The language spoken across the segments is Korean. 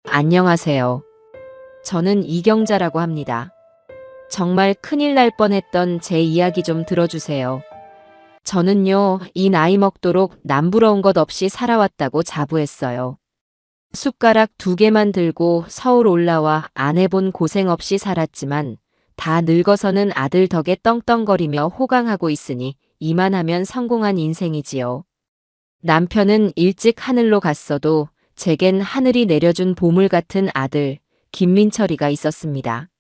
안녕하세요. 저는 이경자라고 합니다. 정말 큰일 날 뻔했던 제 이야기 좀 들어주세요. 저는요, 이 나이 먹도록 남부러운 것 없이 살아왔다고 자부했어요. 숟가락 2개만 들고 서울 올라와 안 해본 고생 없이 살았지만 다 늙어서는 아들 덕에 떵떵거리며 호강하고 있으니 이만하면 성공한 인생이지요. 남편은 일찍 하늘로 갔어도 제겐 하늘이 내려준 보물 같은 아들, 김민철이가 있었습니다.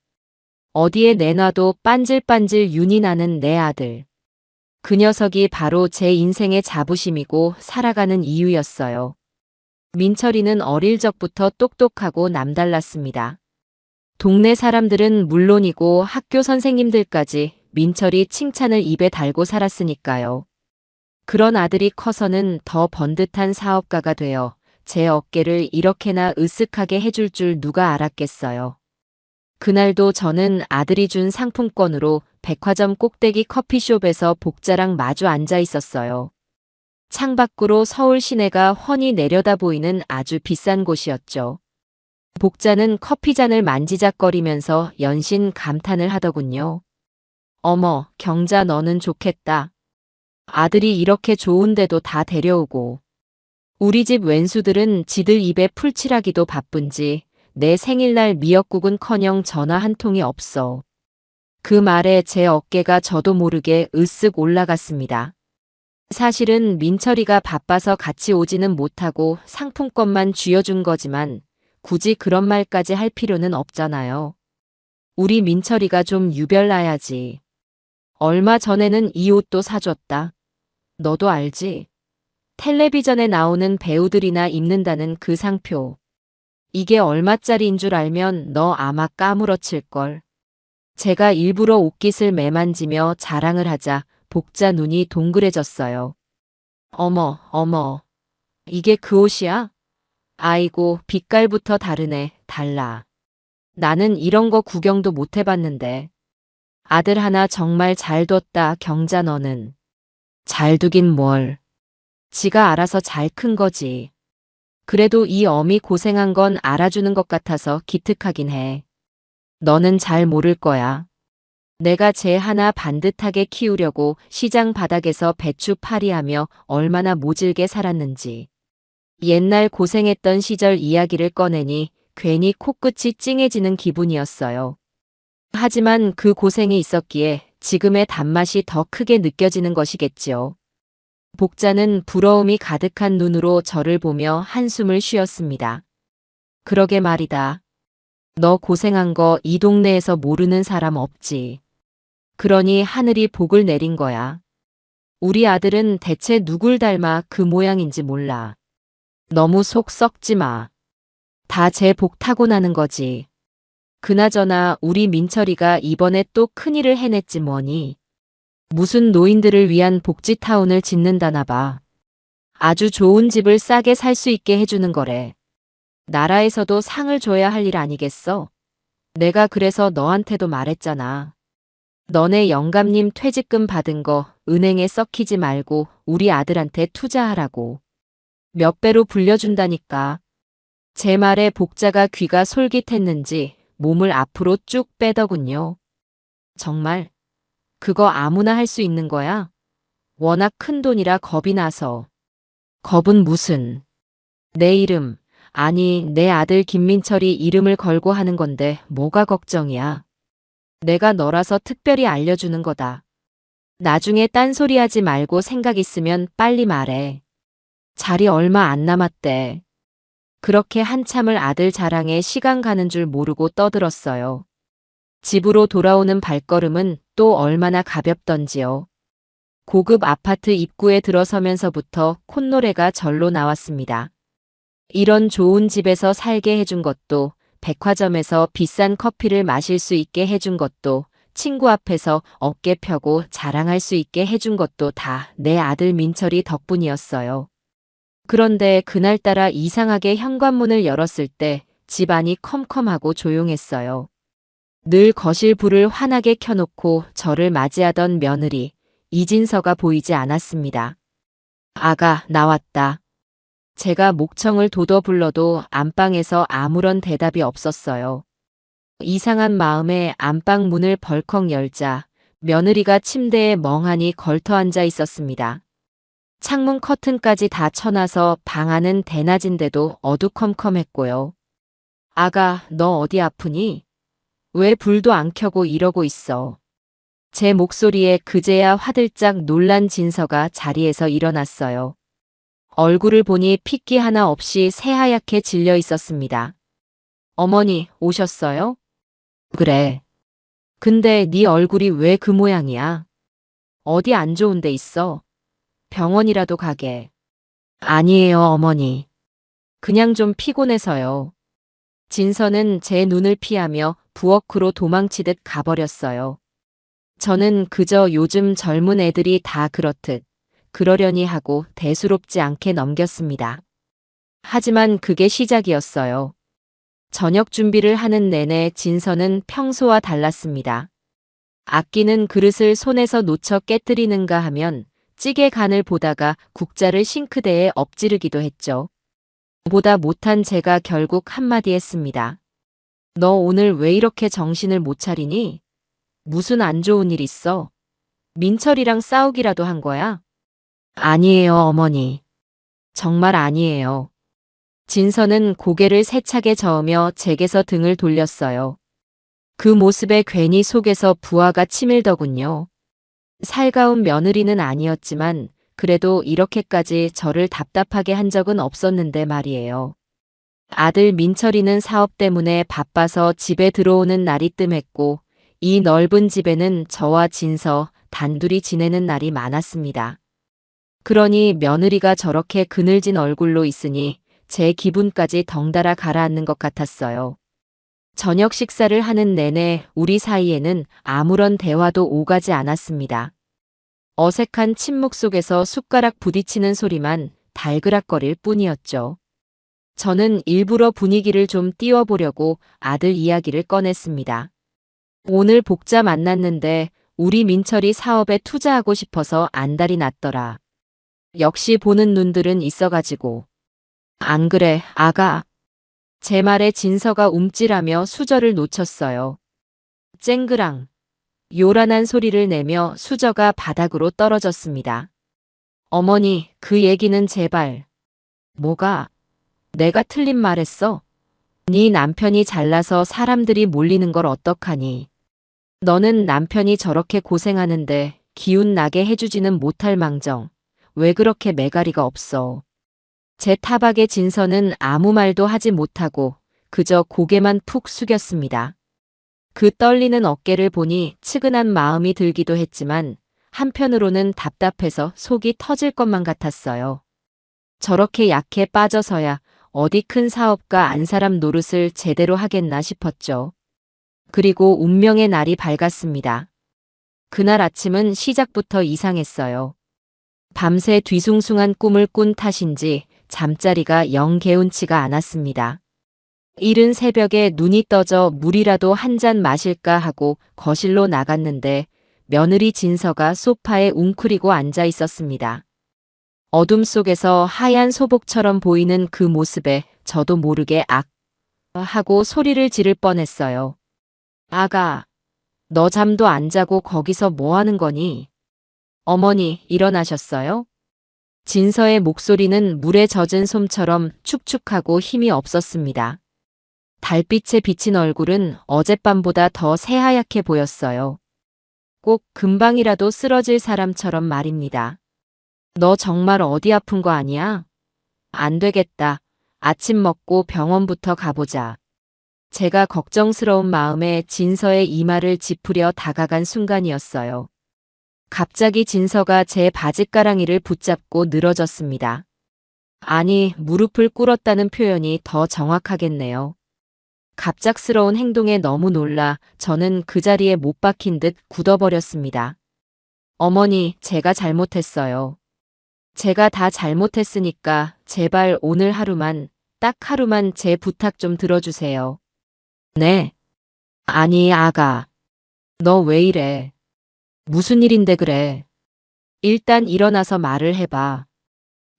어디에 내놔도 빤질빤질 윤이 나는 내 아들. 그 녀석이 바로 제 인생의 자부심이고 살아가는 이유였어요. 민철이는 어릴 적부터 똑똑하고 남달랐습니다. 동네 사람들은 물론이고 학교 선생님들까지 민철이 칭찬을 입에 달고 살았으니까요. 그런 아들이 커서는 더 번듯한 사업가가 되어 제 어깨를 이렇게나 으쓱하게 해줄 줄 누가 알았겠어요. 그날도 저는 아들이 준 상품권으로 백화점 꼭대기 커피숍에서 복자랑 마주 앉아 있었어요. 창밖으로 서울 시내가 훤히 내려다 보이는 아주 비싼 곳이었죠. 복자는 커피잔을 만지작거리면서 연신 감탄을 하더군요. 어머, 경자 너는 좋겠다. 아들이 이렇게 좋은데도 다 데려오고. 우리 집 왼수들은 지들 입에 풀칠하기도 바쁜지 내 생일날 미역국은커녕 전화 한 통이 없어. 그 말에 제 어깨가 저도 모르게 으쓱 올라갔습니다. 사실은 민철이가 바빠서 같이 오지는 못하고 상품권만 쥐어준 거지만 굳이 그런 말까지 할 필요는 없잖아요. 우리 민철이가 좀 유별나야지. 얼마 전에는 이 옷도 사줬다. 너도 알지? 텔레비전에 나오는 배우들이나 입는다는 그 상표. 이게 얼마짜리인 줄 알면 너 아마 까무러칠걸. 제가 일부러 옷깃을 매만지며 자랑을 하자 복자 눈이 동그래졌어요. 어머, 어머. 이게 그 옷이야? 아이고, 빛깔부터 다르네, 달라. 나는 이런 거 구경도 못 해봤는데. 아들 하나 정말 잘 뒀다, 경자 너는. 잘 두긴 뭘. 지가 알아서 잘 큰 거지. 그래도 이 어미 고생한 건 알아주는 것 같아서 기특하긴 해. 너는 잘 모를 거야. 내가 쟤 하나 반듯하게 키우려고 시장 바닥에서 배추파리하며 얼마나 모질게 살았는지. 옛날 고생했던 시절 이야기를 꺼내니 괜히 코끝이 찡해지는 기분이었어요. 하지만 그 고생이 있었기에 지금의 단맛이 더 크게 느껴지는 것이겠지요. 복자는 부러움이 가득한 눈으로 저를 보며 한숨을 쉬었습니다. 그러게 말이다. 너 고생한 거 이 동네에서 모르는 사람 없지. 그러니 하늘이 복을 내린 거야. 우리 아들은 대체 누굴 닮아 그 모양인지 몰라. 너무 속 썩지 마. 다 제 복 타고나는 거지. 그나저나 우리 민철이가 이번에 또 큰일을 해냈지 뭐니. 무슨 노인들을 위한 복지타운을 짓는다나 봐. 아주 좋은 집을 싸게 살 수 있게 해주는 거래. 나라에서도 상을 줘야 할 일 아니겠어? 내가 그래서 너한테도 말했잖아. 너네 영감님 퇴직금 받은 거 은행에 썩히지 말고 우리 아들한테 투자하라고. 몇 배로 불려준다니까. 제 말에 복자가 귀가 솔깃했는지 몸을 앞으로 쭉 빼더군요. 정말? 그거 아무나 할 수 있는 거야? 워낙 큰 돈이라 겁이 나서. 겁은 무슨. 내 이름, 아니 내 아들 김민철이 이름을 걸고 하는 건데 뭐가 걱정이야. 내가 너라서 특별히 알려주는 거다. 나중에 딴소리 하지 말고 생각 있으면 빨리 말해. 자리 얼마 안 남았대. 그렇게 한참을 아들 자랑에 시간 가는 줄 모르고 떠들었어요. 집으로 돌아오는 발걸음은 또 얼마나 가볍던지요. 고급 아파트 입구에 들어서면서부터 콧노래가 절로 나왔습니다. 이런 좋은 집에서 살게 해준 것도, 백화점에서 비싼 커피를 마실 수 있게 해준 것도, 친구 앞에서 어깨 펴고 자랑할 수 있게 해준 것도 다 내 아들 민철이 덕분이었어요. 그런데 그날따라 이상하게 현관문을 열었을 때 집안이 컴컴하고 조용했어요. 늘 거실 불을 환하게 켜놓고 저를 맞이하던 며느리, 이진서가 보이지 않았습니다. 아가, 나왔다. 제가 목청을 돋워 불러도 안방에서 아무런 대답이 없었어요. 이상한 마음에 안방 문을 벌컥 열자 며느리가 침대에 멍하니 걸터 앉아 있었습니다. 창문 커튼까지 다 쳐놔서 방 안은 대낮인데도 어두컴컴했고요. 아가, 너 어디 아프니? 왜 불도 안 켜고 이러고 있어? 제 목소리에 그제야 화들짝 놀란 진서가 자리에서 일어났어요. 얼굴을 보니 핏기 하나 없이 새하얗게 질려 있었습니다. 어머니, 오셨어요? 그래. 근데 네 얼굴이 왜 그 모양이야? 어디 안 좋은 데 있어? 병원이라도 가게. 아니에요, 어머니. 그냥 좀 피곤해서요. 진서는 제 눈을 피하며 부엌으로 도망치듯 가버렸어요. 저는 그저 요즘 젊은 애들이 다 그렇듯 그러려니 하고 대수롭지 않게 넘겼습니다. 하지만 그게 시작이었어요. 저녁 준비를 하는 내내 진서는 평소와 달랐습니다. 아끼는 그릇을 손에서 놓쳐 깨뜨리는가 하면 찌개 간을 보다가 국자를 싱크대에 엎지르기도 했죠. 보다 못한 제가 결국 한마디 했습니다. 너 오늘 왜 이렇게 정신을 못 차리니? 무슨 안 좋은 일 있어? 민철이랑 싸우기라도 한 거야? 아니에요, 어머니. 정말 아니에요. 진서는 고개를 세차게 저으며 제게서 등을 돌렸어요. 그 모습에 괜히 속에서 부하가 치밀더군요. 살가운 며느리는 아니었지만 그래도 이렇게까지 저를 답답하게 한 적은 없었는데 말이에요. 아들 민철이는 사업 때문에 바빠서 집에 들어오는 날이 뜸했고 이 넓은 집에는 저와 진서 단둘이 지내는 날이 많았습니다. 그러니 며느리가 저렇게 그늘진 얼굴로 있으니 제 기분까지 덩달아 가라앉는 것 같았어요. 저녁 식사를 하는 내내 우리 사이에는 아무런 대화도 오가지 않았습니다. 어색한 침묵 속에서 숟가락 부딪히는 소리만 달그락거릴 뿐이었죠. 저는 일부러 분위기를 좀 띄워보려고 아들 이야기를 꺼냈습니다. 오늘 복자 만났는데 우리 민철이 사업에 투자하고 싶어서 안달이 났더라. 역시 보는 눈들은 있어가지고. 안 그래, 아가. 제 말에 진서가 움찔하며 수저를 놓쳤어요. 쨍그랑. 요란한 소리를 내며 수저가 바닥으로 떨어졌습니다. 어머니, 그 얘기는 제발. 뭐가? 내가 틀린 말했어? 네 남편이 잘나서 사람들이 몰리는 걸 어떡하니? 너는 남편이 저렇게 고생하는데 기운 나게 해주지는 못할 망정. 왜 그렇게 매가리가 없어? 제 타박에 진서는 아무 말도 하지 못하고 그저 고개만 푹 숙였습니다. 그 떨리는 어깨를 보니 측은한 마음이 들기도 했지만 한편으로는 답답해서 속이 터질 것만 같았어요. 저렇게 약해 빠져서야 어디 큰 사업가 안 사람 노릇을 제대로 하겠나 싶었죠. 그리고 운명의 날이 밝았습니다. 그날 아침은 시작부터 이상했어요. 밤새 뒤숭숭한 꿈을 꾼 탓인지 잠자리가 영 개운치가 않았습니다. 이른 새벽에 눈이 떠져 물이라도 한 잔 마실까 하고 거실로 나갔는데 며느리 진서가 소파에 웅크리고 앉아 있었습니다. 어둠 속에서 하얀 소복처럼 보이는 그 모습에 저도 모르게 악 하고 소리를 지를 뻔했어요. 아가, 너 잠도 안 자고 거기서 뭐 하는 거니? 어머니, 일어나셨어요? 진서의 목소리는 물에 젖은 솜처럼 축축하고 힘이 없었습니다. 달빛에 비친 얼굴은 어젯밤보다 더 새하얗게 보였어요. 꼭 금방이라도 쓰러질 사람처럼 말입니다. 너 정말 어디 아픈 거 아니야? 안 되겠다. 아침 먹고 병원부터 가보자. 제가 걱정스러운 마음에 진서의 이마를 짚으려 다가간 순간이었어요. 갑자기 진서가 제 바짓가랑이를 붙잡고 늘어졌습니다. 아니, 무릎을 꿇었다는 표현이 더 정확하겠네요. 갑작스러운 행동에 너무 놀라 저는 그 자리에 못 박힌 듯 굳어버렸습니다. 어머니, 제가 잘못했어요. 제가 다 잘못했으니까 제발 오늘 하루만, 딱 하루만 제 부탁 좀 들어주세요. 네. 아니, 아가. 너 왜 이래? 무슨 일인데 그래? 일단 일어나서 말을 해봐.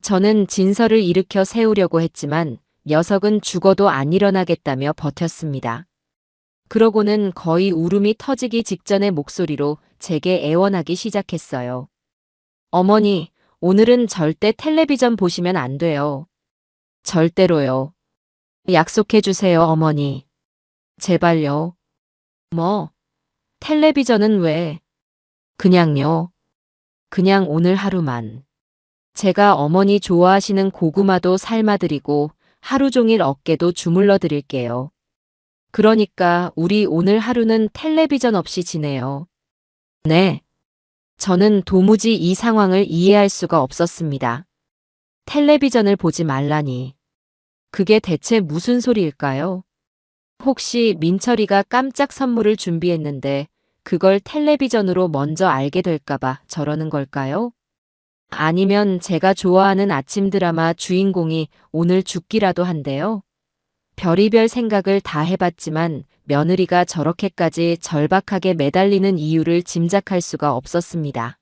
저는 진서를 일으켜 세우려고 했지만 녀석은 죽어도 안 일어나겠다며 버텼습니다. 그러고는 거의 울음이 터지기 직전의 목소리로 제게 애원하기 시작했어요. 어머니, 오늘은 절대 텔레비전 보시면 안 돼요. 절대로요. 약속해 주세요, 어머니. 제발요. 뭐, 텔레비전은 왜? 그냥요. 그냥 오늘 하루만. 제가 어머니 좋아하시는 고구마도 삶아드리고 하루 종일 어깨도 주물러 드릴게요. 그러니까 우리 오늘 하루는 텔레비전 없이 지내요. 네. 저는 도무지 이 상황을 이해할 수가 없었습니다. 텔레비전을 보지 말라니. 그게 대체 무슨 소리일까요? 혹시 민철이가 깜짝 선물을 준비했는데 그걸 텔레비전으로 먼저 알게 될까봐 저러는 걸까요? 아니면 제가 좋아하는 아침 드라마 주인공이 오늘 죽기라도 한대요? 별의별 생각을 다 해봤지만 며느리가 저렇게까지 절박하게 매달리는 이유를 짐작할 수가 없었습니다.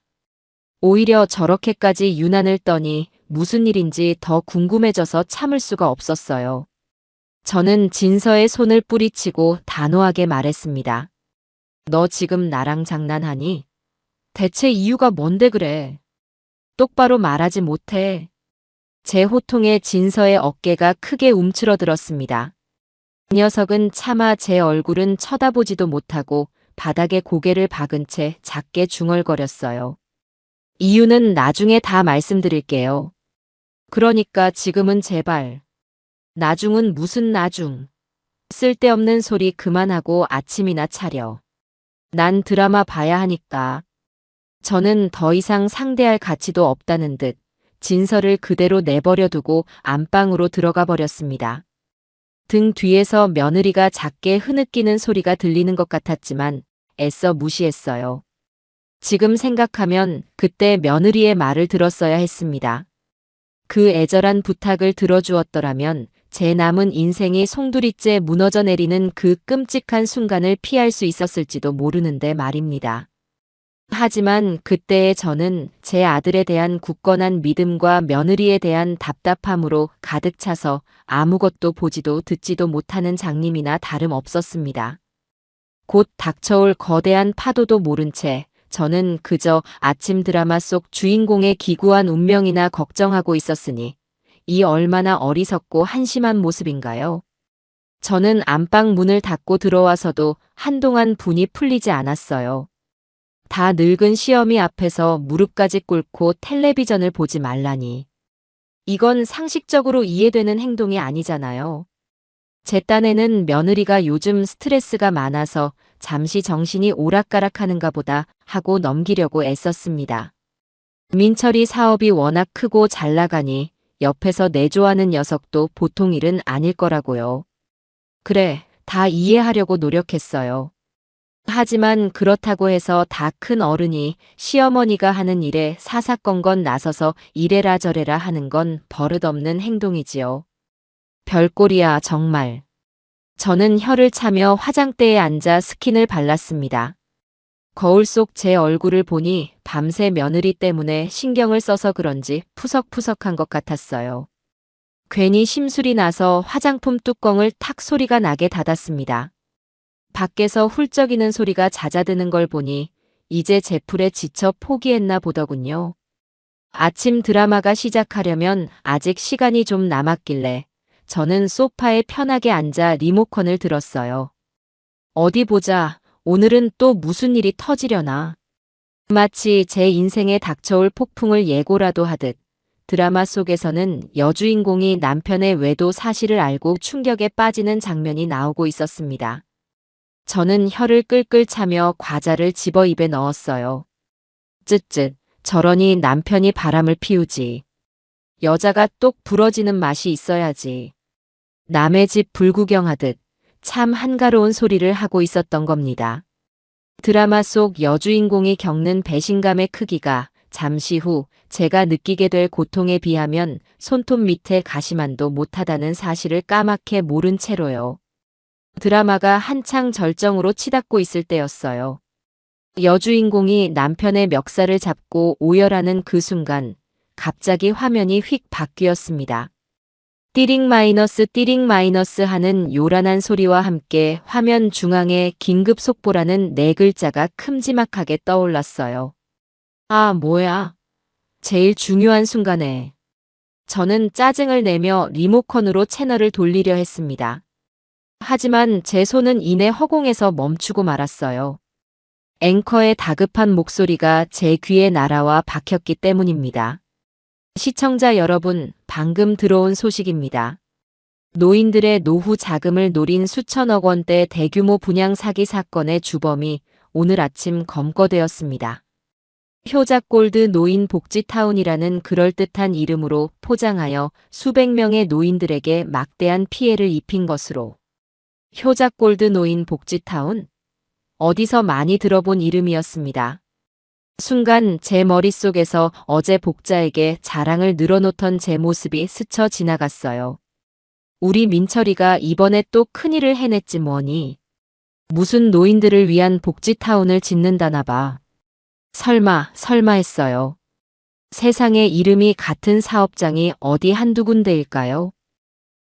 오히려 저렇게까지 유난을 떠니 무슨 일인지 더 궁금해져서 참을 수가 없었어요. 저는 진서의 손을 뿌리치고 단호하게 말했습니다. 너 지금 나랑 장난하니? 대체 이유가 뭔데 그래? 똑바로 말하지 못해. 제 호통에 진서의 어깨가 크게 움츠러들었습니다. 그 녀석은 차마 제 얼굴은 쳐다보지도 못하고 바닥에 고개를 박은 채 작게 중얼거렸어요. 이유는 나중에 다 말씀드릴게요. 그러니까 지금은 제발. 나중은 무슨 나중. 쓸데없는 소리 그만하고 아침이나 차려. 난 드라마 봐야 하니까. 저는 더 이상 상대할 가치도 없다는 듯 진서를 그대로 내버려 두고 안방으로 들어가 버렸습니다. 등 뒤에서 며느리가 작게 흐느끼는 소리가 들리는 것 같았지만 애써 무시했어요. 지금 생각하면 그때 며느리의 말을 들었어야 했습니다. 그 애절한 부탁을 들어주었더라면 제 남은 인생이 송두리째 무너져 내리는 그 끔찍한 순간을 피할 수 있었을지도 모르는데 말입니다. 하지만 그때의 저는 제 아들에 대한 굳건한 믿음과 며느리에 대한 답답함으로 가득 차서 아무것도 보지도 듣지도 못하는 장님이나 다름없었습니다. 곧 닥쳐올 거대한 파도도 모른 채 저는 그저 아침 드라마 속 주인공의 기구한 운명이나 걱정하고 있었으니 이 얼마나 어리석고 한심한 모습인가요? 저는 안방 문을 닫고 들어와서도 한동안 분이 풀리지 않았어요. 다 늙은 시어미 앞에서 무릎까지 꿇고 텔레비전을 보지 말라니. 이건 상식적으로 이해되는 행동이 아니잖아요. 제 딴에는 며느리가 요즘 스트레스가 많아서 잠시 정신이 오락가락하는가 보다 하고 넘기려고 애썼습니다. 민철이 사업이 워낙 크고 잘 나가니 옆에서 내조하는 녀석도 보통 일은 아닐 거라고요. 그래, 다 이해하려고 노력했어요. 하지만 그렇다고 해서 다 큰 어른이 시어머니가 하는 일에 사사건건 나서서 이래라 저래라 하는 건 버릇없는 행동이지요. 별꼴이야 정말. 저는 혀를 차며 화장대에 앉아 스킨을 발랐습니다. 거울 속 제 얼굴을 보니 밤새 며느리 때문에 신경을 써서 그런지 푸석푸석한 것 같았어요. 괜히 심술이 나서 화장품 뚜껑을 탁 소리가 나게 닫았습니다. 밖에서 훌쩍이는 소리가 잦아드는 걸 보니 이제 제풀에 지쳐 포기했나 보더군요. 아침 드라마가 시작하려면 아직 시간이 좀 남았길래 저는 소파에 편하게 앉아 리모컨을 들었어요. 어디 보자. 오늘은 또 무슨 일이 터지려나. 마치 제 인생에 닥쳐올 폭풍을 예고라도 하듯 드라마 속에서는 여주인공이 남편의 외도 사실을 알고 충격에 빠지는 장면이 나오고 있었습니다. 저는 혀를 끌끌 차며 과자를 집어 입에 넣었어요. 쯧쯧, 저러니 남편이 바람을 피우지. 여자가 똑 부러지는 맛이 있어야지. 남의 집 불구경하듯 참 한가로운 소리를 하고 있었던 겁니다. 드라마 속 여주인공이 겪는 배신감의 크기가 잠시 후 제가 느끼게 될 고통에 비하면 손톱 밑에 가시만도 못하다는 사실을 까맣게 모른 채로요. 드라마가 한창 절정으로 치닫고 있을 때였어요. 여주인공이 남편의 멱살을 잡고 오열하는 그 순간 갑자기 화면이 휙 바뀌었습니다. 띠링 마이너스 하는 요란한 소리와 함께 화면 중앙에 긴급 속보라는 네 글자가 큼지막하게 떠올랐어요. 아, 뭐야. 제일 중요한 순간에. 저는 짜증을 내며 리모컨으로 채널을 돌리려 했습니다. 하지만 제 손은 이내 허공에서 멈추고 말았어요. 앵커의 다급한 목소리가 제 귀에 날아와 박혔기 때문입니다. 시청자 여러분, 방금 들어온 소식입니다. 노인들의 노후 자금을 노린 수천억 원대 대규모 분양 사기 사건의 주범이 오늘 아침 검거되었습니다. 효자골드 노인 복지타운이라는 그럴듯한 이름으로 포장하여 수백 명의 노인들에게 막대한 피해를 입힌 것으로. 효자골드 노인 복지타운? 어디서 많이 들어본 이름이었습니다. 순간 제 머릿속에서 어제 복자에게 자랑을 늘어놓던 제 모습이 스쳐 지나갔어요. 우리 민철이가 이번에 또 큰일을 해냈지 뭐니. 무슨 노인들을 위한 복지타운을 짓는다나 봐. 설마 했어요. 세상에 이름이 같은 사업장이 어디 한두 군데일까요?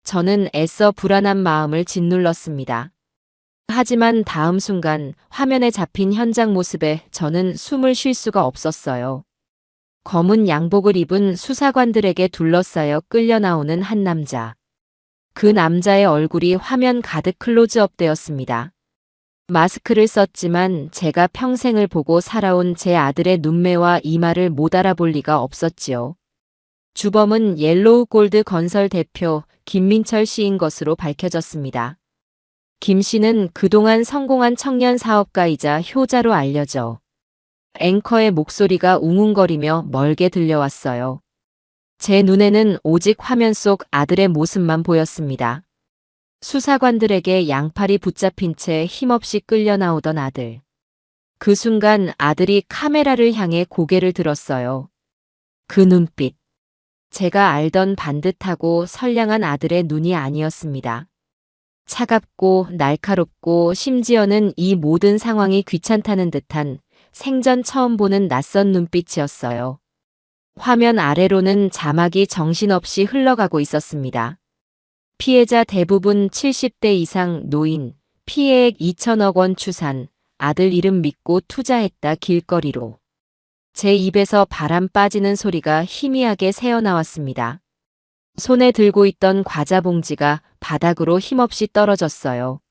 저는 애써 불안한 마음을 짓눌렀습니다. 하지만 다음 순간 화면에 잡힌 현장 모습에 저는 숨을 쉴 수가 없었어요. 검은 양복을 입은 수사관들에게 둘러싸여 끌려 나오는 한 남자. 그 남자의 얼굴이 화면 가득 클로즈업 되었습니다. 마스크를 썼지만 제가 평생을 보고 살아온 제 아들의 눈매와 이마를 못 알아볼 리가 없었지요. 주범은 옐로우 골드 건설 대표 김민철 씨인 것으로 밝혀졌습니다. 김 씨는 그동안 성공한 청년 사업가이자 효자로 알려져 앵커의 목소리가 웅웅거리며 멀게 들려왔어요. 제 눈에는 오직 화면 속 아들의 모습만 보였습니다. 수사관들에게 양팔이 붙잡힌 채 힘없이 끌려 나오던 아들. 그 순간 아들이 카메라를 향해 고개를 들었어요. 그 눈빛. 제가 알던 반듯하고 선량한 아들의 눈이 아니었습니다. 차갑고 날카롭고 심지어는 이 모든 상황이 귀찮다는 듯한 생전 처음 보는 낯선 눈빛이었어요. 화면 아래로는 자막이 정신없이 흘러가고 있었습니다. 피해자 대부분 70대 이상 노인, 피해액 2천억 원 추산, 아들 이름 믿고 투자했다 길거리로. 제 입에서 바람 빠지는 소리가 희미하게 새어나왔습니다. 손에 들고 있던 과자 봉지가 바닥으로 힘없이 떨어졌어요.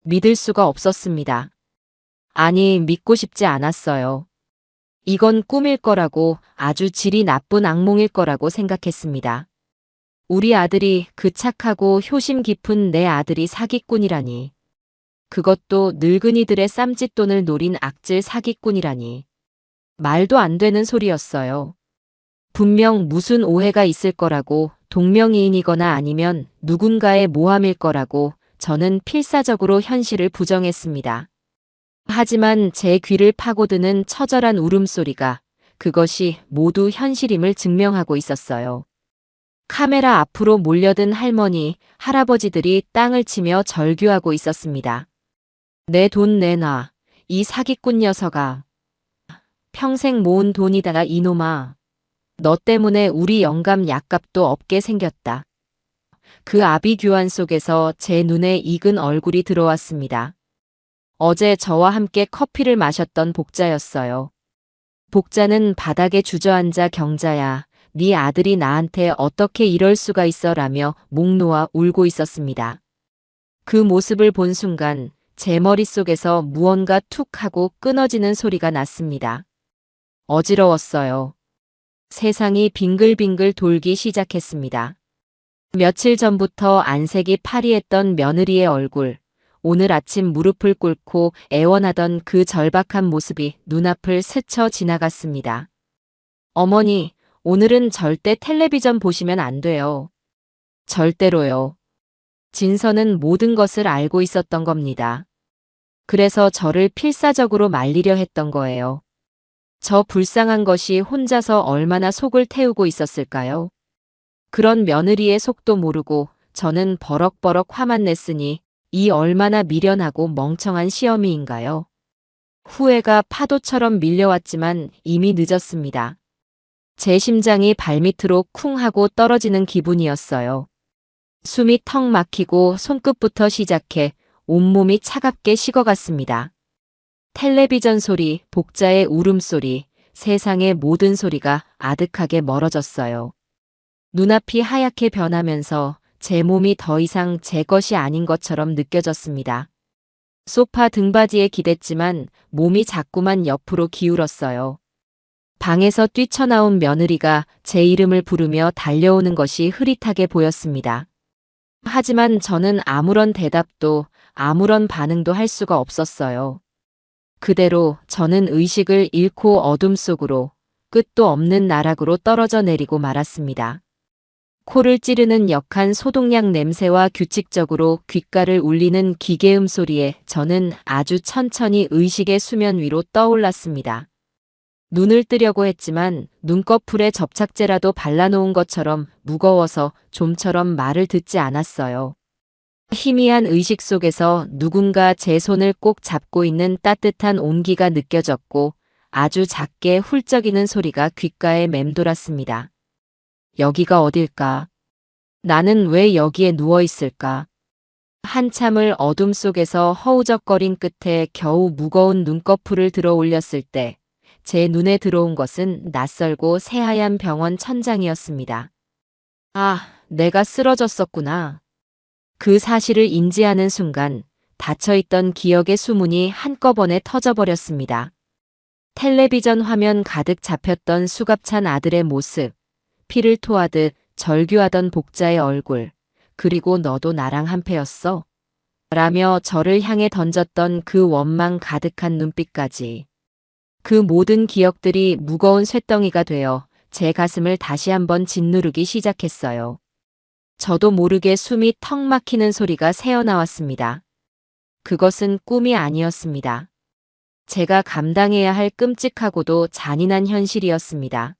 믿을 수가 없었습니다. 아니, 믿고 싶지 않았어요. 이건 꿈일 거라고, 아주 질이 나쁜 악몽일 거라고 생각했습니다. 우리 아들이, 그 착하고 효심 깊은 내 아들이 사기꾼이라니. 그것도 늙은이들의 쌈짓돈을 노린 악질 사기꾼이라니. 말도 안 되는 소리였어요. 분명 무슨 오해가 있을 거라고, 동명이인이거나 아니면 누군가의 모함일 거라고 저는 필사적으로 현실을 부정했습니다. 하지만 제 귀를 파고드는 처절한 울음소리가 그것이 모두 현실임을 증명하고 있었어요. 카메라 앞으로 몰려든 할머니, 할아버지들이 땅을 치며 절규하고 있었습니다. 내 돈 내놔. 이 사기꾼 녀석아. 평생 모은 돈이다가 이놈아. 너 때문에 우리 영감 약값도 없게 생겼다. 그 아비규환 속에서 제 눈에 익은 얼굴이 들어왔습니다. 어제 저와 함께 커피를 마셨던 복자였어요. 복자는 바닥에 주저앉아 경자야, 네 아들이 나한테 어떻게 이럴 수가 있어 라며 목 놓아 울고 있었습니다. 그 모습을 본 순간 제 머릿속에서 무언가 툭 하고 끊어지는 소리가 났습니다. 어지러웠어요. 세상이 빙글빙글 돌기 시작했습니다. 며칠 전부터 안색이 파리했던 며느리의 얼굴, 오늘 아침 무릎을 꿇고 애원하던 그 절박한 모습이 눈앞을 스쳐 지나갔습니다. 어머니, 오늘은 절대 텔레비전 보시면 안 돼요. 절대로요. 진서는 모든 것을 알고 있었던 겁니다. 그래서 저를 필사적으로 말리려 했던 거예요. 저 불쌍한 것이 혼자서 얼마나 속을 태우고 있었을까요? 그런 며느리의 속도 모르고 저는 버럭버럭 화만 냈으니 이 얼마나 미련하고 멍청한 시어미인가요? 후회가 파도처럼 밀려왔지만 이미 늦었습니다. 제 심장이 발밑으로 쿵 하고 떨어지는 기분이었어요. 숨이 턱 막히고 손끝부터 시작해 온몸이 차갑게 식어갔습니다. 텔레비전 소리, 복자의 울음소리, 세상의 모든 소리가 아득하게 멀어졌어요. 눈앞이 하얗게 변하면서 제 몸이 더 이상 제 것이 아닌 것처럼 느껴졌습니다. 소파 등받이에 기댔지만 몸이 자꾸만 옆으로 기울었어요. 방에서 뛰쳐나온 며느리가 제 이름을 부르며 달려오는 것이 흐릿하게 보였습니다. 하지만 저는 아무런 대답도 아무런 반응도 할 수가 없었어요. 그대로 저는 의식을 잃고 어둠 속으로 끝도 없는 나락으로 떨어져 내리고 말았습니다. 코를 찌르는 역한 소독약 냄새와 규칙적으로 귓가를 울리는 기계음 소리에 저는 아주 천천히 의식의 수면 위로 떠올랐습니다. 눈을 뜨려고 했지만 눈꺼풀에 접착제라도 발라놓은 것처럼 무거워서 좀처럼 말을 듣지 않았어요. 희미한 의식 속에서 누군가 제 손을 꼭 잡고 있는 따뜻한 온기가 느껴졌고 아주 작게 훌쩍이는 소리가 귓가에 맴돌았습니다. 여기가 어딜까? 나는 왜 여기에 누워 있을까? 한참을 어둠 속에서 허우적거린 끝에 겨우 무거운 눈꺼풀을 들어 올렸을 때 제 눈에 들어온 것은 낯설고 새하얀 병원 천장이었습니다. 아, 내가 쓰러졌었구나. 그 사실을 인지하는 순간 닫혀있던 기억의 수문이 한꺼번에 터져버렸습니다. 텔레비전 화면 가득 잡혔던 수갑찬 아들의 모습, 피를 토하듯 절규하던 복자의 얼굴, 그리고 너도 나랑 한패였어? 라며 저를 향해 던졌던 그 원망 가득한 눈빛까지. 그 모든 기억들이 무거운 쇳덩이가 되어 제 가슴을 다시 한번 짓누르기 시작했어요. 저도 모르게 숨이 턱 막히는 소리가 새어나왔습니다. 그것은 꿈이 아니었습니다. 제가 감당해야 할 끔찍하고도 잔인한 현실이었습니다.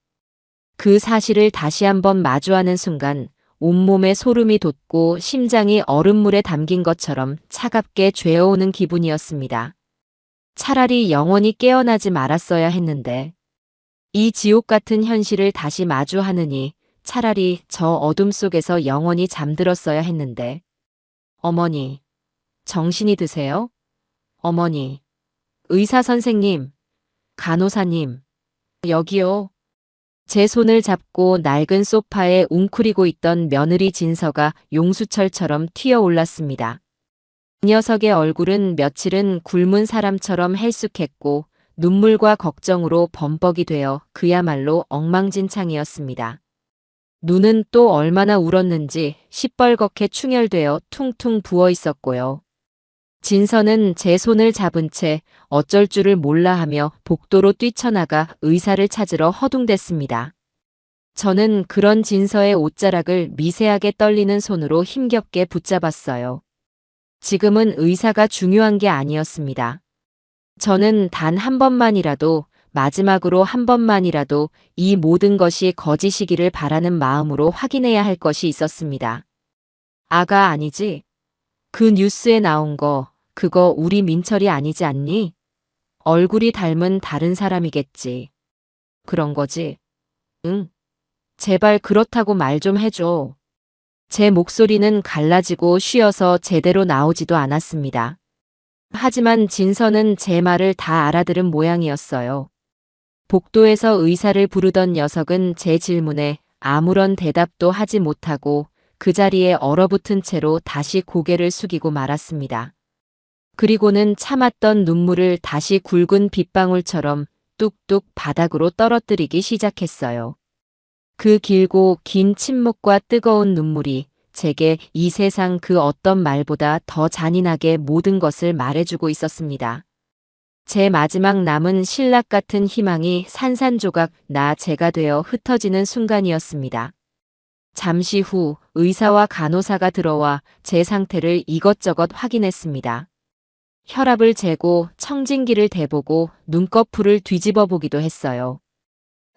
그 사실을 다시 한번 마주하는 순간 온몸에 소름이 돋고 심장이 얼음물에 담긴 것처럼 차갑게 죄어오는 기분이었습니다. 차라리 영원히 깨어나지 말았어야 했는데 이 지옥 같은 현실을 다시 마주하느니 차라리 저 어둠 속에서 영원히 잠들었어야 했는데. 어머니, 정신이 드세요? 어머니, 의사 선생님, 간호사님, 여기요. 제 손을 잡고 낡은 소파에 웅크리고 있던 며느리 진서가 용수철처럼 튀어올랐습니다. 그 녀석의 얼굴은 며칠은 굶은 사람처럼 헬쑥했고 눈물과 걱정으로 범벅이 되어 그야말로 엉망진창이었습니다. 눈은 또 얼마나 울었는지 시뻘겋게 충혈되어 퉁퉁 부어 있었고요. 진서는 제 손을 잡은 채 어쩔 줄을 몰라 하며 복도로 뛰쳐나가 의사를 찾으러 허둥댔습니다. 저는 그런 진서의 옷자락을 미세하게 떨리는 손으로 힘겹게 붙잡았어요. 지금은 의사가 중요한 게 아니었습니다. 저는 단 한 번만이라도, 마지막으로 한 번만이라도 이 모든 것이 거짓이기를 바라는 마음으로 확인해야 할 것이 있었습니다. 아가 아니지? 그 뉴스에 나온 거, 그거 우리 민철이 아니지 않니? 얼굴이 닮은 다른 사람이겠지. 그런 거지? 응. 제발 그렇다고 말 좀 해줘. 제 목소리는 갈라지고 쉬어서 제대로 나오지도 않았습니다. 하지만 진서는 제 말을 다 알아들은 모양이었어요. 복도에서 의사를 부르던 녀석은 제 질문에 아무런 대답도 하지 못하고 그 자리에 얼어붙은 채로 다시 고개를 숙이고 말았습니다. 그리고는 참았던 눈물을 다시 굵은 빗방울처럼 뚝뚝 바닥으로 떨어뜨리기 시작했어요. 그 길고 긴 침묵과 뜨거운 눈물이 제게 이 세상 그 어떤 말보다 더 잔인하게 모든 것을 말해주고 있었습니다. 제 마지막 남은 신락 같은 희망이 산산조각 나 제가 되어 흩어지는 순간이었습니다. 잠시 후 의사와 간호사가 들어와 제 상태를 이것저것 확인했습니다. 혈압을 재고 청진기를 대보고 눈꺼풀을 뒤집어 보기도 했어요.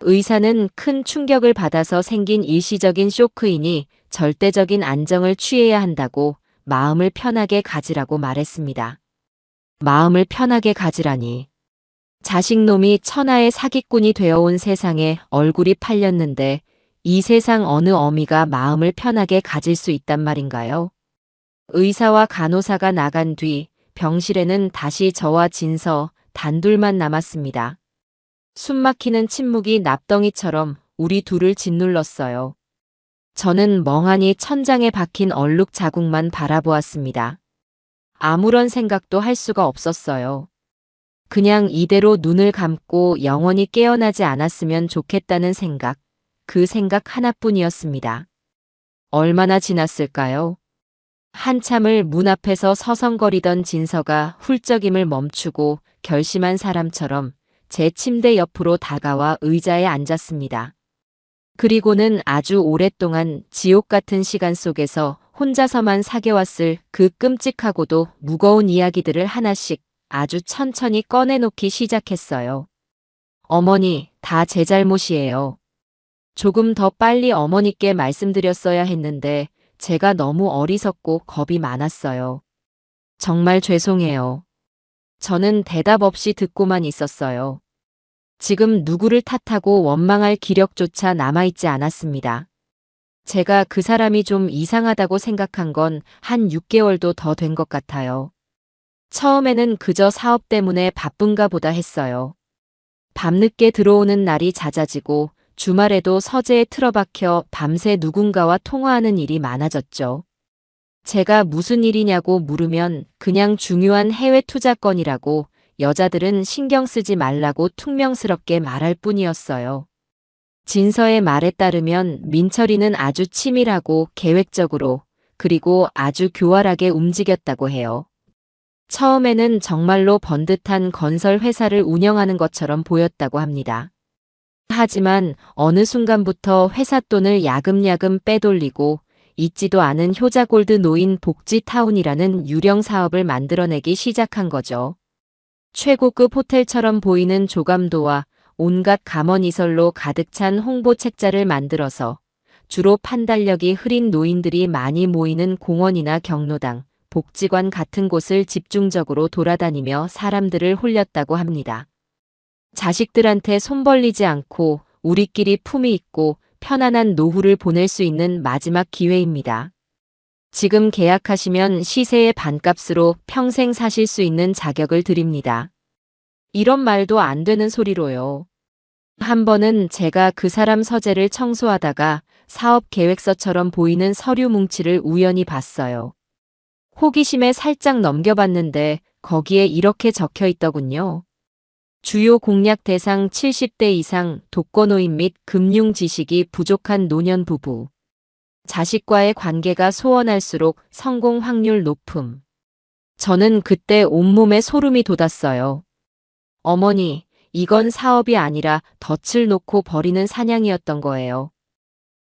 의사는 큰 충격을 받아서 생긴 일시적인 쇼크이니 절대적인 안정을 취해야 한다고 마음을 편하게 가지라고 말했습니다. 마음을 편하게 가지라니. 자식놈이 천하의 사기꾼이 되어온 세상에 얼굴이 팔렸는데 이 세상 어느 어미가 마음을 편하게 가질 수 있단 말인가요? 의사와 간호사가 나간 뒤 병실에는 다시 저와 진서 단둘만 남았습니다. 숨막히는 침묵이 납덩이처럼 우리 둘을 짓눌렀어요. 저는 멍하니 천장에 박힌 얼룩 자국만 바라보았습니다. 아무런 생각도 할 수가 없었어요. 그냥 이대로 눈을 감고 영원히 깨어나지 않았으면 좋겠다는 생각, 그 생각 하나뿐이었습니다. 얼마나 지났을까요? 한참을 문 앞에서 서성거리던 진서가 훌쩍임을 멈추고 결심한 사람처럼 제 침대 옆으로 다가와 의자에 앉았습니다. 그리고는 아주 오랫동안 지옥 같은 시간 속에서 혼자서만 사겨왔을 그 끔찍하고도 무거운 이야기들을 하나씩 아주 천천히 꺼내놓기 시작했어요. 어머니, 다 제 잘못이에요. 조금 더 빨리 어머니께 말씀드렸어야 했는데 제가 너무 어리석고 겁이 많았어요. 정말 죄송해요. 저는 대답 없이 듣고만 있었어요. 지금 누구를 탓하고 원망할 기력조차 남아있지 않았습니다. 제가 그 사람이 좀 이상하다고 생각한 건 한 6개월도 더 된 것 같아요. 처음에는 그저 사업 때문에 바쁜가 보다 했어요. 밤늦게 들어오는 날이 잦아지고 주말에도 서재에 틀어박혀 밤새 누군가와 통화하는 일이 많아졌죠. 제가 무슨 일이냐고 물으면 그냥 중요한 해외 투자 건이라고 여자들은 신경 쓰지 말라고 퉁명스럽게 말할 뿐이었어요. 진서의 말에 따르면 민철이는 아주 치밀하고 계획적으로 그리고 아주 교활하게 움직였다고 해요. 처음에는 정말로 번듯한 건설 회사를 운영하는 것처럼 보였다고 합니다. 하지만 어느 순간부터 회사 돈을 야금야금 빼돌리고 있지도 않은 효자골드 노인 복지타운이라는 유령 사업을 만들어내기 시작한 거죠. 최고급 호텔처럼 보이는 조감도와 온갖 감언이설로 가득 찬 홍보 책자를 만들어서 주로 판단력이 흐린 노인들이 많이 모이는 공원이나 경로당, 복지관 같은 곳을 집중적으로 돌아다니며 사람들을 홀렸다고 합니다. 자식들한테 손 벌리지 않고 우리끼리 품위 있고 편안한 노후를 보낼 수 있는 마지막 기회입니다. 지금 계약하시면 시세의 반값으로 평생 사실 수 있는 자격을 드립니다. 이런 말도 안 되는 소리로요. 한 번은 제가 그 사람 서재를 청소하다가 사업 계획서처럼 보이는 서류 뭉치를 우연히 봤어요. 호기심에 살짝 넘겨봤는데 거기에 이렇게 적혀 있더군요. 주요 공략 대상 70대 이상 독거노인 및 금융 지식이 부족한 노년 부부. 자식과의 관계가 소원할수록 성공 확률 높음. 저는 그때 온몸에 소름이 돋았어요. 어머니, 이건 사업이 아니라 덫을 놓고 벌이는 사냥이었던 거예요.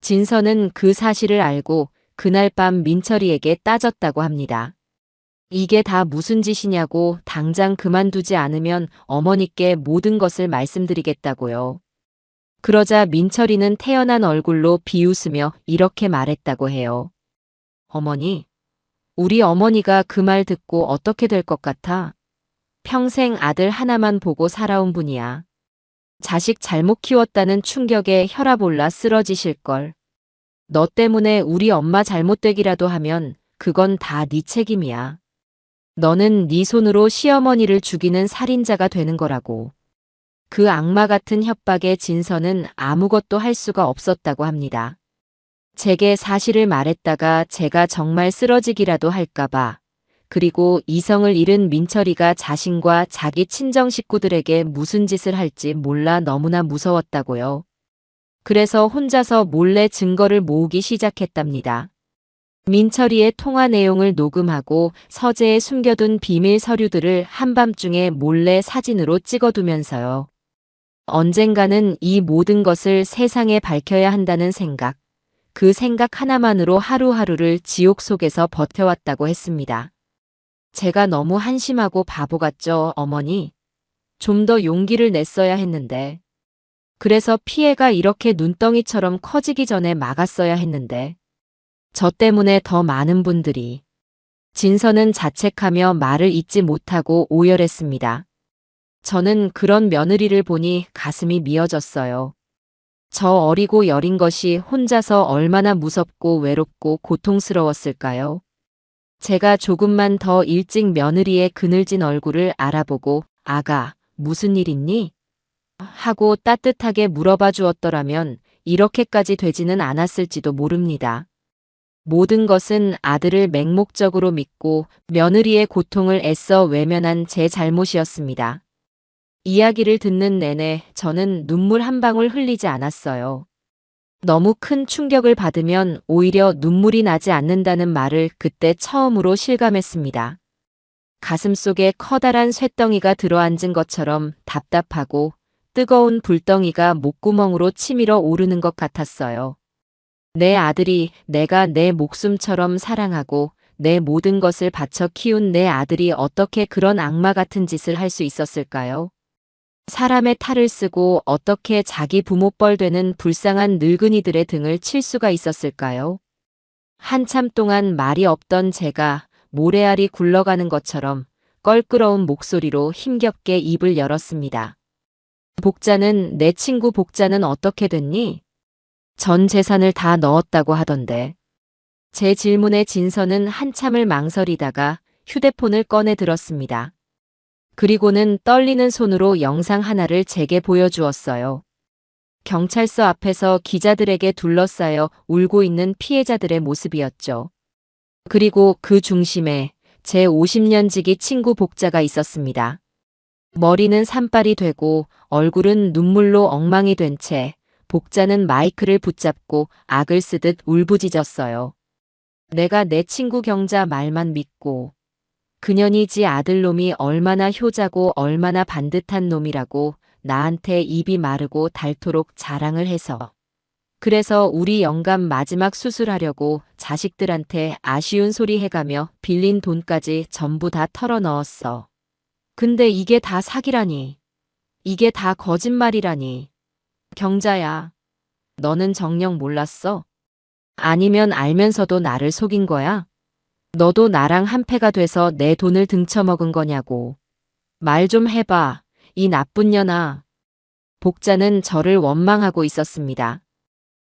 진서는 그 사실을 알고 그날 밤 민철이에게 따졌다고 합니다. 이게 다 무슨 짓이냐고 당장 그만두지 않으면 어머니께 모든 것을 말씀드리겠다고요. 그러자 민철이는 태연한 얼굴로 비웃으며 이렇게 말했다고 해요. 어머니, 우리 어머니가 그 말 듣고 어떻게 될 것 같아? 평생 아들 하나만 보고 살아온 분이야. 자식 잘못 키웠다는 충격에 혈압 올라 쓰러지실걸. 너 때문에 우리 엄마 잘못되기라도 하면 그건 다 네 책임이야. 너는 네 손으로 시어머니를 죽이는 살인자가 되는 거라고. 그 악마 같은 협박에 진서는 아무것도 할 수가 없었다고 합니다. 제게 사실을 말했다가 제가 정말 쓰러지기라도 할까봐, 그리고 이성을 잃은 민철이가 자신과 자기 친정 식구들에게 무슨 짓을 할지 몰라 너무나 무서웠다고요. 그래서 혼자서 몰래 증거를 모으기 시작했답니다. 민철이의 통화 내용을 녹음하고 서재에 숨겨둔 비밀 서류들을 한밤중에 몰래 사진으로 찍어두면서요. 언젠가는 이 모든 것을 세상에 밝혀야 한다는 생각, 그 생각 하나만으로 하루하루를 지옥 속에서 버텨왔다고 했습니다. 제가 너무 한심하고 바보 같죠, 어머니? 좀 더 용기를 냈어야 했는데. 그래서 피해가 이렇게 눈덩이처럼 커지기 전에 막았어야 했는데. 저 때문에 더 많은 분들이. 진서는 자책하며 말을 잇지 못하고 오열했습니다. 저는 그런 며느리를 보니 가슴이 미어졌어요. 저 어리고 여린 것이 혼자서 얼마나 무섭고 외롭고 고통스러웠을까요? 제가 조금만 더 일찍 며느리의 그늘진 얼굴을 알아보고 아가, 무슨 일 있니? 하고 따뜻하게 물어봐 주었더라면 이렇게까지 되지는 않았을지도 모릅니다. 모든 것은 아들을 맹목적으로 믿고 며느리의 고통을 애써 외면한 제 잘못이었습니다. 이야기를 듣는 내내 저는 눈물 한 방울 흘리지 않았어요. 너무 큰 충격을 받으면 오히려 눈물이 나지 않는다는 말을 그때 처음으로 실감했습니다. 가슴속에 커다란 쇳덩이가 들어앉은 것처럼 답답하고 뜨거운 불덩이가 목구멍으로 치밀어 오르는 것 같았어요. 내 아들이 내가 내 목숨처럼 사랑하고 내 모든 것을 바쳐 키운 내 아들이 어떻게 그런 악마 같은 짓을 할 수 있었을까요? 사람의 탈을 쓰고 어떻게 자기 부모뻘 되는 불쌍한 늙은이들의 등을 칠 수가 있었을까요? 한참 동안 말이 없던 제가 모래알이 굴러가는 것처럼 껄끄러운 목소리로 힘겹게 입을 열었습니다. 내 친구 복자는 어떻게 됐니? 전 재산을 다 넣었다고 하던데. 제 질문에 진서는 한참을 망설이다가 휴대폰을 꺼내 들었습니다. 그리고는 떨리는 손으로 영상 하나를 제게 보여주었어요. 경찰서 앞에서 기자들에게 둘러싸여 울고 있는 피해자들의 모습이었죠. 그리고 그 중심에 제 50년 지기 친구 복자가 있었습니다. 머리는 산발이 되고 얼굴은 눈물로 엉망이 된 채 복자는 마이크를 붙잡고 악을 쓰듯 울부짖었어요. 내가 내 친구 경자 말만 믿고 그년이 지 아들놈이 얼마나 효자고 얼마나 반듯한 놈이라고 나한테 입이 마르고 닳도록 자랑을 해서. 그래서 우리 영감 마지막 수술하려고 자식들한테 아쉬운 소리 해가며 빌린 돈까지 전부 다 털어 넣었어. 근데 이게 다 사기라니. 이게 다 거짓말이라니. 경자야, 너는 정녕 몰랐어? 아니면 알면서도 나를 속인 거야? 너도 나랑 한패가 돼서 내 돈을 등쳐먹은 거냐고. 말 좀 해봐, 이 나쁜 년아. 복자는 저를 원망하고 있었습니다.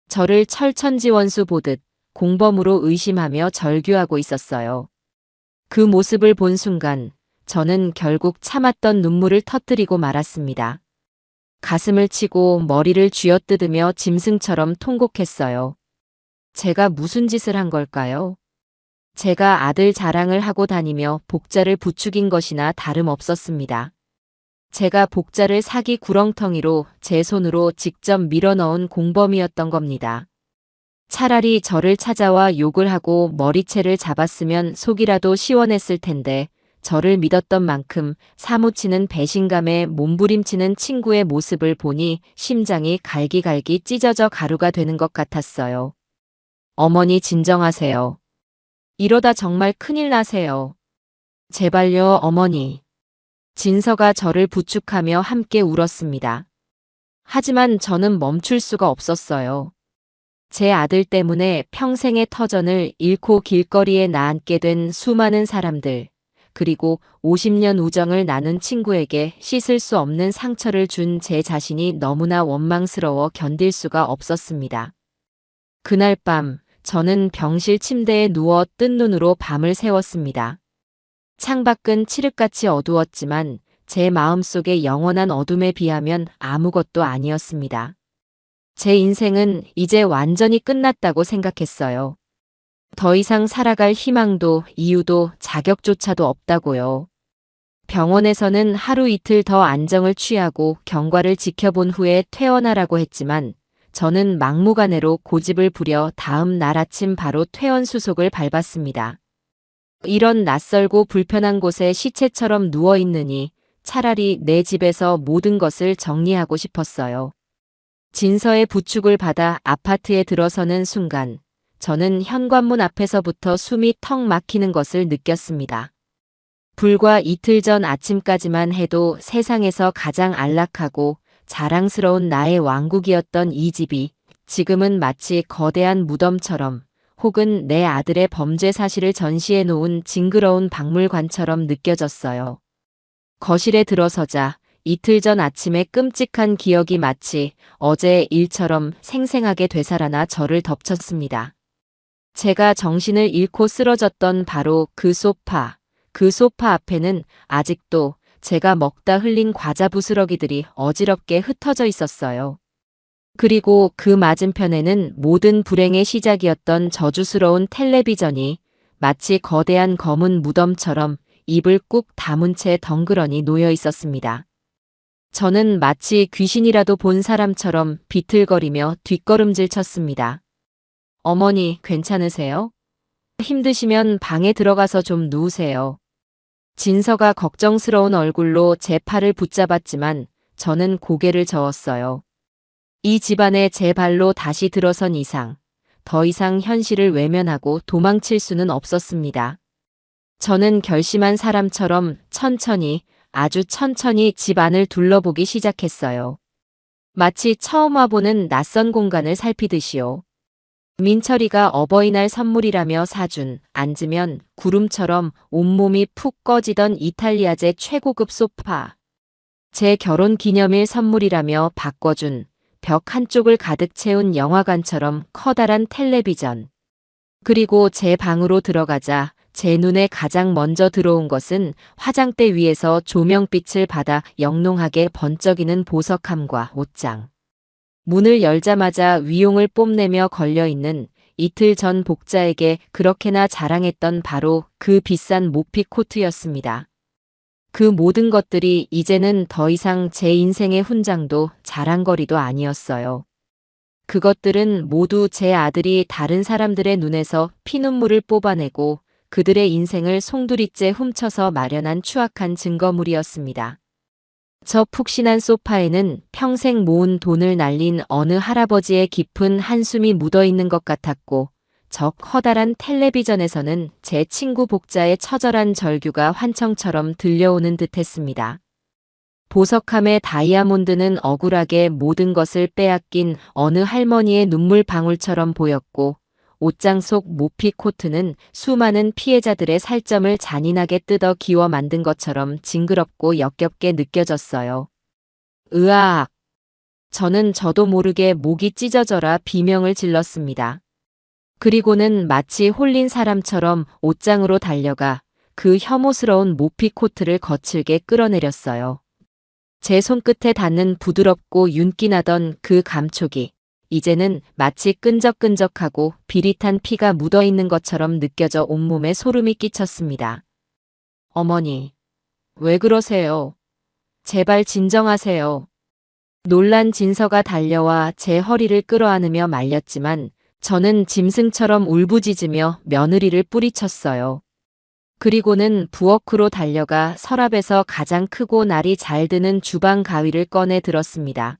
저를 철천지원수 보듯 공범으로 의심하며 절규하고 있었어요. 그 모습을 본 순간 저는 결국 참았던 눈물을 터뜨리고 말았습니다. 가슴을 치고 머리를 쥐어뜯으며 짐승처럼 통곡했어요. 제가 무슨 짓을 한 걸까요? 제가 아들 자랑을 하고 다니며 복자를 부추긴 것이나 다름없었습니다. 제가 복자를 사기 구렁텅이로 제 손으로 직접 밀어넣은 공범이었던 겁니다. 차라리 저를 찾아와 욕을 하고 머리채를 잡았으면 속이라도 시원했을 텐데 저를 믿었던 만큼 사무치는 배신감에 몸부림치는 친구의 모습을 보니 심장이 갈기갈기 찢어져 가루가 되는 것 같았어요. 어머니 진정하세요. 이러다 정말 큰일 나세요. 제발요, 어머니. 진서가 저를 부축하며 함께 울었습니다. 하지만 저는 멈출 수가 없었어요. 제 아들 때문에 평생의 터전을 잃고 길거리에 나앉게 된 수많은 사람들, 그리고 50년 우정을 나눈 친구에게 씻을 수 없는 상처를 준 제 자신이 너무나 원망스러워 견딜 수가 없었습니다. 그날 밤, 저는 병실 침대에 누워 뜬 눈으로 밤을 새웠습니다. 창밖은 칠흑같이 어두웠지만 제 마음속의 영원한 어둠에 비하면 아무것도 아니었습니다. 제 인생은 이제 완전히 끝났다고 생각했어요. 더 이상 살아갈 희망도 이유도 자격조차도 없다고요. 병원에서는 하루 이틀 더 안정을 취하고 경과를 지켜본 후에 퇴원하라고 했지만 저는 막무가내로 고집을 부려 다음 날 아침 바로 퇴원 수속을 밟았습니다. 이런 낯설고 불편한 곳에 시체처럼 누워있느니 차라리 내 집에서 모든 것을 정리하고 싶었어요. 진서의 부축을 받아 아파트에 들어서는 순간 저는 현관문 앞에서부터 숨이 턱 막히는 것을 느꼈습니다. 불과 이틀 전 아침까지만 해도 세상에서 가장 안락하고 자랑스러운 나의 왕국이었던 이 집이 지금은 마치 거대한 무덤처럼 혹은 내 아들의 범죄 사실을 전시해 놓은 징그러운 박물관처럼 느껴졌어요. 거실에 들어서자 이틀 전 아침에 끔찍한 기억이 마치 어제의 일처럼 생생하게 되살아나 저를 덮쳤습니다. 제가 정신을 잃고 쓰러졌던 바로 그 소파 앞에는 아직도 제가 먹다 흘린 과자 부스러기들이 어지럽게 흩어져 있었어요. 그리고 그 맞은편에는 모든 불행의 시작이었던 저주스러운 텔레비전이 마치 거대한 검은 무덤처럼 입을 꾹 다문 채 덩그러니 놓여 있었습니다. 저는 마치 귀신이라도 본 사람처럼 비틀거리며 뒷걸음질 쳤습니다. 어머니, 괜찮으세요? 힘드시면 방에 들어가서 좀 누우세요. 진서가 걱정스러운 얼굴로 제 팔을 붙잡았지만 저는 고개를 저었어요. 이 집안에 제 발로 다시 들어선 이상, 더 이상 현실을 외면하고 도망칠 수는 없었습니다. 저는 결심한 사람처럼 천천히, 아주 천천히 집 안을 둘러보기 시작했어요. 마치 처음 와보는 낯선 공간을 살피듯이요. 민철이가 어버이날 선물이라며 사준 앉으면 구름처럼 온몸이 푹 꺼지던 이탈리아제 최고급 소파. 제 결혼 기념일 선물이라며 바꿔준 벽 한쪽을 가득 채운 영화관처럼 커다란 텔레비전. 그리고 제 방으로 들어가자 제 눈에 가장 먼저 들어온 것은 화장대 위에서 조명빛을 받아 영롱하게 번쩍이는 보석함과 옷장. 문을 열자마자 위용을 뽐내며 걸려있는 이틀 전 복자에게 그렇게나 자랑했던 바로 그 비싼 모피 코트였습니다. 그 모든 것들이 이제는 더 이상 제 인생의 훈장도 자랑거리도 아니었어요. 그것들은 모두 제 아들이 다른 사람들의 눈에서 피눈물을 뽑아내고 그들의 인생을 송두리째 훔쳐서 마련한 추악한 증거물이었습니다. 저 푹신한 소파에는 평생 모은 돈을 날린 어느 할아버지의 깊은 한숨이 묻어있는 것 같았고, 저 커다란 텔레비전에서는 제 친구 복자의 처절한 절규가 환청처럼 들려오는 듯했습니다. 보석함의 다이아몬드는 억울하게 모든 것을 빼앗긴 어느 할머니의 눈물 방울처럼 보였고, 옷장 속 모피 코트는 수많은 피해자들의 살점을 잔인하게 뜯어 기워 만든 것처럼 징그럽고 역겹게 느껴졌어요. 으아악! 저는 저도 모르게 목이 찢어져라 비명을 질렀습니다. 그리고는 마치 홀린 사람처럼 옷장으로 달려가 그 혐오스러운 모피 코트를 거칠게 끌어내렸어요. 제 손끝에 닿는 부드럽고 윤기나던 그 감촉이 이제는 마치 끈적끈적하고 비릿한 피가 묻어있는 것처럼 느껴져 온몸에 소름이 끼쳤습니다. 어머니, 왜 그러세요? 제발 진정하세요. 놀란 진서가 달려와 제 허리를 끌어안으며 말렸지만 저는 짐승처럼 울부짖으며 며느리를 뿌리쳤어요. 그리고는 부엌으로 달려가 서랍에서 가장 크고 날이 잘 드는 주방 가위를 꺼내 들었습니다.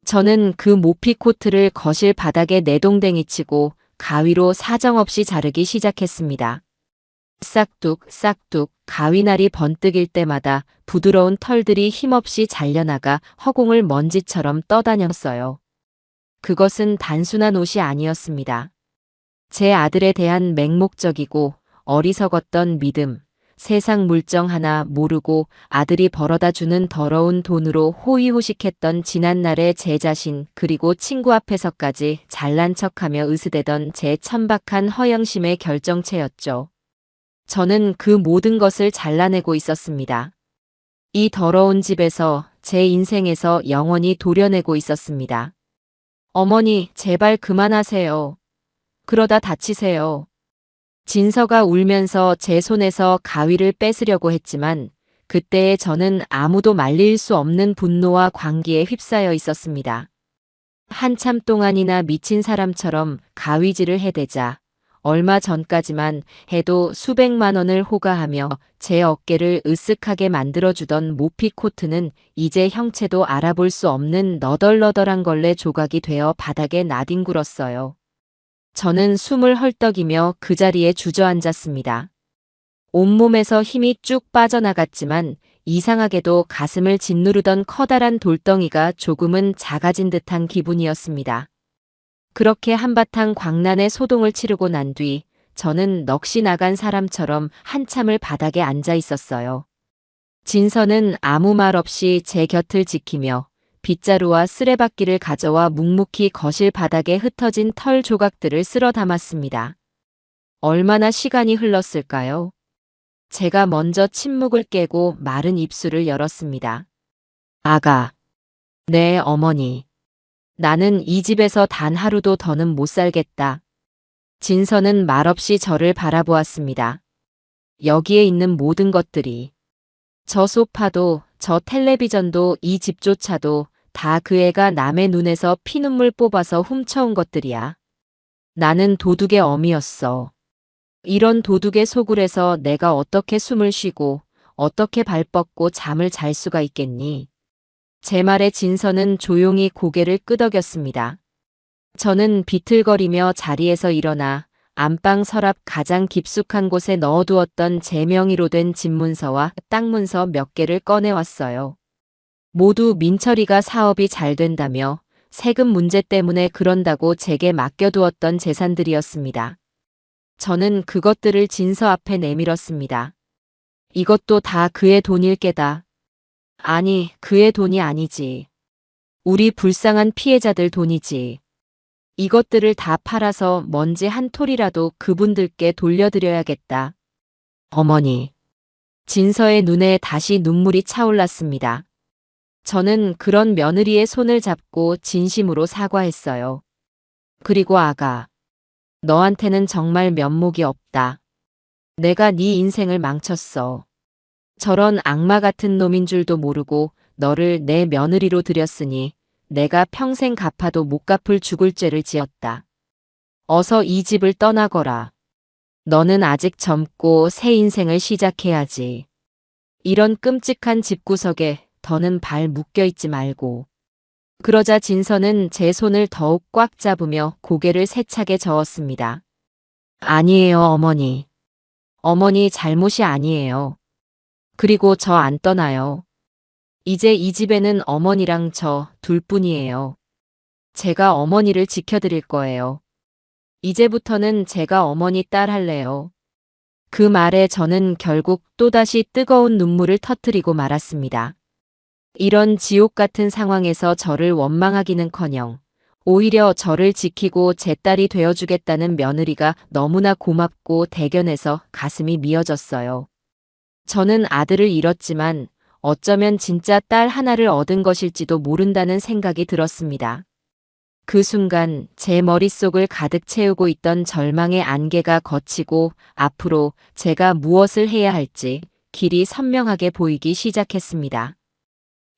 저는 그 모피 코트를 거실 바닥에 내동댕이 치고 가위로 사정없이 자르기 시작했습니다. 싹둑 싹둑 가위날이 번뜩일 때마다 부드러운 털들이 힘없이 잘려나가 허공을 먼지처럼 떠다녔어요. 그것은 단순한 옷이 아니었습니다. 제 아들에 대한 맹목적이고 어리석었던 믿음, 세상 물정 하나 모르고 아들이 벌어다 주는 더러운 돈으로 호의호식했던 지난날의 제 자신 그리고 친구 앞에서까지 잘난 척하며 으스대던 제 천박한 허영심의 결정체였죠. 저는 그 모든 것을 잘라내고 있었습니다. 이 더러운 집에서 제 인생에서 영원히 도려내고 있었습니다. 어머니, 제발 그만하세요. 그러다 다치세요. 진서가 울면서 제 손에서 가위를 뺏으려고 했지만 그때의 저는 아무도 말릴 수 없는 분노와 광기에 휩싸여 있었습니다. 한참 동안이나 미친 사람처럼 가위질을 해대자 얼마 전까지만 해도 수백만 원을 호가하며 제 어깨를 으쓱하게 만들어주던 모피 코트는 이제 형체도 알아볼 수 없는 너덜너덜한 걸레 조각이 되어 바닥에 나뒹굴었어요. 저는 숨을 헐떡이며 그 자리에 주저앉았습니다. 온몸에서 힘이 쭉 빠져나갔지만 이상하게도 가슴을 짓누르던 커다란 돌덩이가 조금은 작아진 듯한 기분이었습니다. 그렇게 한바탕 광란의 소동을 치르고 난 뒤 저는 넋이 나간 사람처럼 한참을 바닥에 앉아 있었어요. 진서는 아무 말 없이 제 곁을 지키며 빗자루와 쓰레받기를 가져와 묵묵히 거실 바닥에 흩어진 털 조각들을 쓸어 담았습니다. 얼마나 시간이 흘렀을까요? 제가 먼저 침묵을 깨고 마른 입술을 열었습니다. 아가. 네, 어머니. 나는 이 집에서 단 하루도 더는 못 살겠다. 진서는 말없이 저를 바라보았습니다. 여기에 있는 모든 것들이, 저 소파도, 저 텔레비전도, 이 집조차도 다 그 애가 남의 눈에서 피눈물 뽑아서 훔쳐온 것들이야. 나는 도둑의 어미였어. 이런 도둑의 소굴에서 내가 어떻게 숨을 쉬고 어떻게 발 뻗고 잠을 잘 수가 있겠니? 제 말에 진서는 조용히 고개를 끄덕였습니다. 저는 비틀거리며 자리에서 일어나 안방 서랍 가장 깊숙한 곳에 넣어두었던 제 명의로 된 집문서와 땅문서 몇 개를 꺼내왔어요. 모두 민철이가 사업이 잘 된다며 세금 문제 때문에 그런다고 제게 맡겨두었던 재산들이었습니다. 저는 그것들을 진서 앞에 내밀었습니다. 이것도 다 그의 돈일 게다. 아니, 그의 돈이 아니지. 우리 불쌍한 피해자들 돈이지. 이것들을 다 팔아서 먼지 한 톨이라도 그분들께 돌려드려야겠다. 어머니. 진서의 눈에 다시 눈물이 차올랐습니다. 저는 그런 며느리의 손을 잡고 진심으로 사과했어요. 그리고 아가. 너한테는 정말 면목이 없다. 내가 네 인생을 망쳤어. 저런 악마 같은 놈인 줄도 모르고 너를 내 며느리로 들였으니 내가 평생 갚아도 못 갚을 죽을 죄를 지었다. 어서 이 집을 떠나거라. 너는 아직 젊고 새 인생을 시작해야지. 이런 끔찍한 집구석에 더는 발 묶여있지 말고. 그러자 진서는 제 손을 더욱 꽉 잡으며 고개를 세차게 저었습니다. 아니에요, 어머니. 어머니 잘못이 아니에요. 그리고 저 안 떠나요. 이제 이 집에는 어머니랑 저 둘뿐이에요. 제가 어머니를 지켜드릴 거예요. 이제부터는 제가 어머니 딸 할래요. 그 말에 저는 결국 또다시 뜨거운 눈물을 터뜨리고 말았습니다. 이런 지옥 같은 상황에서 저를 원망하기는커녕 오히려 저를 지키고 제 딸이 되어주겠다는 며느리가 너무나 고맙고 대견해서 가슴이 미어졌어요. 저는 아들을 잃었지만 어쩌면 진짜 딸 하나를 얻은 것일지도 모른다는 생각이 들었습니다. 그 순간 제 머릿속을 가득 채우고 있던 절망의 안개가 걷히고 앞으로 제가 무엇을 해야 할지 길이 선명하게 보이기 시작했습니다.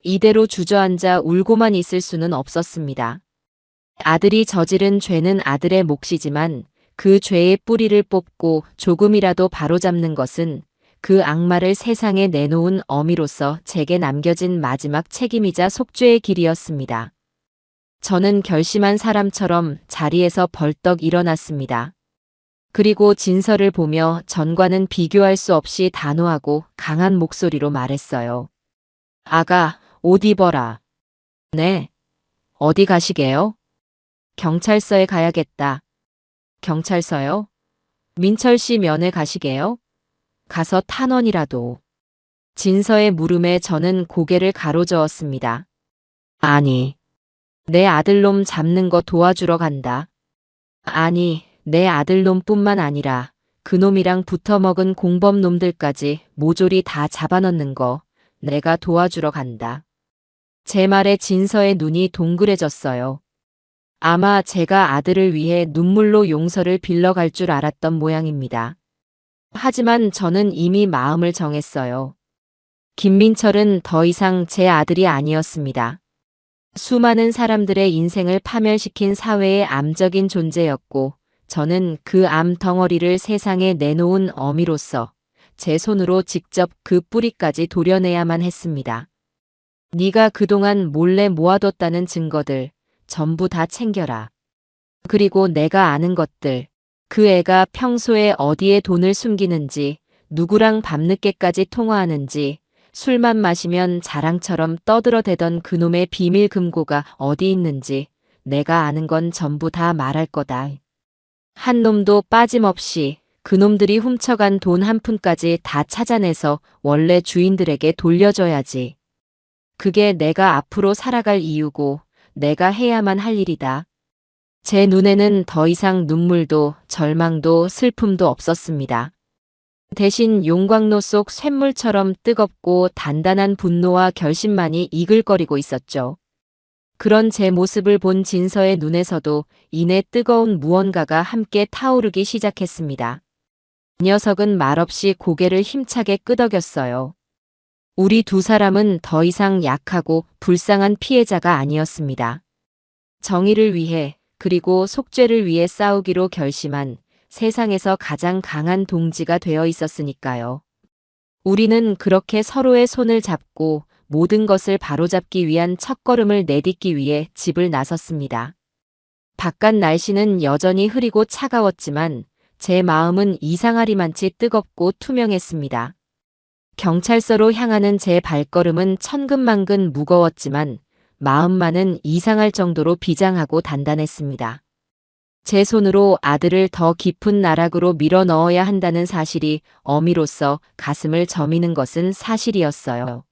이대로 주저앉아 울고만 있을 수는 없었습니다. 아들이 저지른 죄는 아들의 몫이지만 그 죄의 뿌리를 뽑고 조금이라도 바로잡는 것은 그 악마를 세상에 내놓은 어미로서 제게 남겨진 마지막 책임이자 속죄의 길이었습니다. 저는 결심한 사람처럼 자리에서 벌떡 일어났습니다. 그리고 진서를 보며 전과는 비교할 수 없이 단호하고 강한 목소리로 말했어요. 아가, 옷 입어라. 네. 어디 가시게요? 경찰서에 가야겠다. 경찰서요? 민철 씨 면회 가시게요? 가서 탄원이라도. 진서의 물음에 저는 고개를 가로저었습니다. 아니, 내 아들놈 잡는 거 도와주러 간다. 아니, 내 아들놈뿐만 아니라 그놈이랑 붙어먹은 공범놈들까지 모조리 다 잡아넣는 거 내가 도와주러 간다. 제 말에 진서의 눈이 동그래졌어요. 아마 제가 아들을 위해 눈물로 용서를 빌러갈 줄 알았던 모양입니다. 하지만 저는 이미 마음을 정했어요. 김민철은 더 이상 제 아들이 아니었습니다. 수많은 사람들의 인생을 파멸시킨 사회의 암적인 존재였고 저는 그 암 덩어리를 세상에 내놓은 어미로서 제 손으로 직접 그 뿌리까지 도려내야만 했습니다. 네가 그동안 몰래 모아뒀다는 증거들 전부 다 챙겨라. 그리고 내가 아는 것들, 그 애가 평소에 어디에 돈을 숨기는지, 누구랑 밤늦게까지 통화하는지, 술만 마시면 자랑처럼 떠들어대던 그놈의 비밀 금고가 어디 있는지 내가 아는 건 전부 다 말할 거다. 한 놈도 빠짐없이 그놈들이 훔쳐간 돈 한 푼까지 다 찾아내서 원래 주인들에게 돌려줘야지. 그게 내가 앞으로 살아갈 이유고 내가 해야만 할 일이다. 제 눈에는 더 이상 눈물도 절망도 슬픔도 없었습니다. 대신 용광로 속 쇳물처럼 뜨겁고 단단한 분노와 결심만이 이글거리고 있었죠. 그런 제 모습을 본 진서의 눈에서도 이내 뜨거운 무언가가 함께 타오르기 시작했습니다. 녀석은 말없이 고개를 힘차게 끄덕였어요. 우리 두 사람은 더 이상 약하고 불쌍한 피해자가 아니었습니다. 정의를 위해 그리고 속죄를 위해 싸우기로 결심한 세상에서 가장 강한 동지가 되어 있었으니까요. 우리는 그렇게 서로의 손을 잡고 모든 것을 바로잡기 위한 첫걸음을 내딛기 위해 집을 나섰습니다. 바깥 날씨는 여전히 흐리고 차가웠지만 제 마음은 이상하리만치 뜨겁고 투명했습니다. 경찰서로 향하는 제 발걸음은 천근만근 무거웠지만 마음만은 이상할 정도로 비장하고 단단했습니다. 제 손으로 아들을 더 깊은 나락으로 밀어 넣어야 한다는 사실이 어미로서 가슴을 저미는 것은 사실이었어요.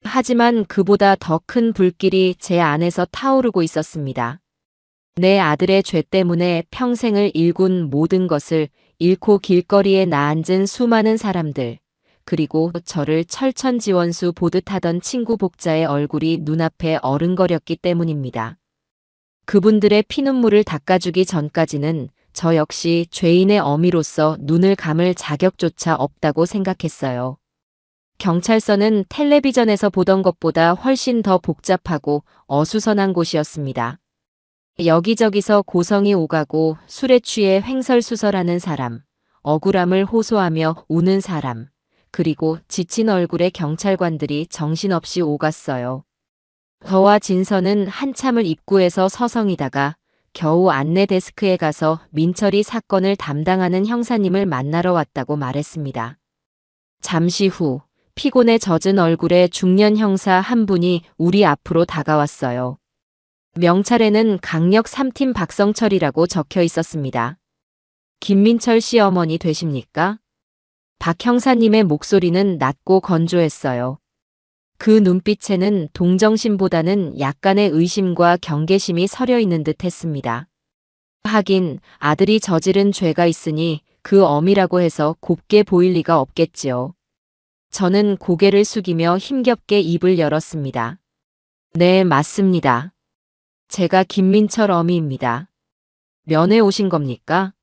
하지만 그보다 더 큰 불길이 제 안에서 타오르고 있었습니다. 내 아들의 죄 때문에 평생을 일군 모든 것을 잃고 길거리에 나앉은 수많은 사람들, 그리고 저를 철천지원수 보듯 하던 친구 복자의 얼굴이 눈앞에 어른거렸기 때문입니다. 그분들의 피눈물을 닦아주기 전까지는 저 역시 죄인의 어미로서 눈을 감을 자격조차 없다고 생각했어요. 경찰서는 텔레비전에서 보던 것보다 훨씬 더 복잡하고 어수선한 곳이었습니다. 여기저기서 고성이 오가고 술에 취해 횡설수설하는 사람, 억울함을 호소하며 우는 사람, 그리고 지친 얼굴의 경찰관들이 정신없이 오갔어요. 저와 진서는 한참을 입구에서 서성이다가 겨우 안내 데스크에 가서 민철이 사건을 담당하는 형사님을 만나러 왔다고 말했습니다. 잠시 후 피곤에 젖은 얼굴의 중년 형사 한 분이 우리 앞으로 다가왔어요. 명찰에는 강력 3팀 박성철이라고 적혀 있었습니다. 김민철 씨 어머니 되십니까? 박 형사님의 목소리는 낮고 건조했어요. 그 눈빛에는 동정심보다는 약간의 의심과 경계심이 서려 있는 듯 했습니다. 하긴 아들이 저지른 죄가 있으니 그 어미라고 해서 곱게 보일 리가 없겠지요. 저는 고개를 숙이며 힘겹게 입을 열었습니다. 네, 맞습니다. 제가 김민철 어미입니다. 면회 오신 겁니까?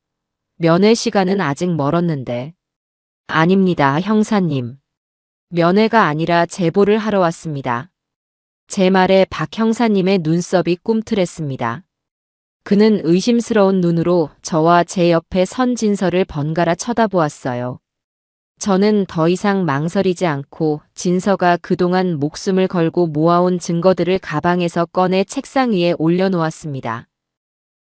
면회 시간은 아직 멀었는데. 아닙니다, 형사님. 면회가 아니라 제보를 하러 왔습니다. 제 말에 박 형사님의 눈썹이 꿈틀했습니다. 그는 의심스러운 눈으로 저와 제 옆에 선 진서를 번갈아 쳐다보았어요. 저는 더 이상 망설이지 않고 진서가 그동안 목숨을 걸고 모아온 증거들을 가방에서 꺼내 책상 위에 올려놓았습니다.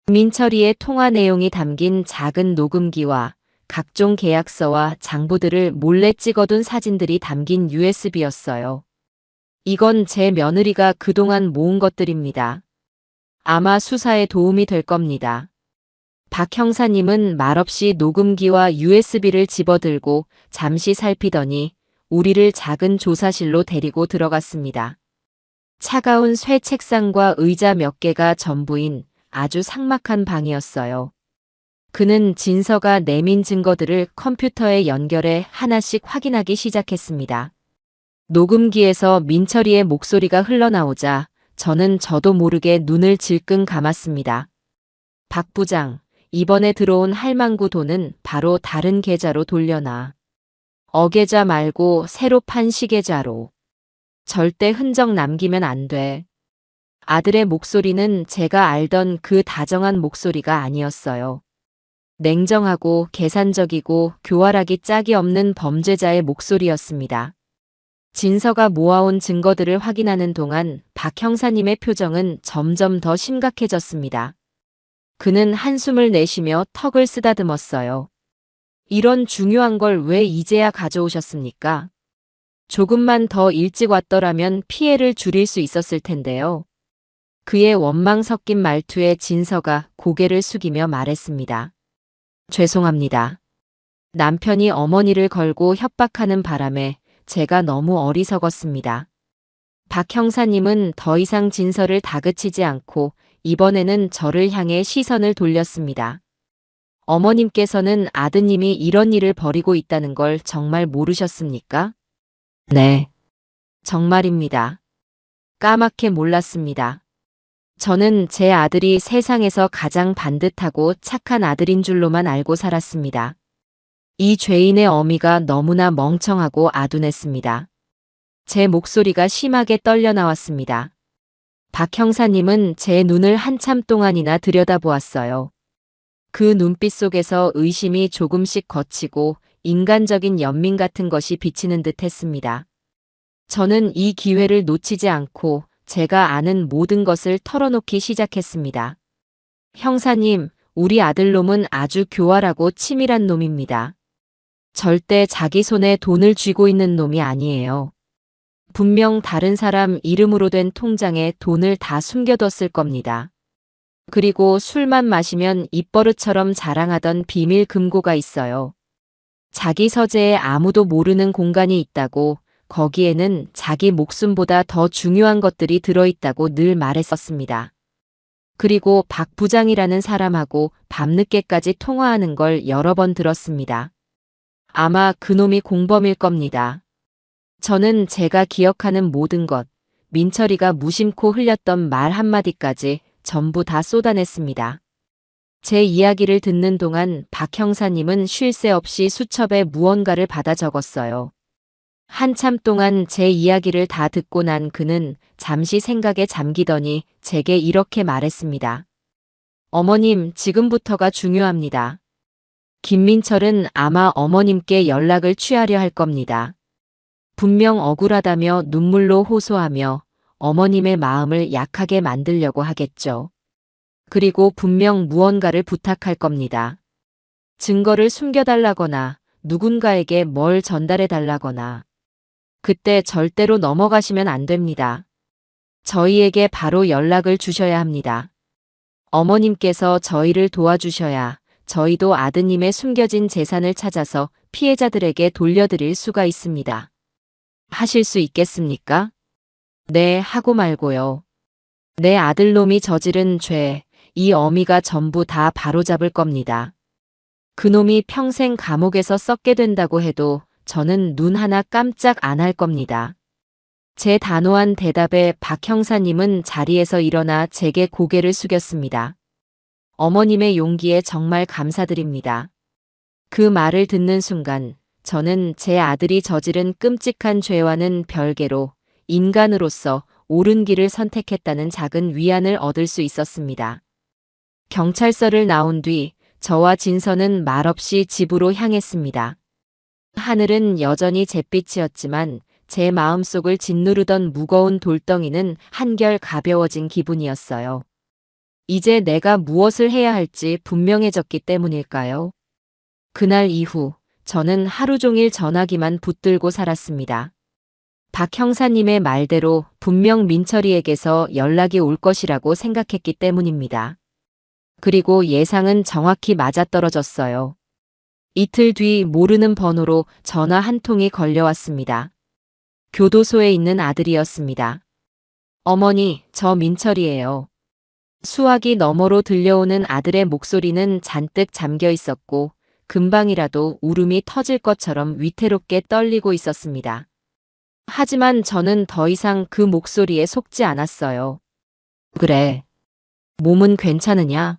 민철이의 통화 내용이 담긴 작은 녹음기와 각종 계약서와 장부들을 몰래 찍어둔 사진들이 담긴 USB였어요. 이건 제 며느리가 그동안 모은 것들입니다. 아마 수사에 도움이 될 겁니다. 박 형사님은 말없이 녹음기와 USB를 집어들고 잠시 살피더니 우리를 작은 조사실로 데리고 들어갔습니다. 차가운 쇠 책상과 의자 몇 개가 전부인 아주 삭막한 방이었어요. 그는 진서가 내민 증거들을 컴퓨터에 연결해 하나씩 확인하기 시작했습니다. 녹음기에서 민철이의 목소리가 흘러나오자 저는 저도 모르게 눈을 질끈 감았습니다. 박 부장, 이번에 들어온 할망구 돈은 바로 다른 계좌로 돌려놔. 어계좌 말고 새로 판 시계좌로. 절대 흔적 남기면 안 돼. 아들의 목소리는 제가 알던 그 다정한 목소리가 아니었어요. 냉정하고 계산적이고 교활하기 짝이 없는 범죄자의 목소리였습니다. 진서가 모아온 증거들을 확인하는 동안 박 형사님의 표정은 점점 더 심각해졌습니다. 그는 한숨을 내쉬며 턱을 쓰다듬었어요. 이런 중요한 걸 왜 이제야 가져오셨습니까? 조금만 더 일찍 왔더라면 피해를 줄일 수 있었을 텐데요. 그의 원망 섞인 말투에 진서가 고개를 숙이며 말했습니다. 죄송합니다. 남편이 어머니를 걸고 협박하는 바람에 제가 너무 어리석었습니다. 박 형사님은 더 이상 진설을 다그치지 않고 이번에는 저를 향해 시선을 돌렸습니다. 어머님께서는 아드님이 이런 일을 벌이고 있다는 걸 정말 모르셨습니까? 네. 정말입니다. 까맣게 몰랐습니다. 저는 제 아들이 세상에서 가장 반듯하고 착한 아들인 줄로만 알고 살았습니다. 이 죄인의 어미가 너무나 멍청하고 아둔했습니다. 제 목소리가 심하게 떨려 나왔습니다. 박 형사님은 제 눈을 한참 동안이나 들여다보았어요. 그 눈빛 속에서 의심이 조금씩 걷히고 인간적인 연민 같은 것이 비치는 듯 했습니다. 저는 이 기회를 놓치지 않고 제가 아는 모든 것을 털어놓기 시작했습니다. 형사님, 우리 아들놈은 아주 교활하고 치밀한 놈입니다. 절대 자기 손에 돈을 쥐고 있는 놈이 아니에요. 분명 다른 사람 이름으로 된 통장에 돈을 다 숨겨뒀을 겁니다. 그리고 술만 마시면 입버릇처럼 자랑하던 비밀 금고가 있어요. 자기 서재에 아무도 모르는 공간이 있다고, 거기에는 자기 목숨보다 더 중요한 것들이 들어있다고 늘 말했었습니다. 그리고 박 부장이라는 사람하고 밤늦게까지 통화하는 걸 여러 번 들었습니다. 아마 그놈이 공범일 겁니다. 저는 제가 기억하는 모든 것, 민철이가 무심코 흘렸던 말 한마디까지 전부 다 쏟아냈습니다. 제 이야기를 듣는 동안 박 형사님은 쉴 새 없이 수첩에 무언가를 받아 적었어요. 한참 동안 제 이야기를 다 듣고 난 그는 잠시 생각에 잠기더니 제게 이렇게 말했습니다. 어머님, 지금부터가 중요합니다. 김민철은 아마 어머님께 연락을 취하려 할 겁니다. 분명 억울하다며 눈물로 호소하며 어머님의 마음을 약하게 만들려고 하겠죠. 그리고 분명 무언가를 부탁할 겁니다. 증거를 숨겨달라거나 누군가에게 뭘 전달해달라거나. 그때 절대로 넘어가시면 안 됩니다. 저희에게 바로 연락을 주셔야 합니다. 어머님께서 저희를 도와주셔야 저희도 아드님의 숨겨진 재산을 찾아서 피해자들에게 돌려드릴 수가 있습니다. 하실 수 있겠습니까? 네, 하고 말고요. 내 아들놈이 저지른 죄, 이 어미가 전부 다 바로잡을 겁니다. 그놈이 평생 감옥에서 썩게 된다고 해도 저는 눈 하나 깜짝 안 할 겁니다. 제 단호한 대답에 박 형사님은 자리에서 일어나 제게 고개를 숙였습니다. 어머님의 용기에 정말 감사드립니다. 그 말을 듣는 순간 저는 제 아들이 저지른 끔찍한 죄와는 별개로 인간으로서 옳은 길을 선택했다는 작은 위안을 얻을 수 있었습니다. 경찰서를 나온 뒤 저와 진서는 말없이 집으로 향했습니다. 하늘은 여전히 잿빛이었지만 제 마음속을 짓누르던 무거운 돌덩이는 한결 가벼워진 기분이었어요. 이제 내가 무엇을 해야 할지 분명해졌기 때문일까요? 그날 이후 저는 하루 종일 전화기만 붙들고 살았습니다. 박 형사님의 말대로 분명 민철이에게서 연락이 올 것이라고 생각했기 때문입니다. 그리고 예상은 정확히 맞아떨어졌어요. 이틀 뒤 모르는 번호로 전화 한 통이 걸려왔습니다. 교도소에 있는 아들이었습니다. 어머니, 저 민철이에요. 수화기 너머로 들려오는 아들의 목소리는 잔뜩 잠겨 있었고 금방이라도 울음이 터질 것처럼 위태롭게 떨리고 있었습니다. 하지만 저는 더 이상 그 목소리에 속지 않았어요. 그래. 몸은 괜찮으냐?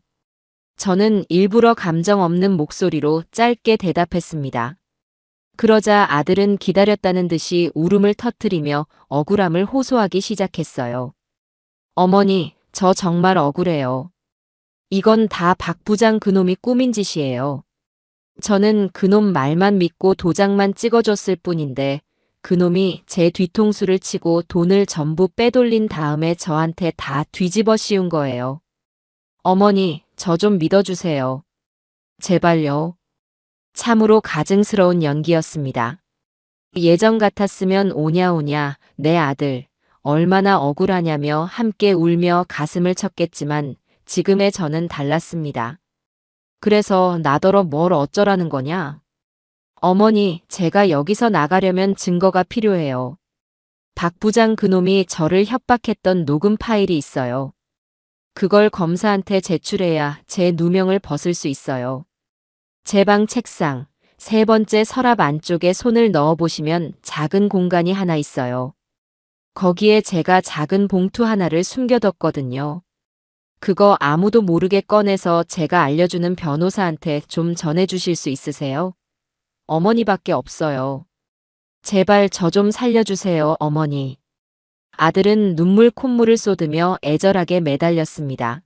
저는 일부러 감정 없는 목소리로 짧게 대답했습니다. 그러자 아들은 기다렸다는 듯이 울음을 터뜨리며 억울함을 호소하기 시작했어요. 어머니, 저 정말 억울해요. 이건 다 박 부장 그놈이 꾸민 짓이에요. 저는 그놈 말만 믿고 도장만 찍어줬을 뿐인데 그놈이 제 뒤통수를 치고 돈을 전부 빼돌린 다음에 저한테 다 뒤집어 씌운 거예요. 어머니, 저 좀 믿어주세요. 제발요. 참으로 가증스러운 연기였습니다. 예전 같았으면 오냐오냐 내 아들 얼마나 억울하냐며 함께 울며 가슴을 쳤겠지만 지금의 저는 달랐습니다. 그래서 나더러 뭘 어쩌라는 거냐? 어머니, 제가 여기서 나가려면 증거가 필요해요. 박 부장 그놈이 저를 협박했던 녹음 파일이 있어요. 그걸 검사한테 제출해야 제 누명을 벗을 수 있어요. 제 방 책상, 세 번째 서랍 안쪽에 손을 넣어보시면 작은 공간이 하나 있어요. 거기에 제가 작은 봉투 하나를 숨겨뒀거든요. 그거 아무도 모르게 꺼내서 제가 알려주는 변호사한테 좀 전해주실 수 있으세요? 어머니밖에 없어요. 제발 저 좀 살려주세요, 어머니. 아들은 눈물 콧물을 쏟으며 애절하게 매달렸습니다.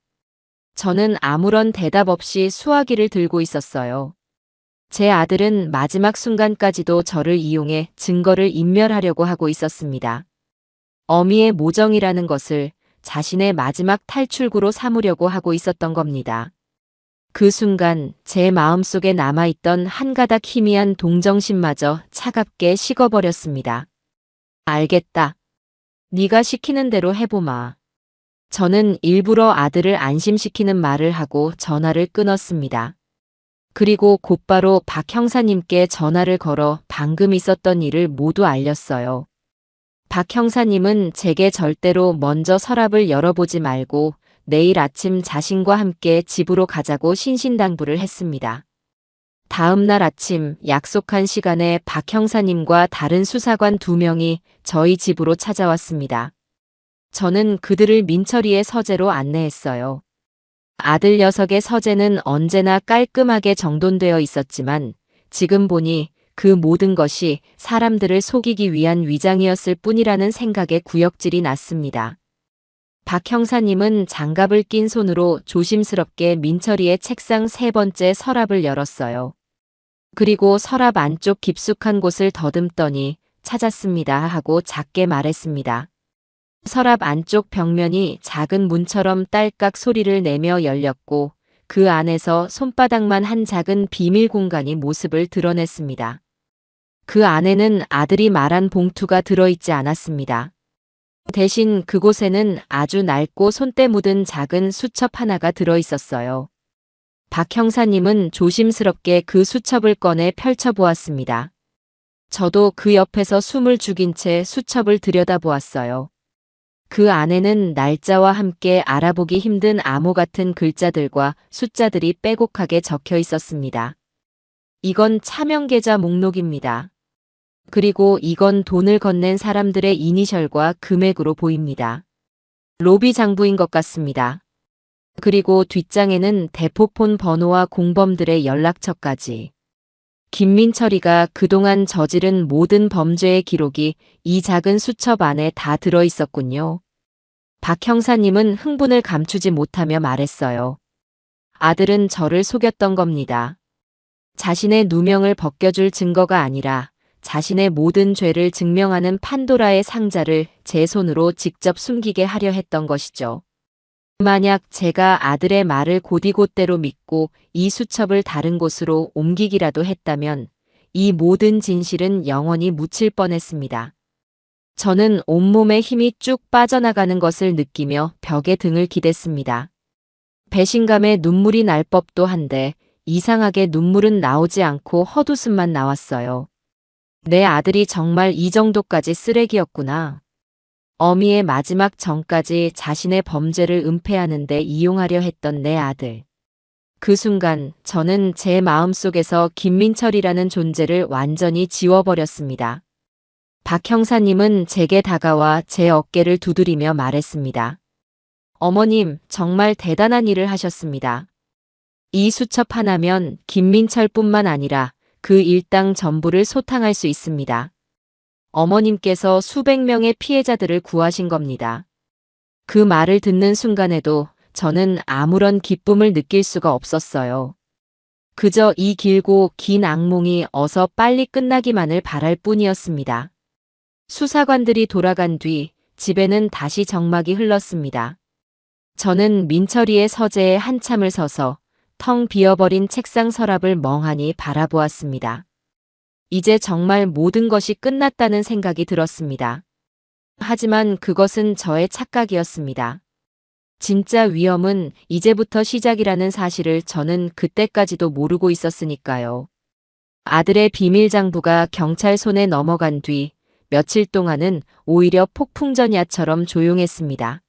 저는 아무런 대답 없이 수화기를 들고 있었어요. 제 아들은 마지막 순간까지도 저를 이용해 증거를 인멸하려고 하고 있었습니다. 어미의 모정이라는 것을 자신의 마지막 탈출구로 삼으려고 하고 있었던 겁니다. 그 순간 제 마음속에 남아있던 한 가닥 희미한 동정심마저 차갑게 식어버렸습니다. 알겠다. 네가 시키는 대로 해보마. 저는 일부러 아들을 안심시키는 말을 하고 전화를 끊었습니다. 그리고 곧바로 박 형사님께 전화를 걸어 방금 있었던 일을 모두 알렸어요. 박 형사님은 제게 절대로 먼저 서랍을 열어보지 말고 내일 아침 자신과 함께 집으로 가자고 신신당부를 했습니다. 다음 날 아침 약속한 시간에 박 형사님과 다른 수사관 2명이 저희 집으로 찾아왔습니다. 저는 그들을 민철이의 서재로 안내했어요. 아들 녀석의 서재는 언제나 깔끔하게 정돈되어 있었지만 지금 보니 그 모든 것이 사람들을 속이기 위한 위장이었을 뿐이라는 생각에 구역질이 났습니다. 박 형사님은 장갑을 낀 손으로 조심스럽게 민철이의 책상 세 번째 서랍을 열었어요. 그리고 서랍 안쪽 깊숙한 곳을 더듬더니 찾았습니다 하고 작게 말했습니다. 서랍 안쪽 벽면이 작은 문처럼 딸깍 소리를 내며 열렸고 그 안에서 손바닥만 한 작은 비밀 공간이 모습을 드러냈습니다. 그 안에는 아들이 말한 봉투가 들어있지 않았습니다. 대신 그곳에는 아주 낡고 손때 묻은 작은 수첩 하나가 들어있었어요. 박 형사님은 조심스럽게 그 수첩을 꺼내 펼쳐보았습니다. 저도 그 옆에서 숨을 죽인 채 수첩을 들여다보았어요. 그 안에는 날짜와 함께 알아보기 힘든 암호 같은 글자들과 숫자들이 빼곡하게 적혀 있었습니다. 이건 차명계좌 목록입니다. 그리고 이건 돈을 건넨 사람들의 이니셜과 금액으로 보입니다. 로비 장부인 것 같습니다. 그리고 뒷장에는 대포폰 번호와 공범들의 연락처까지. 김민철이가 그동안 저지른 모든 범죄의 기록이 이 작은 수첩 안에 다 들어있었군요. 박 형사님은 흥분을 감추지 못하며 말했어요. 아들은 저를 속였던 겁니다. 자신의 누명을 벗겨줄 증거가 아니라 자신의 모든 죄를 증명하는 판도라의 상자를 제 손으로 직접 숨기게 하려 했던 것이죠. 만약 제가 아들의 말을 곧이곧대로 믿고 이 수첩을 다른 곳으로 옮기기라도 했다면 이 모든 진실은 영원히 묻힐 뻔했습니다. 저는 온몸에 힘이 쭉 빠져나가는 것을 느끼며 벽에 등을 기댔습니다. 배신감에 눈물이 날 법도 한데 이상하게 눈물은 나오지 않고 헛웃음만 나왔어요. 내 아들이 정말 이 정도까지 쓰레기였구나. 어미의 마지막 전까지 자신의 범죄를 은폐하는 데 이용하려 했던 내 아들. 그 순간 저는 제 마음속에서 김민철이라는 존재를 완전히 지워버렸습니다. 박 형사님은 제게 다가와 제 어깨를 두드리며 말했습니다. 어머님, 정말 대단한 일을 하셨습니다. 이 수첩 하나면 김민철뿐만 아니라 그 일당 전부를 소탕할 수 있습니다. 어머님께서 수백 명의 피해자들을 구하신 겁니다. 그 말을 듣는 순간에도 저는 아무런 기쁨을 느낄 수가 없었어요. 그저 이 길고 긴 악몽이 어서 빨리 끝나기만을 바랄 뿐이었습니다. 수사관들이 돌아간 뒤 집에는 다시 정막이 흘렀습니다. 저는 민철이의 서재에 한참을 서서 텅 비어버린 책상 서랍을 멍하니 바라보았습니다. 이제 정말 모든 것이 끝났다는 생각이 들었습니다. 하지만 그것은 저의 착각이었습니다. 진짜 위험은 이제부터 시작이라는 사실을 저는 그때까지도 모르고 있었으니까요. 아들의 비밀 장부가 경찰 손에 넘어간 뒤 며칠 동안은 오히려 폭풍전야처럼 조용했습니다.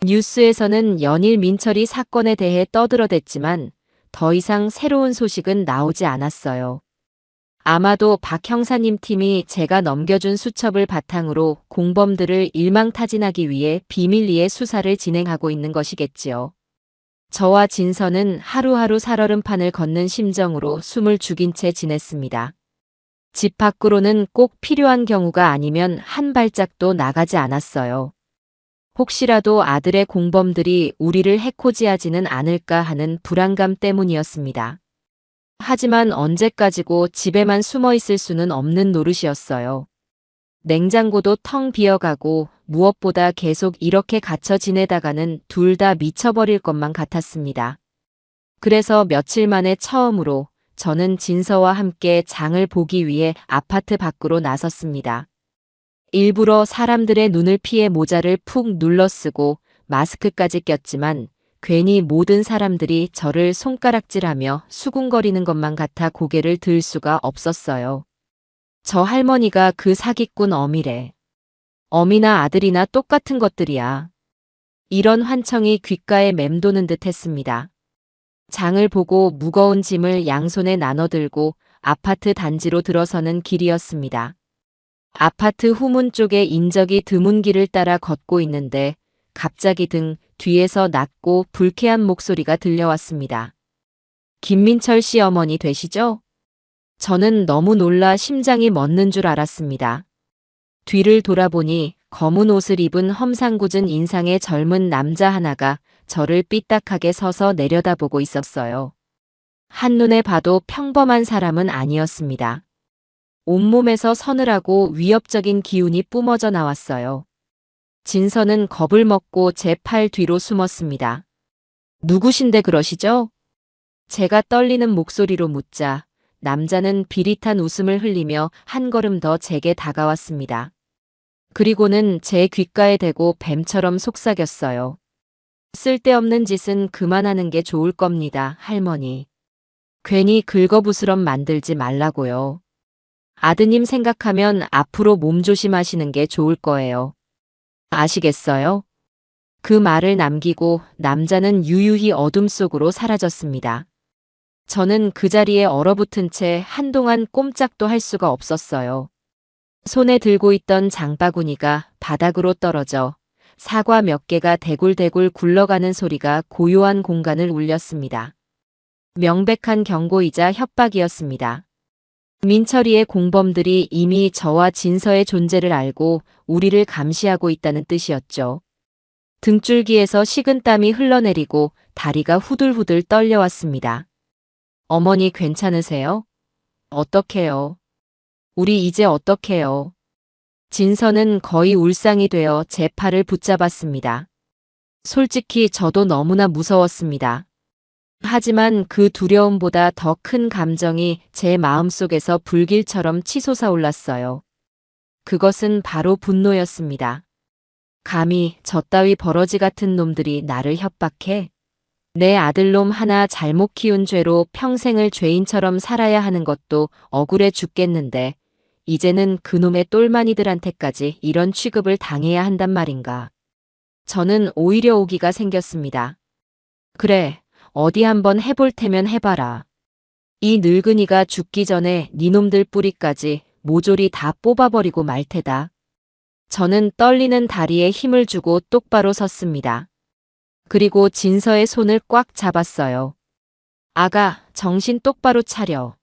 뉴스에서는 연일 민철이 사건에 대해 떠들어댔지만 더 이상 새로운 소식은 나오지 않았어요. 아마도 박 형사님 팀이 제가 넘겨준 수첩을 바탕으로 공범들을 일망타진하기 위해 비밀리에 수사를 진행하고 있는 것이겠지요. 저와 진서는 하루하루 살얼음판을 걷는 심정으로 숨을 죽인 채 지냈습니다. 집 밖으로는 꼭 필요한 경우가 아니면 한 발짝도 나가지 않았어요. 혹시라도 아들의 공범들이 우리를 해코지하지는 않을까 하는 불안감 때문이었습니다. 하지만 언제까지고 집에만 숨어 있을 수는 없는 노릇이었어요. 냉장고도 텅 비어가고 무엇보다 계속 이렇게 갇혀 지내다가는 둘 다 미쳐버릴 것만 같았습니다. 그래서 며칠 만에 처음으로 저는 진서와 함께 장을 보기 위해 아파트 밖으로 나섰습니다. 일부러 사람들의 눈을 피해 모자를 푹 눌러 쓰고 마스크까지 꼈지만 괜히 모든 사람들이 저를 손가락질하며 수군거리는 것만 같아 고개를 들 수가 없었어요. 저 할머니가 그 사기꾼 어미래. 어미나 아들이나 똑같은 것들이야. 이런 환청이 귓가에 맴도는 듯 했습니다. 장을 보고 무거운 짐을 양손에 나눠들고 아파트 단지로 들어서는 길이었습니다. 아파트 후문 쪽에 인적이 드문 길을 따라 걷고 있는데 갑자기 등 뒤에서 낮고 불쾌한 목소리가 들려왔습니다. 김민철 씨 어머니 되시죠? 저는 너무 놀라 심장이 멎는 줄 알았습니다. 뒤를 돌아보니 검은 옷을 입은 험상궂은 인상의 젊은 남자 하나가 저를 삐딱하게 서서 내려다보고 있었어요. 한눈에 봐도 평범한 사람은 아니었습니다. 온몸에서 서늘하고 위협적인 기운이 뿜어져 나왔어요. 진서는 겁을 먹고 제 팔 뒤로 숨었습니다. 누구신데 그러시죠? 제가 떨리는 목소리로 묻자 남자는 비릿한 웃음을 흘리며 한 걸음 더 제게 다가왔습니다. 그리고는 제 귓가에 대고 뱀처럼 속삭였어요. 쓸데없는 짓은 그만하는 게 좋을 겁니다, 할머니. 괜히 긁어부스럼 만들지 말라고요. 아드님 생각하면 앞으로 몸조심하시는 게 좋을 거예요. 아시겠어요? 그 말을 남기고 남자는 유유히 어둠 속으로 사라졌습니다. 저는 그 자리에 얼어붙은 채 한동안 꼼짝도 할 수가 없었어요. 손에 들고 있던 장바구니가 바닥으로 떨어져 사과 몇 개가 대굴대굴 굴러가는 소리가 고요한 공간을 울렸습니다. 명백한 경고이자 협박이었습니다. 민철이의 공범들이 이미 저와 진서의 존재를 알고 우리를 감시하고 있다는 뜻이었죠. 등줄기에서 식은땀이 흘러내리고 다리가 후들후들 떨려왔습니다. 어머니 괜찮으세요? 어떡해요? 우리 이제 어떡해요? 진서는 거의 울상이 되어 제 팔을 붙잡았습니다. 솔직히 저도 너무나 무서웠습니다. 하지만 그 두려움보다 더 큰 감정이 제 마음속에서 불길처럼 치솟아 올랐어요. 그것은 바로 분노였습니다. 감히 저 따위 버러지 같은 놈들이 나를 협박해? 내 아들놈 하나 잘못 키운 죄로 평생을 죄인처럼 살아야 하는 것도 억울해 죽겠는데 이제는 그놈의 똘마니들한테까지 이런 취급을 당해야 한단 말인가. 저는 오히려 오기가 생겼습니다. 그래, 어디 한번 해볼 테면 해봐라. 이 늙은이가 죽기 전에 니놈들 뿌리까지 모조리 다 뽑아버리고 말 테다. 저는 떨리는 다리에 힘을 주고 똑바로 섰습니다. 그리고 진서의 손을 꽉 잡았어요. 아가, 정신 똑바로 차려.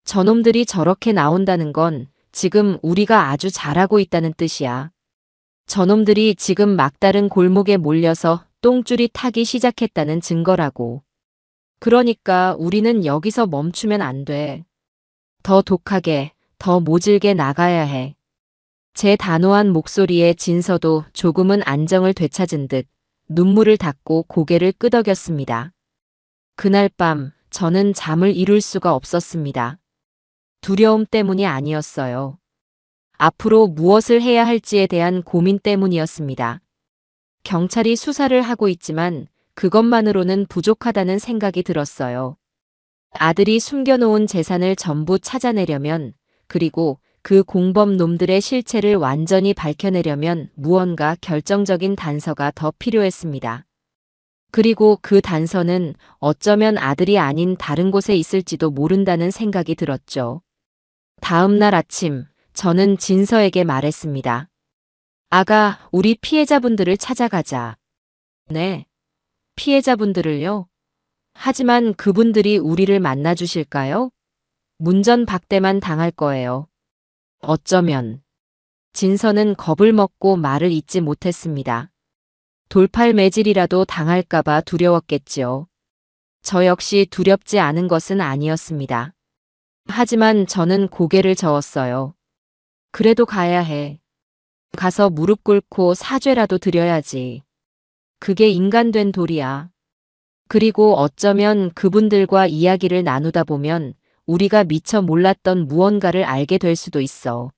저놈들이 저렇게 나온다는 건 지금 우리가 아주 잘하고 있다는 뜻이야. 저놈들이 지금 막다른 골목에 몰려서 똥줄이 타기 시작했다는 증거라고. 그러니까 우리는 여기서 멈추면 안 돼. 더 독하게, 더 모질게 나가야 해. 제 단호한 목소리에 진서도 조금은 안정을 되찾은 듯 눈물을 닦고 고개를 끄덕였습니다. 그날 밤 저는 잠을 이룰 수가 없었습니다. 두려움 때문이 아니었어요. 앞으로 무엇을 해야 할지에 대한 고민 때문이었습니다. 경찰이 수사를 하고 있지만 그것만으로는 부족하다는 생각이 들었어요. 아들이 숨겨놓은 재산을 전부 찾아내려면, 그리고 그 공범 놈들의 실체를 완전히 밝혀내려면 무언가 결정적인 단서가 더 필요했습니다. 그리고 그 단서는 어쩌면 아들이 아닌 다른 곳에 있을지도 모른다는 생각이 들었죠. 다음 날 아침, 저는 진서에게 말했습니다. 아가, 우리 피해자분들을 찾아가자. 네, 피해자분들을요? 하지만 그분들이 우리를 만나주실까요? 문전박대만 당할 거예요. 어쩌면. 진서는 겁을 먹고 말을 잇지 못했습니다. 돌팔매질이라도 당할까봐 두려웠겠지요. 저 역시 두렵지 않은 것은 아니었습니다. 하지만 저는 고개를 저었어요. 그래도 가야 해. 가서 무릎 꿇고 사죄라도 드려야지. 그게 인간된 도리야. 그리고 어쩌면 그분들과 이야기를 나누다 보면 우리가 미처 몰랐던 무언가를 알게 될 수도 있어.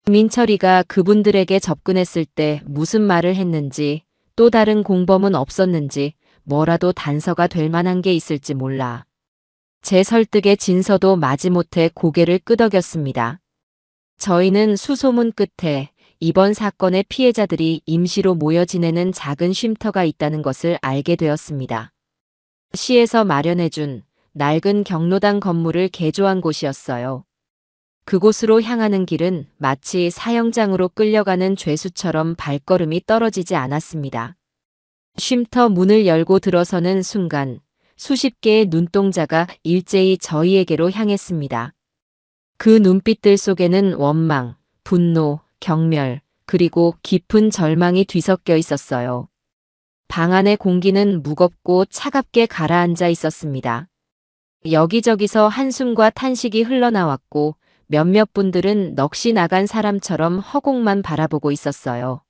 민철이가 그분들에게 접근했을 때 무슨 말을 했는지, 또 다른 공범은 없었는지, 뭐라도 단서가 될 만한 게 있을지 몰라. 제 설득에 진서도 마지못해 고개를 끄덕였습니다. 저희는 수소문 끝에 이번 사건의 피해자들이 임시로 모여 지내는 작은 쉼터가 있다는 것을 알게 되었습니다. 시에서 마련해준 낡은 경로당 건물을 개조한 곳이었어요. 그곳으로 향하는 길은 마치 사형장으로 끌려가는 죄수처럼 발걸음이 떨어지지 않았습니다. 쉼터 문을 열고 들어서는 순간 수십 개의 눈동자가 일제히 저희에게로 향했습니다. 그 눈빛들 속에는 원망, 분노, 경멸, 그리고 깊은 절망이 뒤섞여 있었어요. 방 안의 공기는 무겁고 차갑게 가라앉아 있었습니다. 여기저기서 한숨과 탄식이 흘러나왔고 몇몇 분들은 넋이 나간 사람처럼 허공만 바라보고 있었어요.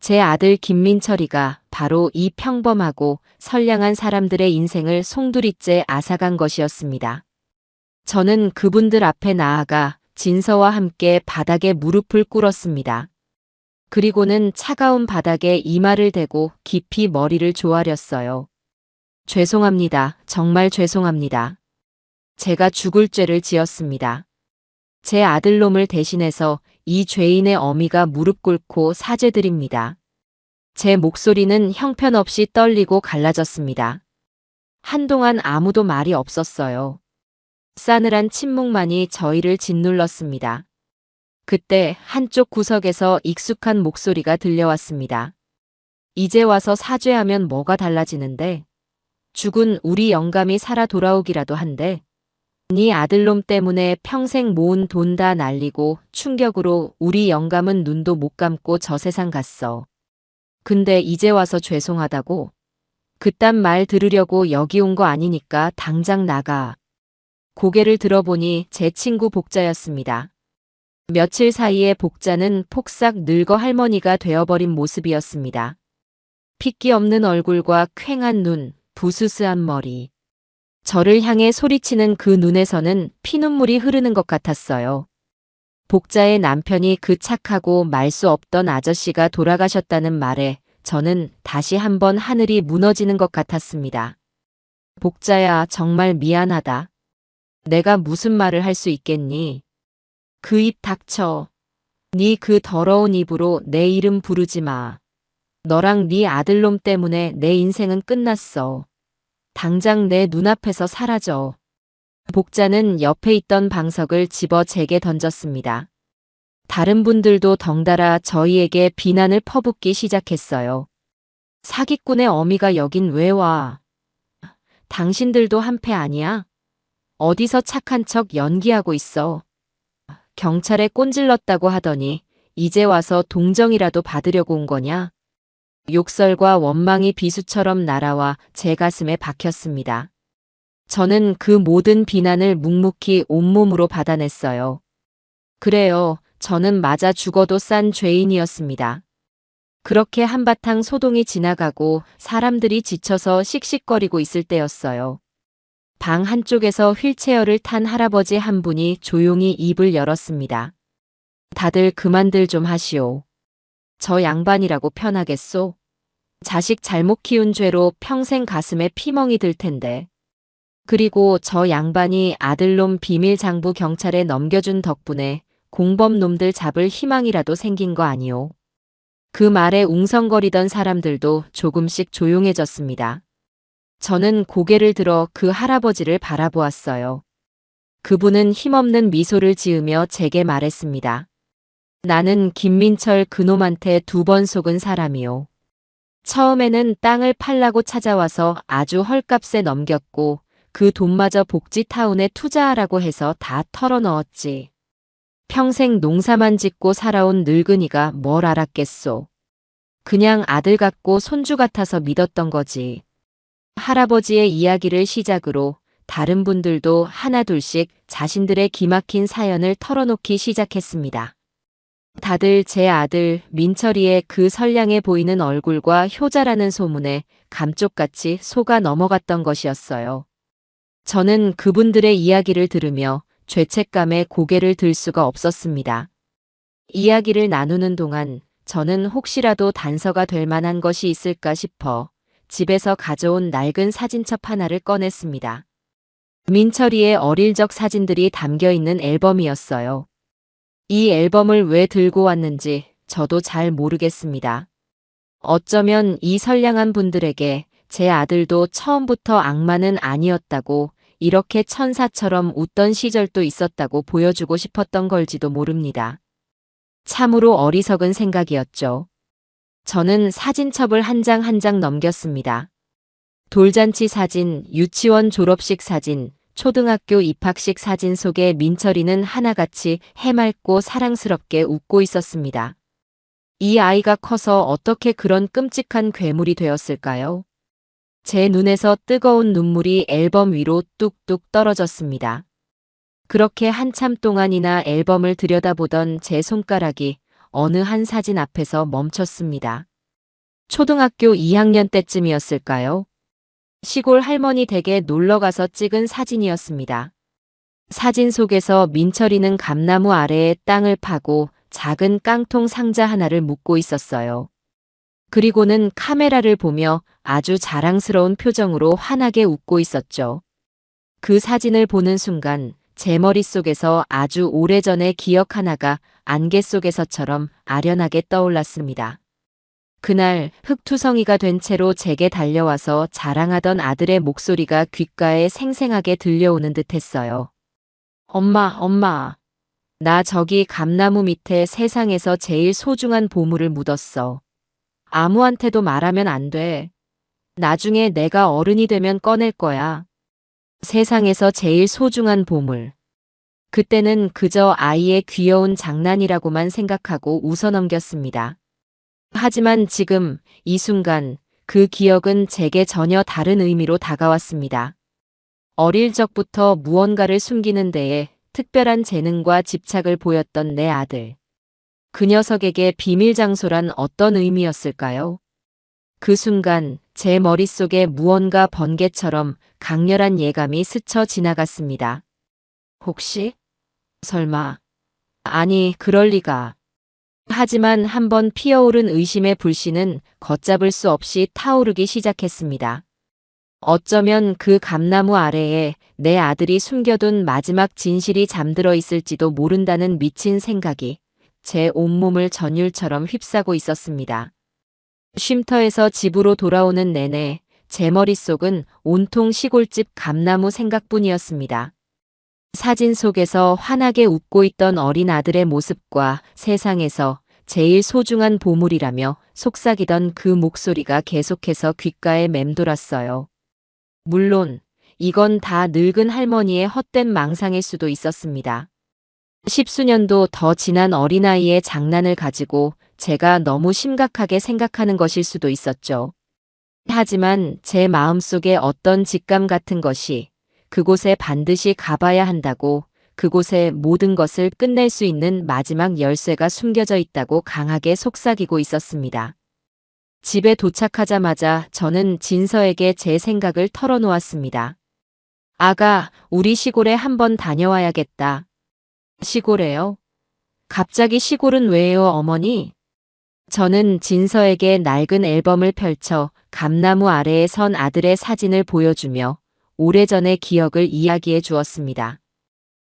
제 아들 김민철이가 바로 이 평범하고 선량한 사람들의 인생을 송두리째 앗아간 것이었습니다. 저는 그분들 앞에 나아가 진서와 함께 바닥에 무릎을 꿇었습니다. 그리고는 차가운 바닥에 이마를 대고 깊이 머리를 조아렸어요. 죄송합니다. 정말 죄송합니다. 제가 죽을 죄를 지었습니다. 제 아들놈을 대신해서 이 죄인의 어미가 무릎 꿇고 사죄드립니다. 제 목소리는 형편없이 떨리고 갈라졌습니다. 한동안 아무도 말이 없었어요. 싸늘한 침묵만이 저희를 짓눌렀습니다. 그때 한쪽 구석에서 익숙한 목소리가 들려왔습니다. 이제 와서 사죄하면 뭐가 달라지는데? 죽은 우리 영감이 살아 돌아오기라도 한데? 네 아들놈 때문에 평생 모은 돈 다 날리고 충격으로 우리 영감은 눈도 못 감고 저 세상 갔어. 근데 이제 와서 죄송하다고? 그딴 말 들으려고 여기 온 거 아니니까 당장 나가. 고개를 들어보니 제 친구 복자였습니다. 며칠 사이에 복자는 폭삭 늙어 할머니가 되어버린 모습이었습니다. 핏기 없는 얼굴과 퀭한 눈, 부스스한 머리. 저를 향해 소리치는 그 눈에서는 피눈물이 흐르는 것 같았어요. 복자의 남편이 그 착하고 말 수 없던 아저씨가 돌아가셨다는 말에 저는 다시 한번 하늘이 무너지는 것 같았습니다. 복자야, 정말 미안하다. 내가 무슨 말을 할 수 있겠니? 그 입 닥쳐. 네 그 더러운 입으로 내 이름 부르지 마. 너랑 네 아들놈 때문에 내 인생은 끝났어. 당장 내 눈앞에서 사라져. 복자는 옆에 있던 방석을 집어 제게 던졌습니다. 다른 분들도 덩달아 저희에게 비난을 퍼붓기 시작했어요. 사기꾼의 어미가 여긴 왜 와? 당신들도 한패 아니야? 어디서 착한 척 연기하고 있어? 경찰에 꼰질렀다고 하더니 이제 와서 동정이라도 받으려고 온 거냐? 욕설과 원망이 비수처럼 날아와 제 가슴에 박혔습니다. 저는 그 모든 비난을 묵묵히 온몸으로 받아냈어요. 그래요, 저는 맞아 죽어도 싼 죄인이었습니다. 그렇게 한바탕 소동이 지나가고 사람들이 지쳐서 씩씩거리고 있을 때였어요. 방 한쪽에서 휠체어를 탄 할아버지 한 분이 조용히 입을 열었습니다. 다들 그만들 좀 하시오. 저 양반이라고 편하겠소? 자식 잘못 키운 죄로 평생 가슴에 피멍이 들 텐데. 그리고 저 양반이 아들놈 비밀장부 경찰에 넘겨준 덕분에 공범놈들 잡을 희망이라도 생긴 거 아니오. 그 말에 웅성거리던 사람들도 조금씩 조용해졌습니다. 저는 고개를 들어 그 할아버지를 바라보았어요. 그분은 힘없는 미소를 지으며 제게 말했습니다. 나는 김민철 그놈한테 2번 속은 사람이오. 처음에는 땅을 팔라고 찾아와서 아주 헐값에 넘겼고 그 돈마저 복지타운에 투자하라고 해서 다 털어넣었지. 평생 농사만 짓고 살아온 늙은이가 뭘 알았겠소. 그냥 아들 같고 손주 같아서 믿었던 거지. 할아버지의 이야기를 시작으로 다른 분들도 하나둘씩 자신들의 기막힌 사연을 털어놓기 시작했습니다. 다들 제 아들 민철이의 그 선량해 보이는 얼굴과 효자라는 소문에 감쪽같이 속아 넘어갔던 것이었어요. 저는 그분들의 이야기를 들으며 죄책감에 고개를 들 수가 없었습니다. 이야기를 나누는 동안 저는 혹시라도 단서가 될 만한 것이 있을까 싶어 집에서 가져온 낡은 사진첩 하나를 꺼냈습니다. 민철이의 어릴 적 사진들이 담겨 있는 앨범이었어요. 이 앨범을 왜 들고 왔는지 저도 잘 모르겠습니다. 어쩌면 이 선량한 분들에게 제 아들도 처음부터 악마는 아니었다고 이렇게 천사처럼 웃던 시절도 있었다고 보여주고 싶었던 걸지도 모릅니다. 참으로 어리석은 생각이었죠. 저는 사진첩을 한 장 한 장 넘겼습니다. 돌잔치 사진, 유치원 졸업식 사진, 초등학교 입학식 사진 속에 민철이는 하나같이 해맑고 사랑스럽게 웃고 있었습니다. 이 아이가 커서 어떻게 그런 끔찍한 괴물이 되었을까요? 제 눈에서 뜨거운 눈물이 앨범 위로 뚝뚝 떨어졌습니다. 그렇게 한참 동안이나 앨범을 들여다보던 제 손가락이 어느 한 사진 앞에서 멈췄습니다. 초등학교 2학년 때쯤이었을까요? 시골 할머니 댁에 놀러가서 찍은 사진이었습니다. 사진 속에서 민철이는 감나무 아래에 땅을 파고 작은 깡통 상자 하나를 묶고 있었어요. 그리고는 카메라를 보며 아주 자랑스러운 표정으로 환하게 웃고 있었죠. 그 사진을 보는 순간 제 머릿속에서 아주 오래전의 기억 하나가 안개 속에서처럼 아련하게 떠올랐습니다. 그날 흙투성이가 된 채로 제게 달려와서 자랑하던 아들의 목소리가 귓가에 생생하게 들려오는 듯했어요. 엄마, 엄마. 나 저기 감나무 밑에 세상에서 제일 소중한 보물을 묻었어. 아무한테도 말하면 안 돼. 나중에 내가 어른이 되면 꺼낼 거야. 세상에서 제일 소중한 보물. 그때는 그저 아이의 귀여운 장난이라고만 생각하고 웃어넘겼습니다. 하지만 지금 이 순간 그 기억은 제게 전혀 다른 의미로 다가왔습니다. 어릴 적부터 무언가를 숨기는 데에 특별한 재능과 집착을 보였던 내 아들. 그 녀석에게 비밀 장소란 어떤 의미였을까요? 그 순간 제 머릿속에 무언가 번개처럼 강렬한 예감이 스쳐 지나갔습니다. 혹시? 설마? 아니, 그럴 리가. 하지만 한번 피어오른 의심의 불씨는 걷잡을 수 없이 타오르기 시작했습니다. 어쩌면 그 감나무 아래에 내 아들이 숨겨둔 마지막 진실이 잠들어 있을지도 모른다는 미친 생각이 제 온몸을 전율처럼 휩싸고 있었습니다. 쉼터에서 집으로 돌아오는 내내 제 머릿속은 온통 시골집 감나무 생각뿐이었습니다. 사진 속에서 환하게 웃고 있던 어린 아들의 모습과 세상에서 제일 소중한 보물이라며 속삭이던 그 목소리가 계속해서 귓가에 맴돌았어요. 물론 이건 다 늙은 할머니의 헛된 망상일 수도 있었습니다. 십수년도 더 지난 어린아이의 장난을 가지고 제가 너무 심각하게 생각하는 것일 수도 있었죠. 하지만 제 마음속에 어떤 직감 같은 것이 그곳에 반드시 가봐야 한다고, 그곳에 모든 것을 끝낼 수 있는 마지막 열쇠가 숨겨져 있다고 강하게 속삭이고 있었습니다. 집에 도착하자마자 저는 진서에게 제 생각을 털어놓았습니다. 아가, 우리 시골에 한번 다녀와야겠다. 시골에요? 갑자기 시골은 왜요, 어머니? 저는 진서에게 낡은 앨범을 펼쳐 감나무 아래에 선 아들의 사진을 보여주며 오래전의 기억을 이야기해 주었습니다.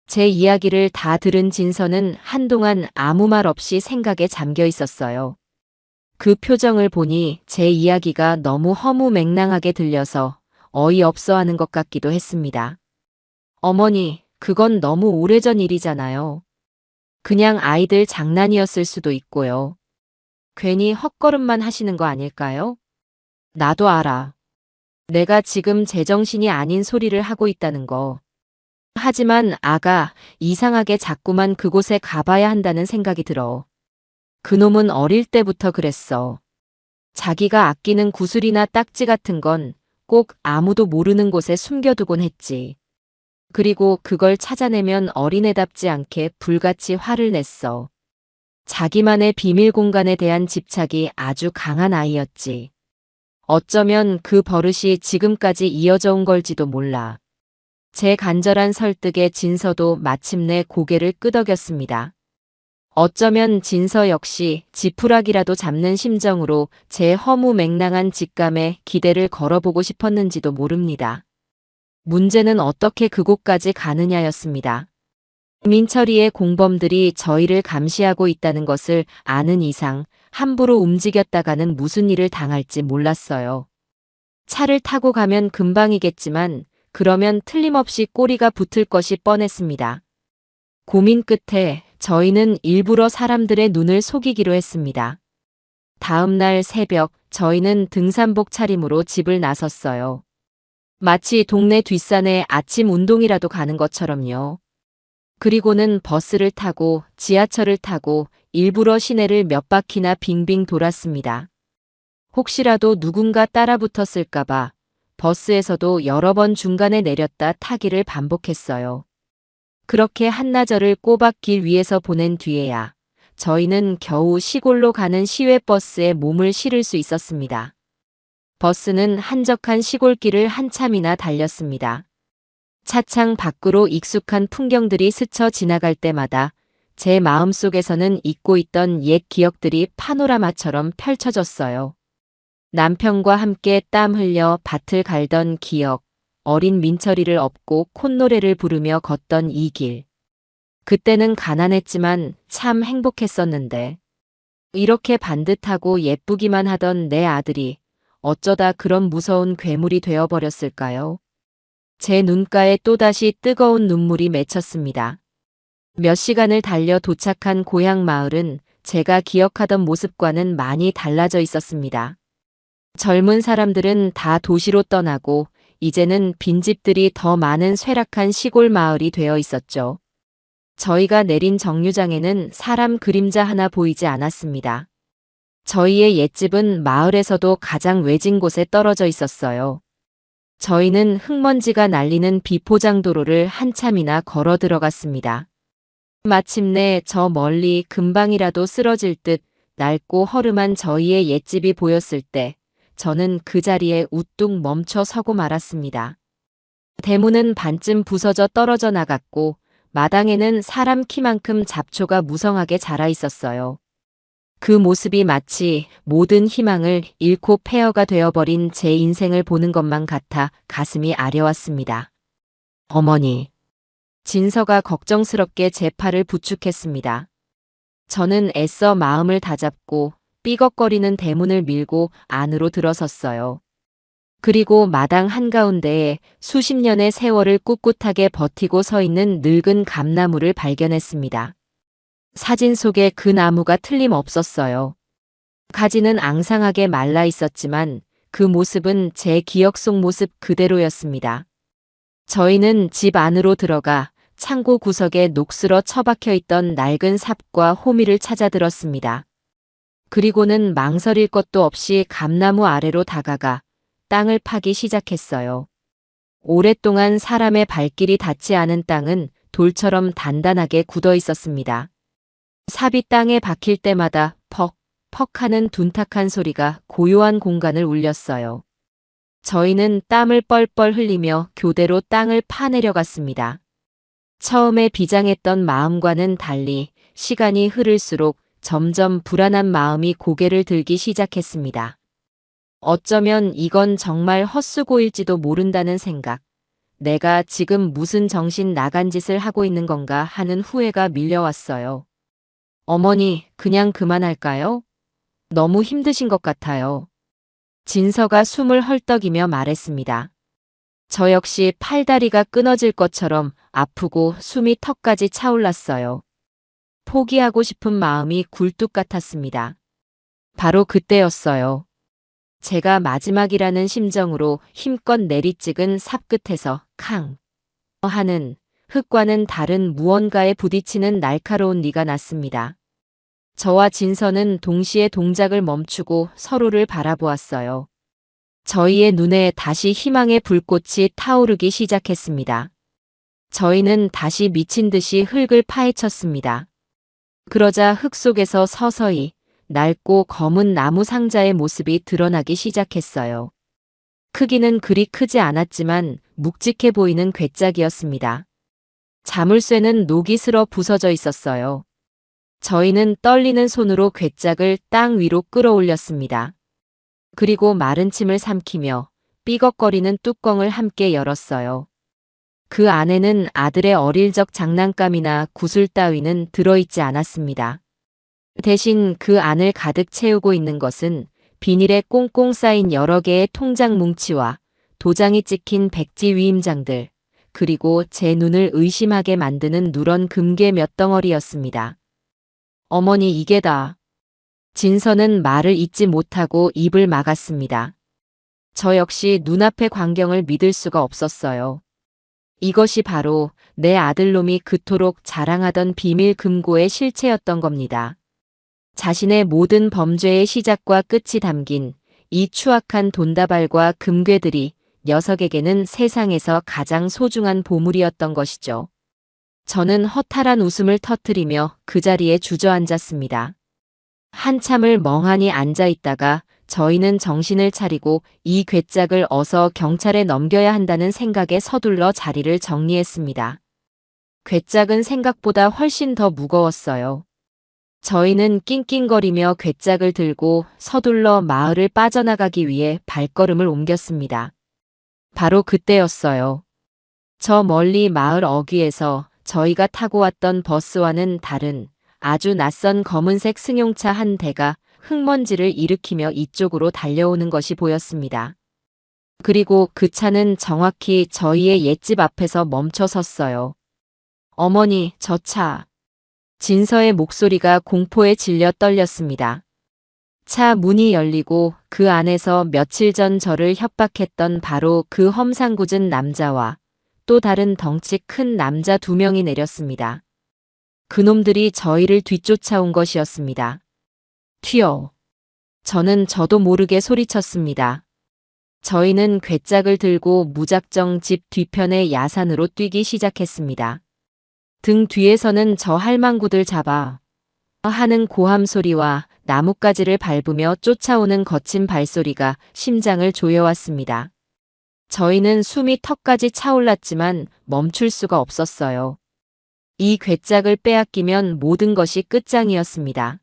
제 이야기를 다 들은 진서는 한동안 아무 말 없이 생각에 잠겨 있었어요. 그 표정을 보니 제 이야기가 너무 허무맹랑하게 들려서 어이없어 하는 것 같기도 했습니다. 어머니, 그건 너무 오래전 일이잖아요. 그냥 아이들 장난이었을 수도 있고요. 괜히 헛걸음만 하시는 거 아닐까요? 나도 알아. 내가 지금 제정신이 아닌 소리를 하고 있다는 거. 하지만 아가, 이상하게 자꾸만 그곳에 가봐야 한다는 생각이 들어. 그놈은 어릴 때부터 그랬어. 자기가 아끼는 구슬이나 딱지 같은 건 꼭 아무도 모르는 곳에 숨겨두곤 했지. 그리고 그걸 찾아내면 어린애답지 않게 불같이 화를 냈어. 자기만의 비밀 공간에 대한 집착이 아주 강한 아이였지. 어쩌면 그 버릇이 지금까지 이어져 온 걸지도 몰라. 제 간절한 설득에 진서도 마침내 고개를 끄덕였습니다. 어쩌면 진서 역시 지푸라기라도 잡는 심정으로 제 허무맹랑한 직감에 기대를 걸어보고 싶었는지도 모릅니다. 문제는 어떻게 그곳까지 가느냐였습니다. 민철이의 공범들이 저희를 감시하고 있다는 것을 아는 이상 함부로 움직였다가는 무슨 일을 당할지 몰랐어요. 차를 타고 가면 금방이겠지만 그러면 틀림없이 꼬리가 붙을 것이 뻔했습니다. 고민 끝에 저희는 일부러 사람들의 눈을 속이기로 했습니다. 다음 날 새벽 저희는 등산복 차림으로 집을 나섰어요. 마치 동네 뒷산에 아침 운동이라도 가는 것처럼요. 그리고는 버스를 타고 지하철을 타고 일부러 시내를 몇 바퀴나 빙빙 돌았습니다. 혹시라도 누군가 따라붙었을까봐 버스에서도 여러 번 중간에 내렸다 타기를 반복했어요. 그렇게 한나절을 꼬박 길 위에서 보낸 뒤에야 저희는 겨우 시골로 가는 시외버스에 몸을 실을 수 있었습니다. 버스는 한적한 시골길을 한참이나 달렸습니다. 차창 밖으로 익숙한 풍경들이 스쳐 지나갈 때마다 제 마음속에서는 잊고 있던 옛 기억들이 파노라마처럼 펼쳐졌어요. 남편과 함께 땀 흘려 밭을 갈던 기억, 어린 민철이를 업고 콧노래를 부르며 걷던 이 길. 그때는 가난했지만 참 행복했었는데 이렇게 반듯하고 예쁘기만 하던 내 아들이 어쩌다 그런 무서운 괴물이 되어버렸을까요? 제 눈가에 또다시 뜨거운 눈물이 맺혔습니다. 몇 시간을 달려 도착한 고향 마을은 제가 기억하던 모습과는 많이 달라져 있었습니다. 젊은 사람들은 다 도시로 떠나고 이제는 빈집들이 더 많은 쇠락한 시골 마을이 되어 있었죠. 저희가 내린 정류장에는 사람 그림자 하나 보이지 않았습니다. 저희의 옛집은 마을에서도 가장 외진 곳에 떨어져 있었어요. 저희는 흙먼지가 날리는 비포장도로를 한참이나 걸어 들어갔습니다. 마침내 저 멀리 금방이라도 쓰러질 듯 낡고 허름한 저희의 옛집이 보였을 때 저는 그 자리에 우뚝 멈춰 서고 말았습니다. 대문은 반쯤 부서져 떨어져 나갔고 마당에는 사람 키만큼 잡초가 무성하게 자라 있었어요. 그 모습이 마치 모든 희망을 잃고 폐허가 되어버린 제 인생을 보는 것만 같아 가슴이 아려왔습니다. 어머니. 진서가 걱정스럽게 제 팔을 부축했습니다. 저는 애써 마음을 다잡고 삐걱거리는 대문을 밀고 안으로 들어섰어요. 그리고 마당 한가운데에 수십 년의 세월을 꿋꿋하게 버티고 서 있는 늙은 감나무를 발견했습니다. 사진 속의 그 나무가 틀림없었어요. 가지는 앙상하게 말라 있었지만 그 모습은 제 기억 속 모습 그대로였습니다. 저희는 집 안으로 들어가 창고 구석에 녹슬어 처박혀 있던 낡은 삽과 호미를 찾아들었습니다. 그리고는 망설일 것도 없이 감나무 아래로 다가가 땅을 파기 시작했어요. 오랫동안 사람의 발길이 닿지 않은 땅은 돌처럼 단단하게 굳어 있었습니다. 삽이 땅에 박힐 때마다 퍽, 퍽 하는 둔탁한 소리가 고요한 공간을 울렸어요. 저희는 땀을 뻘뻘 흘리며 교대로 땅을 파내려갔습니다. 처음에 비장했던 마음과는 달리 시간이 흐를수록 점점 불안한 마음이 고개를 들기 시작했습니다. 어쩌면 이건 정말 헛수고일지도 모른다는 생각, 내가 지금 무슨 정신 나간 짓을 하고 있는 건가 하는 후회가 밀려왔어요. 어머니, 그냥 그만할까요? 너무 힘드신 것 같아요. 진서가 숨을 헐떡이며 말했습니다. 저 역시 팔다리가 끊어질 것처럼 아프고 숨이 턱까지 차올랐어요. 포기하고 싶은 마음이 굴뚝 같았습니다. 바로 그때였어요. 제가 마지막이라는 심정으로 힘껏 내리찍은 삽 끝에서 캉 하는 흙과는 다른 무언가에 부딪히는 날카로운 리가 났습니다. 저와 진서는 동시에 동작을 멈추고 서로를 바라보았어요. 저희의 눈에 다시 희망의 불꽃이 타오르기 시작했습니다. 저희는 다시 미친 듯이 흙을 파헤쳤습니다. 그러자 흙 속에서 서서히 낡고 검은 나무 상자의 모습이 드러나기 시작했어요. 크기는 그리 크지 않았지만 묵직해 보이는 괴짝이었습니다. 자물쇠는 녹이 슬어 부서져 있었어요. 저희는 떨리는 손으로 괴짝을 땅 위로 끌어올렸습니다. 그리고 마른 침을 삼키며 삐걱거리는 뚜껑을 함께 열었어요. 그 안에는 아들의 어릴 적 장난감이나 구슬 따위는 들어있지 않았습니다. 대신 그 안을 가득 채우고 있는 것은 비닐에 꽁꽁 쌓인 여러 개의 통장 뭉치와 도장이 찍힌 백지 위임장들, 그리고 제 눈을 의심하게 만드는 누런 금괴 몇 덩어리였습니다. 어머니, 이게 다. 진서는 말을 잇지 못하고 입을 막았습니다. 저 역시 눈앞의 광경을 믿을 수가 없었어요. 이것이 바로 내 아들놈이 그토록 자랑하던 비밀 금고의 실체였던 겁니다. 자신의 모든 범죄의 시작과 끝이 담긴 이 추악한 돈다발과 금괴들이 녀석에게는 세상에서 가장 소중한 보물이었던 것이죠. 저는 허탈한 웃음을 터뜨리며 그 자리에 주저앉았습니다. 한참을 멍하니 앉아 있다가 저희는 정신을 차리고 이 괴짝을 어서 경찰에 넘겨야 한다는 생각에 서둘러 자리를 정리했습니다. 괴짝은 생각보다 훨씬 더 무거웠어요. 저희는 낑낑거리며 괴짝을 들고 서둘러 마을을 빠져나가기 위해 발걸음을 옮겼습니다. 바로 그때였어요. 저 멀리 마을 어귀에서 저희가 타고 왔던 버스와는 다른 아주 낯선 검은색 승용차 한 대가 흙먼지를 일으키며 이쪽으로 달려오는 것이 보였습니다. 그리고 그 차는 정확히 저희의 옛집 앞에서 멈춰 섰어요. 어머니, 저 차. 진서의 목소리가 공포에 질려 떨렸습니다. 차 문이 열리고 그 안에서 며칠 전 저를 협박했던 바로 그 험상궂은 남자와 또 다른 덩치 큰 남자 2명이 내렸습니다. 그놈들이 저희를 뒤쫓아온 것이었습니다. 튀어. 저도 모르게 소리쳤습니다. 저희는 괴짝을 들고 무작정 집 뒤편의 야산으로 뛰기 시작했습니다. 등 뒤에서는 저 할망구들 잡아 하는 고함 소리와 나뭇가지를 밟으며 쫓아오는 거친 발소리가 심장을 조여왔습니다. 저희는 숨이 턱까지 차올랐지만 멈출 수가 없었어요. 이 괴짝을 빼앗기면 모든 것이 끝장이었습니다.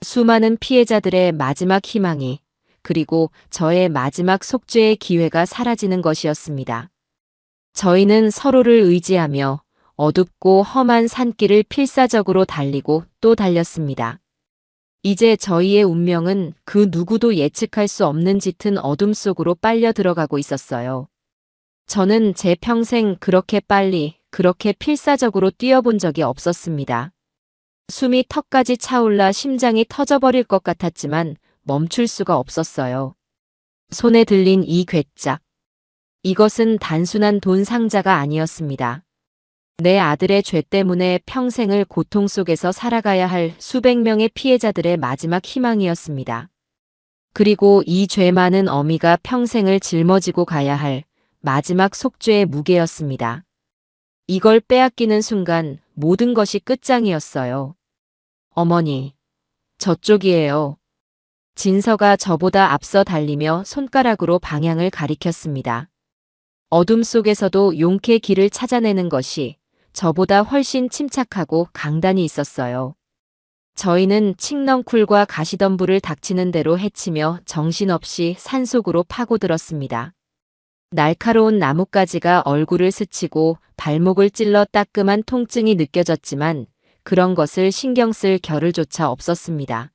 수많은 피해자들의 마지막 희망이, 그리고 저의 마지막 속죄의 기회가 사라지는 것이었습니다. 저희는 서로를 의지하며 어둡고 험한 산길을 필사적으로 달리고 또 달렸습니다. 이제 저희의 운명은 그 누구도 예측할 수 없는 짙은 어둠 속으로 빨려 들어가고 있었어요. 저는 제 평생 그렇게 빨리, 그렇게 필사적으로 뛰어본 적이 없었습니다. 숨이 턱까지 차올라 심장이 터져버릴 것 같았지만 멈출 수가 없었어요. 손에 들린 이 괴짝. 이것은 단순한 돈 상자가 아니었습니다. 내 아들의 죄 때문에 평생을 고통 속에서 살아가야 할 수백 명의 피해자들의 마지막 희망이었습니다. 그리고 이 죄 많은 어미가 평생을 짊어지고 가야 할 마지막 속죄의 무게였습니다. 이걸 빼앗기는 순간 모든 것이 끝장이었어요. 어머니, 저쪽이에요. 진서가 저보다 앞서 달리며 손가락으로 방향을 가리켰습니다. 어둠 속에서도 용케 길을 찾아내는 것이 저보다 훨씬 침착하고 강단이 있었어요. 저희는 칡넝쿨과 가시덤불을 닥치는 대로 헤치며 정신없이 산속으로 파고들었습니다. 날카로운 나뭇가지가 얼굴을 스치고 발목을 찔러 따끔한 통증이 느껴졌지만 그런 것을 신경 쓸 겨를조차 없었습니다.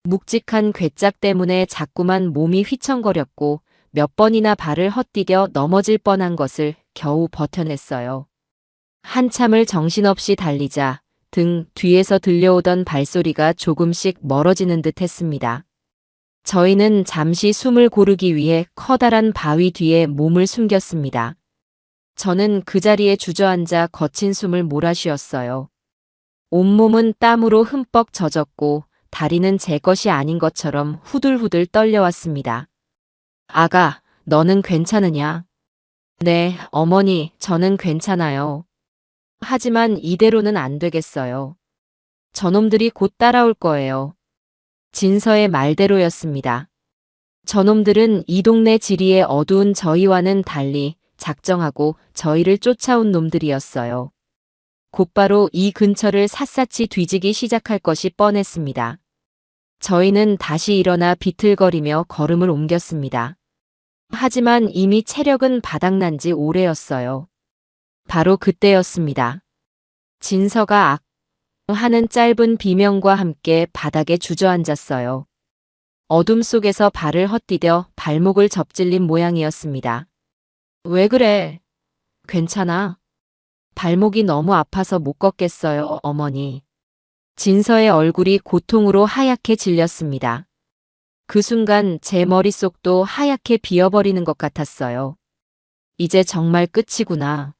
묵직한 괴짝 때문에 자꾸만 몸이 휘청거렸고 몇 번이나 발을 헛디뎌 넘어질 뻔한 것을 겨우 버텨냈어요. 한참을 정신없이 달리자 등 뒤에서 들려오던 발소리가 조금씩 멀어지는 듯 했습니다. 저희는 잠시 숨을 고르기 위해 커다란 바위 뒤에 몸을 숨겼습니다. 저는 그 자리에 주저앉아 거친 숨을 몰아쉬었어요. 온몸은 땀으로 흠뻑 젖었고 다리는 제 것이 아닌 것처럼 후들후들 떨려왔습니다. 아가, 너는 괜찮으냐? 네, 어머니, 저는 괜찮아요. 하지만 이대로는 안 되겠어요. 저놈들이 곧 따라올 거예요. 진서의 말대로였습니다. 저놈들은 이 동네 지리의 어두운 저희와는 달리 작정하고 저희를 쫓아온 놈들이었어요. 곧바로 이 근처를 샅샅이 뒤지기 시작할 것이 뻔했습니다. 저희는 다시 일어나 비틀거리며 걸음을 옮겼습니다. 하지만 이미 체력은 바닥난 지 오래였어요. 바로 그때였습니다. 진서가 악 하는 짧은 비명과 함께 바닥에 주저앉았어요. 어둠 속에서 발을 헛디뎌 발목을 접질린 모양이었습니다. 왜 그래? 괜찮아? 발목이 너무 아파서 못 걷겠어요, 어머니. 진서의 얼굴이 고통으로 하얗게 질렸습니다. 그 순간 제 머릿속도 하얗게 비어버리는 것 같았어요. 이제 정말 끝이구나.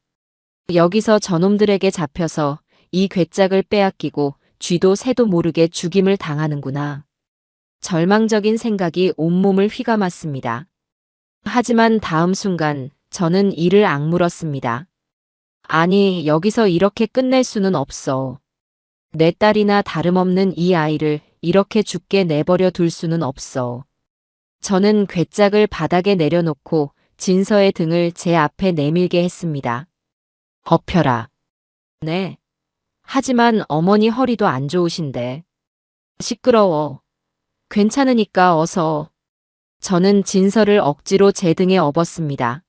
여기서 저놈들에게 잡혀서 이 괴짝을 빼앗기고 쥐도 새도 모르게 죽임을 당하는구나. 절망적인 생각이 온몸을 휘감았습니다. 하지만 다음 순간 저는 이를 악물었습니다. 아니, 여기서 이렇게 끝낼 수는 없어. 내 딸이나 다름없는 이 아이를 이렇게 죽게 내버려 둘 수는 없어. 저는 괴짝을 바닥에 내려놓고 진서의 등을 제 앞에 내밀게 했습니다. 엎혀라. 네. 하지만 어머니 허리도 안 좋으신데. 시끄러워. 괜찮으니까 어서. 저는 진서를 억지로 제 등에 업었습니다.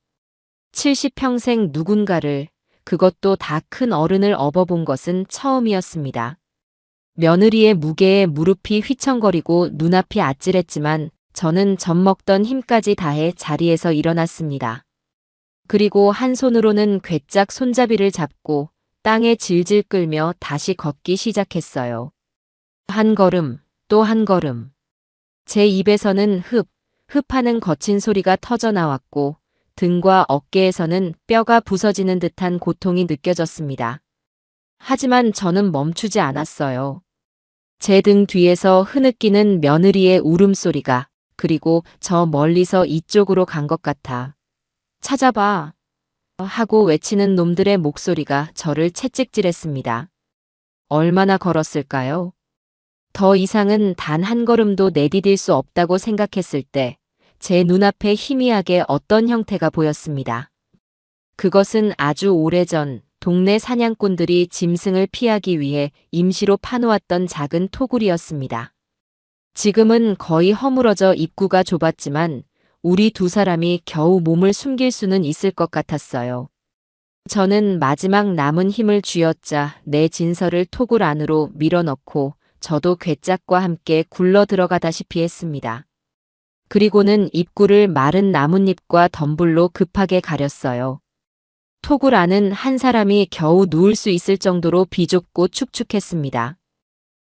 70평생 누군가를, 그것도 다 큰 어른을 업어본 것은 처음이었습니다. 며느리의 무게에 무릎이 휘청거리고 눈앞이 아찔했지만 저는 젖먹던 힘까지 다해 자리에서 일어났습니다. 그리고 한 손으로는 괴짝 손잡이를 잡고 땅에 질질 끌며 다시 걷기 시작했어요. 한 걸음, 또 한 걸음. 제 입에서는 흡하는 거친 소리가 터져 나왔고 등과 어깨에서는 뼈가 부서지는 듯한 고통이 느껴졌습니다. 하지만 저는 멈추지 않았어요. 제 등 뒤에서 흐느끼는 며느리의 울음소리가, 그리고 저 멀리서 이쪽으로 간 것 같아. 찾아봐. 하고 외치는 놈들의 목소리가 저를 채찍질했습니다. 얼마나 걸었을까요? 더 이상은 단 한 걸음도 내디딜 수 없다고 생각했을 때 제 눈앞에 희미하게 어떤 형태가 보였습니다. 그것은 아주 오래전 동네 사냥꾼들이 짐승을 피하기 위해 임시로 파놓았던 작은 토굴이었습니다. 지금은 거의 허물어져 입구가 좁았지만 우리 두 사람이 겨우 몸을 숨길 수는 있을 것 같았어요. 저는 마지막 남은 힘을 쥐어짜 내 진서를 토굴 안으로 밀어넣고 저도 괴짝과 함께 굴러 들어가다시피 했습니다. 그리고는 입구를 마른 나뭇잎과 덤불로 급하게 가렸어요. 토굴 안은 한 사람이 겨우 누울 수 있을 정도로 비좁고 축축했습니다.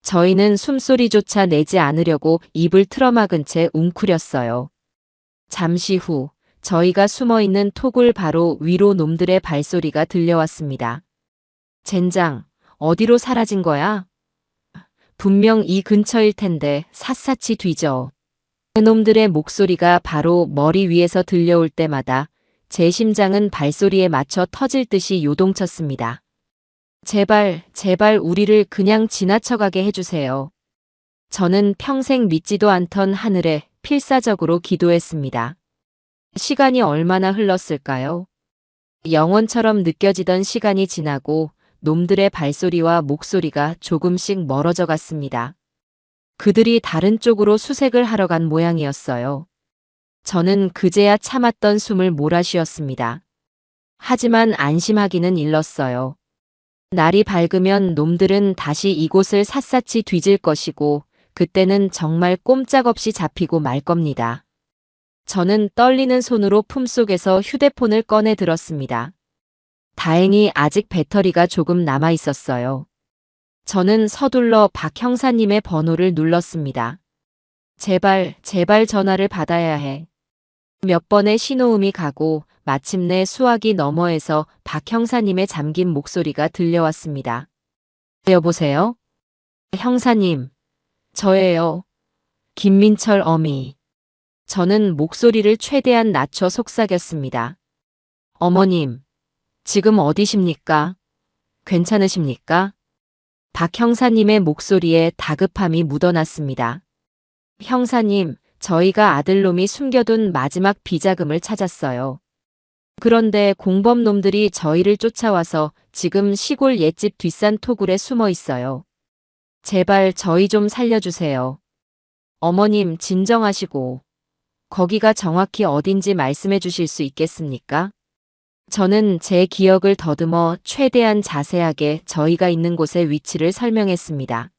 저희는 숨소리조차 내지 않으려고 입을 틀어막은 채 웅크렸어요. 잠시 후 저희가 숨어있는 토굴 바로 위로 놈들의 발소리가 들려왔습니다. 젠장, 어디로 사라진 거야? 분명 이 근처일 텐데 샅샅이 뒤져. 그놈들의 목소리가 바로 머리 위에서 들려올 때마다 제 심장은 발소리에 맞춰 터질 듯이 요동쳤습니다. 제발, 제발 우리를 그냥 지나쳐가게 해주세요. 저는 평생 믿지도 않던 하늘에 필사적으로 기도했습니다. 시간이 얼마나 흘렀을까요? 영원처럼 느껴지던 시간이 지나고 놈들의 발소리와 목소리가 조금씩 멀어져 갔습니다. 그들이 다른 쪽으로 수색을 하러 간 모양이었어요. 저는 그제야 참았던 숨을 몰아쉬었습니다. 하지만 안심하기는 일렀어요. 날이 밝으면 놈들은 다시 이곳을 샅샅이 뒤질 것이고 그때는 정말 꼼짝없이 잡히고 말 겁니다. 저는 떨리는 손으로 품속에서 휴대폰을 꺼내 들었습니다. 다행히 아직 배터리가 조금 남아 있었어요. 저는 서둘러 박 형사님의 번호를 눌렀습니다. 제발, 제발 전화를 받아야 해. 몇 번의 신호음이 가고 마침내 수화기 너머에서 박 형사님의 잠긴 목소리가 들려왔습니다. 여보세요? 형사님, 저예요. 김민철 어미. 저는 목소리를 최대한 낮춰 속삭였습니다. 어머님, 지금 어디십니까? 괜찮으십니까? 박 형사님의 목소리에 다급함이 묻어났습니다. 형사님, 저희가 아들놈이 숨겨둔 마지막 비자금을 찾았어요. 그런데 공범놈들이 저희를 쫓아와서 지금 시골 옛집 뒷산 토굴에 숨어 있어요. 제발 저희 좀 살려주세요. 어머님 진정하시고 거기가 정확히 어딘지 말씀해 주실 수 있겠습니까? 저는 제 기억을 더듬어 최대한 자세하게 저희가 있는 곳의 위치를 설명했습니다.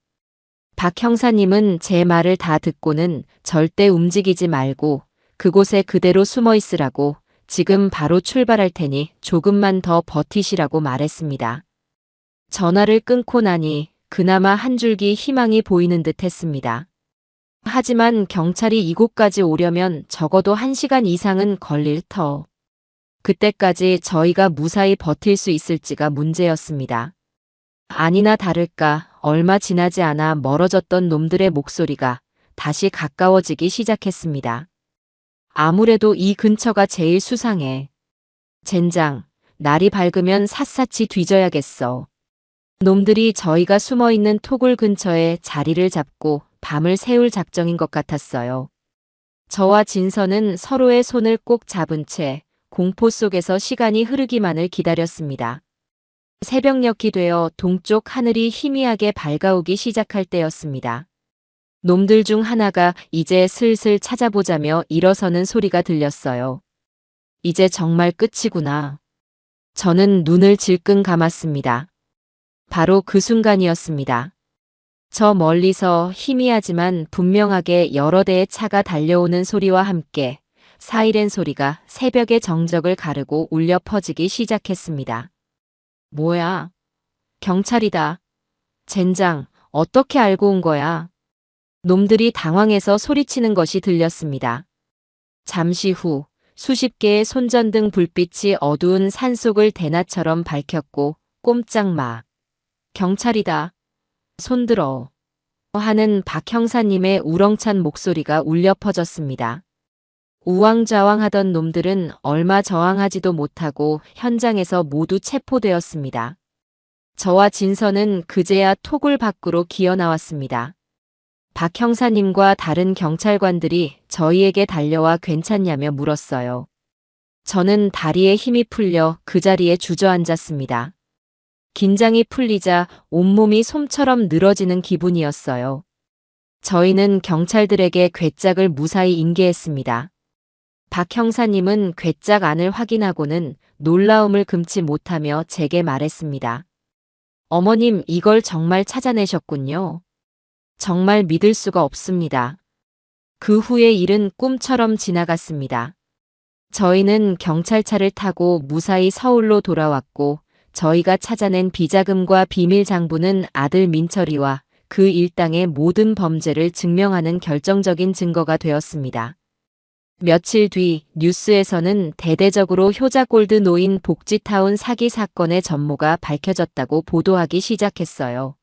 박 형사님은 제 말을 다 듣고는 절대 움직이지 말고 그곳에 그대로 숨어 있으라고 지금 바로 출발할 테니 조금만 더 버티시라고 말했습니다. 전화를 끊고 나니 그나마 한 줄기 희망이 보이는 듯 했습니다. 하지만 경찰이 이곳까지 오려면 적어도 1시간 이상은 걸릴 터. 그때까지 저희가 무사히 버틸 수 있을지가 문제였습니다. 아니나 다를까 얼마 지나지 않아 멀어졌던 놈들의 목소리가 다시 가까워지기 시작했습니다. 아무래도 이 근처가 제일 수상해. 젠장, 날이 밝으면 샅샅이 뒤져야겠어. 놈들이 저희가 숨어있는 토굴 근처에 자리를 잡고 밤을 새울 작정인 것 같았어요. 저와 진서는 서로의 손을 꼭 잡은 채 공포 속에서 시간이 흐르기만을 기다렸습니다. 새벽녘이 되어 동쪽 하늘이 희미하게 밝아오기 시작할 때였습니다. 놈들 중 하나가 이제 슬슬 찾아보자며 일어서는 소리가 들렸어요. 이제 정말 끝이구나. 저는 눈을 질끈 감았습니다. 바로 그 순간이었습니다. 저 멀리서 희미하지만 분명하게 여러 대의 차가 달려오는 소리와 함께 사이렌 소리가 새벽의 정적을 가르고 울려 퍼지기 시작했습니다. 뭐야? 경찰이다. 젠장, 어떻게 알고 온 거야? 놈들이 당황해서 소리치는 것이 들렸습니다. 잠시 후 수십 개의 손전등 불빛이 어두운 산속을 대낮처럼 밝혔고 꼼짝마. 경찰이다. 손들어. 하는 박 형사님의 우렁찬 목소리가 울려 퍼졌습니다. 우왕좌왕하던 놈들은 얼마 저항하지도 못하고 현장에서 모두 체포되었습니다. 저와 진서는 그제야 토굴 밖으로 기어 나왔습니다. 박 형사님과 다른 경찰관들이 저희에게 달려와 괜찮냐며 물었어요. 저는 다리에 힘이 풀려 그 자리에 주저앉았습니다. 긴장이 풀리자 온몸이 솜처럼 늘어지는 기분이었어요. 저희는 경찰들에게 괴짝을 무사히 인계했습니다. 박 형사님은 괴짝 안을 확인하고는 놀라움을 금치 못하며 제게 말했습니다. 어머님, 이걸 정말 찾아내셨군요. 정말 믿을 수가 없습니다. 그 후의 일은 꿈처럼 지나갔습니다. 저희는 경찰차를 타고 무사히 서울로 돌아왔고 저희가 찾아낸 비자금과 비밀 장부는 아들 민철이와 그 일당의 모든 범죄를 증명하는 결정적인 증거가 되었습니다. 며칠 뒤 뉴스에서는 대대적으로 효자골드 노인 복지타운 사기 사건의 전모가 밝혀졌다고 보도하기 시작했어요.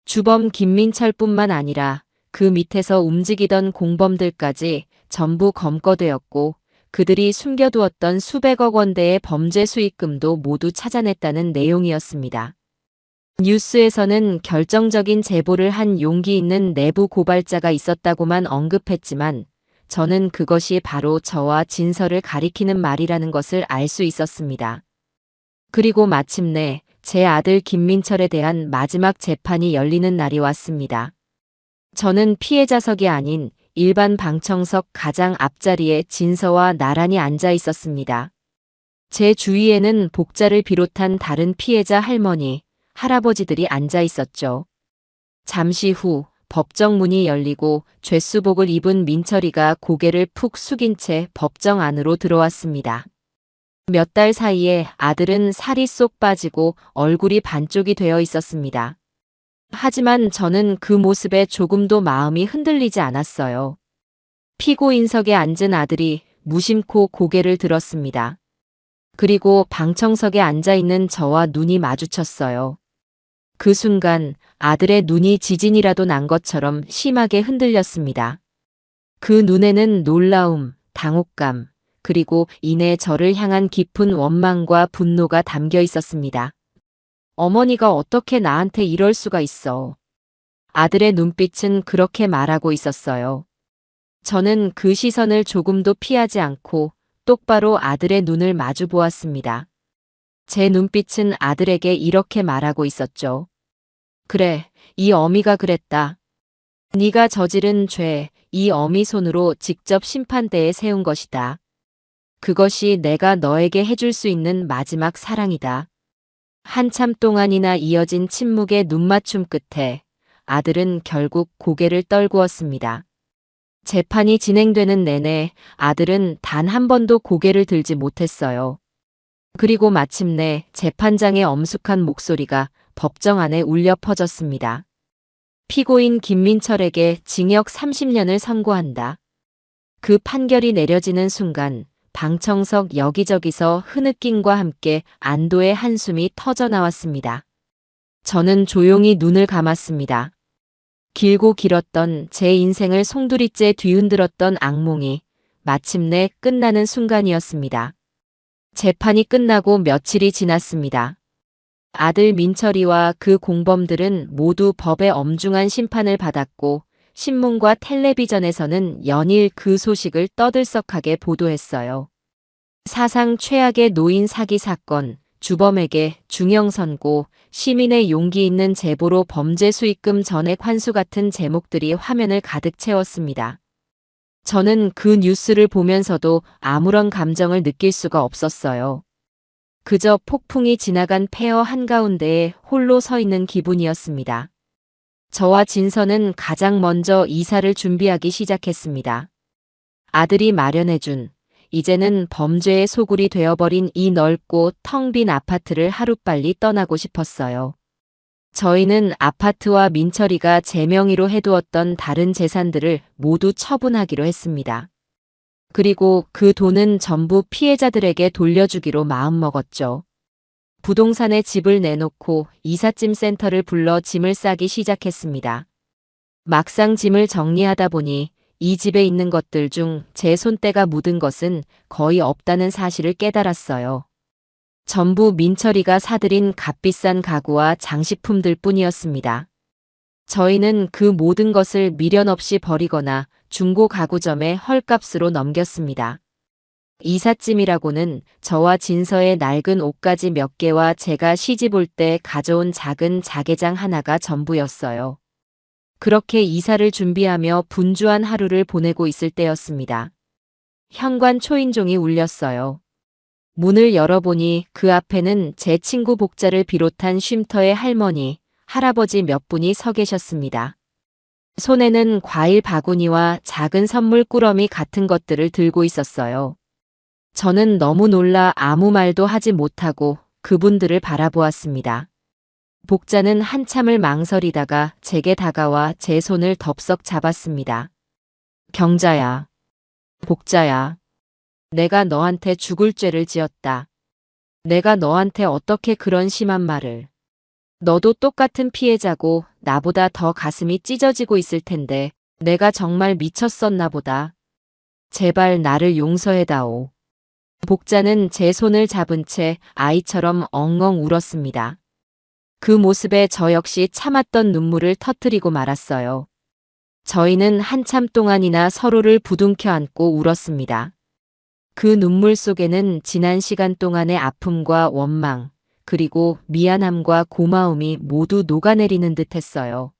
주범 김민철뿐만 아니라 그 밑에서 움직이던 공범들까지 전부 검거되었고 그들이 숨겨두었던 수백억 원대의 범죄 수익금도 모두 찾아냈다는 내용이었습니다. 뉴스에서는 결정적인 제보를 한 용기 있는 내부 고발자가 있었다고만 언급했지만 저는 그것이 바로 저와 진서를 가리키는 말이라는 것을 알 수 있었습니다. 그리고 마침내 제 아들 김민철에 대한 마지막 재판이 열리는 날이 왔습니다. 저는 피해자석이 아닌 일반 방청석 가장 앞자리에 진서와 나란히 앉아 있었습니다. 제 주위에는 복자를 비롯한 다른 피해자 할머니, 할아버지들이 앉아 있었죠. 잠시 후 법정 문이 열리고 죄수복을 입은 민철이가 고개를 푹 숙인 채 법정 안으로 들어왔습니다. 몇 달 사이에 아들은 살이 쏙 빠지고 얼굴이 반쪽이 되어 있었습니다. 하지만 저는 그 모습에 조금도 마음이 흔들리지 않았어요. 피고인석에 앉은 아들이 무심코 고개를 들었습니다. 그리고 방청석에 앉아 있는 저와 눈이 마주쳤어요. 그 순간 아들의 눈이 지진이라도 난 것처럼 심하게 흔들렸습니다. 그 눈에는 놀라움, 당혹감, 그리고 이내 저를 향한 깊은 원망과 분노가 담겨 있었습니다. 어머니가 어떻게 나한테 이럴 수가 있어. 아들의 눈빛은 그렇게 말하고 있었어요. 저는 그 시선을 조금도 피하지 않고 똑바로 아들의 눈을 마주 보았습니다. 제 눈빛은 아들에게 이렇게 말하고 있었죠. 그래, 이 어미가 그랬다. 네가 저지른 죄, 이 어미 손으로 직접 심판대에 세운 것이다. 그것이 내가 너에게 해줄 수 있는 마지막 사랑이다. 한참 동안이나 이어진 침묵의 눈맞춤 끝에 아들은 결국 고개를 떨구었습니다. 재판이 진행되는 내내 아들은 단 한 번도 고개를 들지 못했어요. 그리고 마침내 재판장의 엄숙한 목소리가 법정 안에 울려 퍼졌습니다. 피고인 김민철에게 징역 30년을 선고한다. 그 판결이 내려지는 순간 방청석 여기저기서 흐느낌과 함께 안도의 한숨이 터져나왔습니다. 저는 조용히 눈을 감았습니다. 길고 길었던 제 인생을 송두리째 뒤흔들었던 악몽이 마침내 끝나는 순간이었습니다. 재판이 끝나고 며칠이 지났습니다. 아들 민철이와 그 공범들은 모두 법의 엄중한 심판을 받았고 신문과 텔레비전에서는 연일 그 소식을 떠들썩하게 보도했어요. 사상 최악의 노인 사기 사건, 주범에게 중형 선고, 시민의 용기 있는 제보로 범죄 수익금 전액 환수 같은 제목들이 화면을 가득 채웠습니다. 저는 그 뉴스를 보면서도 아무런 감정을 느낄 수가 없었어요. 그저 폭풍이 지나간 폐허 한가운데에 홀로 서 있는 기분이었습니다. 저와 진서는 가장 먼저 이사를 준비하기 시작했습니다. 아들이 마련해준, 이제는 범죄의 소굴이 되어버린 이 넓고 텅 빈 아파트를 하루빨리 떠나고 싶었어요. 저희는 아파트와 민철이가 제 명의로 해두었던 다른 재산들을 모두 처분하기로 했습니다. 그리고 그 돈은 전부 피해자들에게 돌려주기로 마음먹었죠. 부동산에 집을 내놓고 이삿짐 센터를 불러 짐을 싸기 시작했습니다. 막상 짐을 정리하다 보니 이 집에 있는 것들 중 제 손때가 묻은 것은 거의 없다는 사실을 깨달았어요. 전부 민철이가 사들인 값비싼 가구와 장식품들 뿐이었습니다. 저희는 그 모든 것을 미련 없이 버리거나 중고 가구점에 헐값으로 넘겼습니다. 이삿짐이라고는 저와 진서의 낡은 옷가지 몇 개와 제가 시집 올 때 가져온 작은 자개장 하나가 전부였어요. 그렇게 이사를 준비하며 분주한 하루를 보내고 있을 때였습니다. 현관 초인종이 울렸어요. 문을 열어보니 그 앞에는 제 친구 복자를 비롯한 쉼터의 할머니, 할아버지 몇 분이 서 계셨습니다. 손에는 과일 바구니와 작은 선물 꾸러미 같은 것들을 들고 있었어요. 저는 너무 놀라 아무 말도 하지 못하고 그분들을 바라보았습니다. 복자는 한참을 망설이다가 제게 다가와 제 손을 덥석 잡았습니다. 경자야, 복자야, 내가 너한테 죽을 죄를 지었다. 내가 너한테 어떻게 그런 심한 말을. 너도 똑같은 피해자고 나보다 더 가슴이 찢어지고 있을 텐데 내가 정말 미쳤었나 보다. 제발 나를 용서해다오. 복자는 제 손을 잡은 채 아이처럼 엉엉 울었습니다. 그 모습에 저 역시 참았던 눈물을 터뜨리고 말았어요. 저희는 한참 동안이나 서로를 부둥켜 안고 울었습니다. 그 눈물 속에는 지난 시간 동안의 아픔과 원망, 그리고 미안함과 고마움이 모두 녹아내리는 듯 했어요.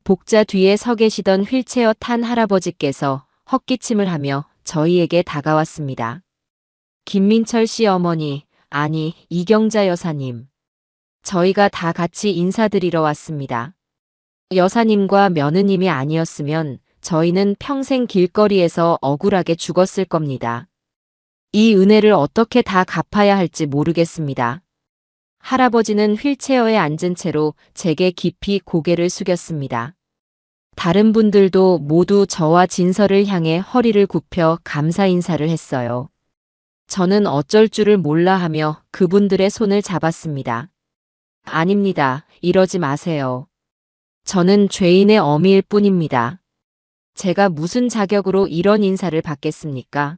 복자 뒤에 서 계시던 휠체어 탄 할아버지께서 헛기침을 하며 저희에게 다가왔습니다. 김민철 씨 어머니, 아니, 이경자 여사님. 저희가 다 같이 인사드리러 왔습니다. 여사님과 며느님이 아니었으면 저희는 평생 길거리에서 억울하게 죽었을 겁니다. 이 은혜를 어떻게 다 갚아야 할지 모르겠습니다. 할아버지는 휠체어에 앉은 채로 제게 깊이 고개를 숙였습니다. 다른 분들도 모두 저와 진서를 향해 허리를 굽혀 감사 인사를 했어요. 저는 어쩔 줄을 몰라 하며 그분들의 손을 잡았습니다. 아닙니다. 이러지 마세요. 저는 죄인의 어미일 뿐입니다. 제가 무슨 자격으로 이런 인사를 받겠습니까?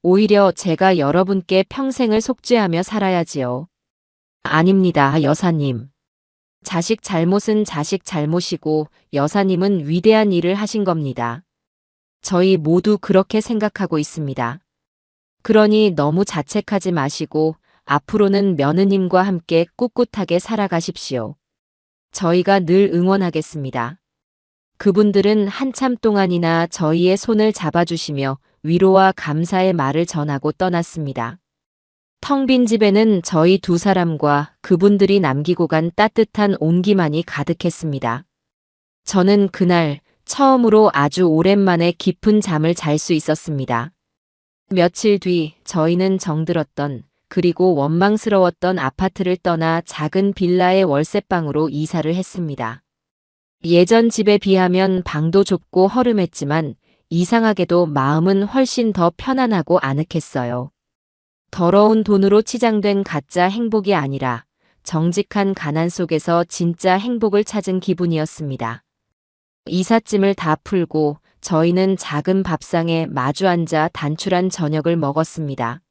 오히려 제가 여러분께 평생을 속죄하며 살아야지요. 아닙니다, 여사님. 자식 잘못은 자식 잘못이고 여사님은 위대한 일을 하신 겁니다. 저희 모두 그렇게 생각하고 있습니다. 그러니 너무 자책하지 마시고 앞으로는 며느님과 함께 꿋꿋하게 살아가십시오. 저희가 늘 응원하겠습니다. 그분들은 한참 동안이나 저희의 손을 잡아주시며 위로와 감사의 말을 전하고 떠났습니다. 텅 빈 집에는 저희 두 사람과 그분들이 남기고 간 따뜻한 온기만이 가득했습니다. 저는 그날 처음으로 아주 오랜만에 깊은 잠을 잘 수 있었습니다. 며칠 뒤 저희는 정들었던 그리고 원망스러웠던 아파트를 떠나 작은 빌라의 월세방으로 이사를 했습니다. 예전 집에 비하면 방도 좁고 허름했지만 이상하게도 마음은 훨씬 더 편안하고 아늑했어요. 더러운 돈으로 치장된 가짜 행복이 아니라 정직한 가난 속에서 진짜 행복을 찾은 기분이었습니다. 이삿짐을 다 풀고 저희는 작은 밥상에 마주 앉아 단출한 저녁을 먹었습니다.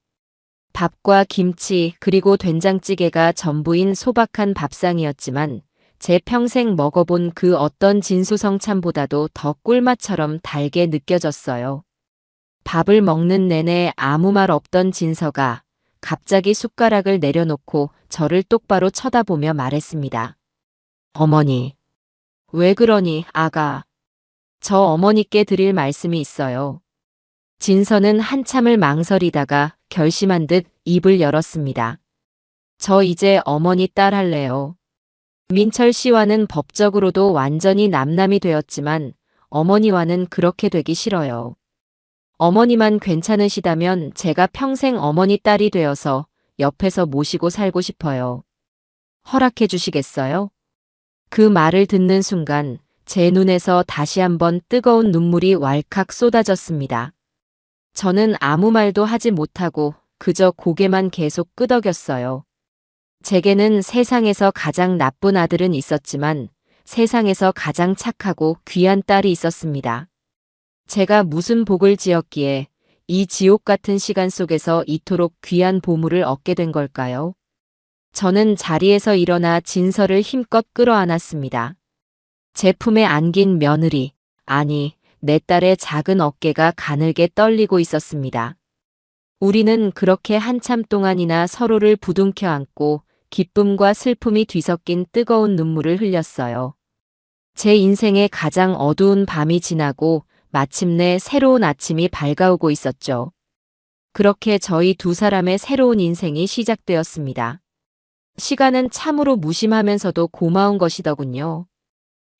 밥과 김치 그리고 된장찌개가 전부인 소박한 밥상이었지만 제 평생 먹어본 그 어떤 진수성찬보다도 더 꿀맛처럼 달게 느껴졌어요. 밥을 먹는 내내 아무 말 없던 진서가 갑자기 숟가락을 내려놓고 저를 똑바로 쳐다보며 말했습니다. 어머니. 왜 그러니, 아가? 저 어머니께 드릴 말씀이 있어요. 진서는 한참을 망설이다가 결심한 듯 입을 열었습니다. 저 이제 어머니 딸 할래요. 민철 씨와는 법적으로도 완전히 남남이 되었지만 어머니와는 그렇게 되기 싫어요. 어머니만 괜찮으시다면 제가 평생 어머니 딸이 되어서 옆에서 모시고 살고 싶어요. 허락해 주시겠어요? 그 말을 듣는 순간 제 눈에서 다시 한번 뜨거운 눈물이 왈칵 쏟아졌습니다. 저는 아무 말도 하지 못하고 그저 고개만 계속 끄덕였어요. 제게는 세상에서 가장 나쁜 아들은 있었지만 세상에서 가장 착하고 귀한 딸이 있었습니다. 제가 무슨 복을 지었기에 이 지옥 같은 시간 속에서 이토록 귀한 보물을 얻게 된 걸까요? 저는 자리에서 일어나 진서를 힘껏 끌어안았습니다. 제 품에 안긴 며느리, 아니, 내 딸의 작은 어깨가 가늘게 떨리고 있었습니다. 우리는 그렇게 한참 동안이나 서로를 부둥켜 안고 기쁨과 슬픔이 뒤섞인 뜨거운 눈물을 흘렸어요. 제 인생의 가장 어두운 밤이 지나고 마침내 새로운 아침이 밝아오고 있었죠. 그렇게 저희 두 사람의 새로운 인생이 시작되었습니다. 시간은 참으로 무심하면서도 고마운 것이더군요.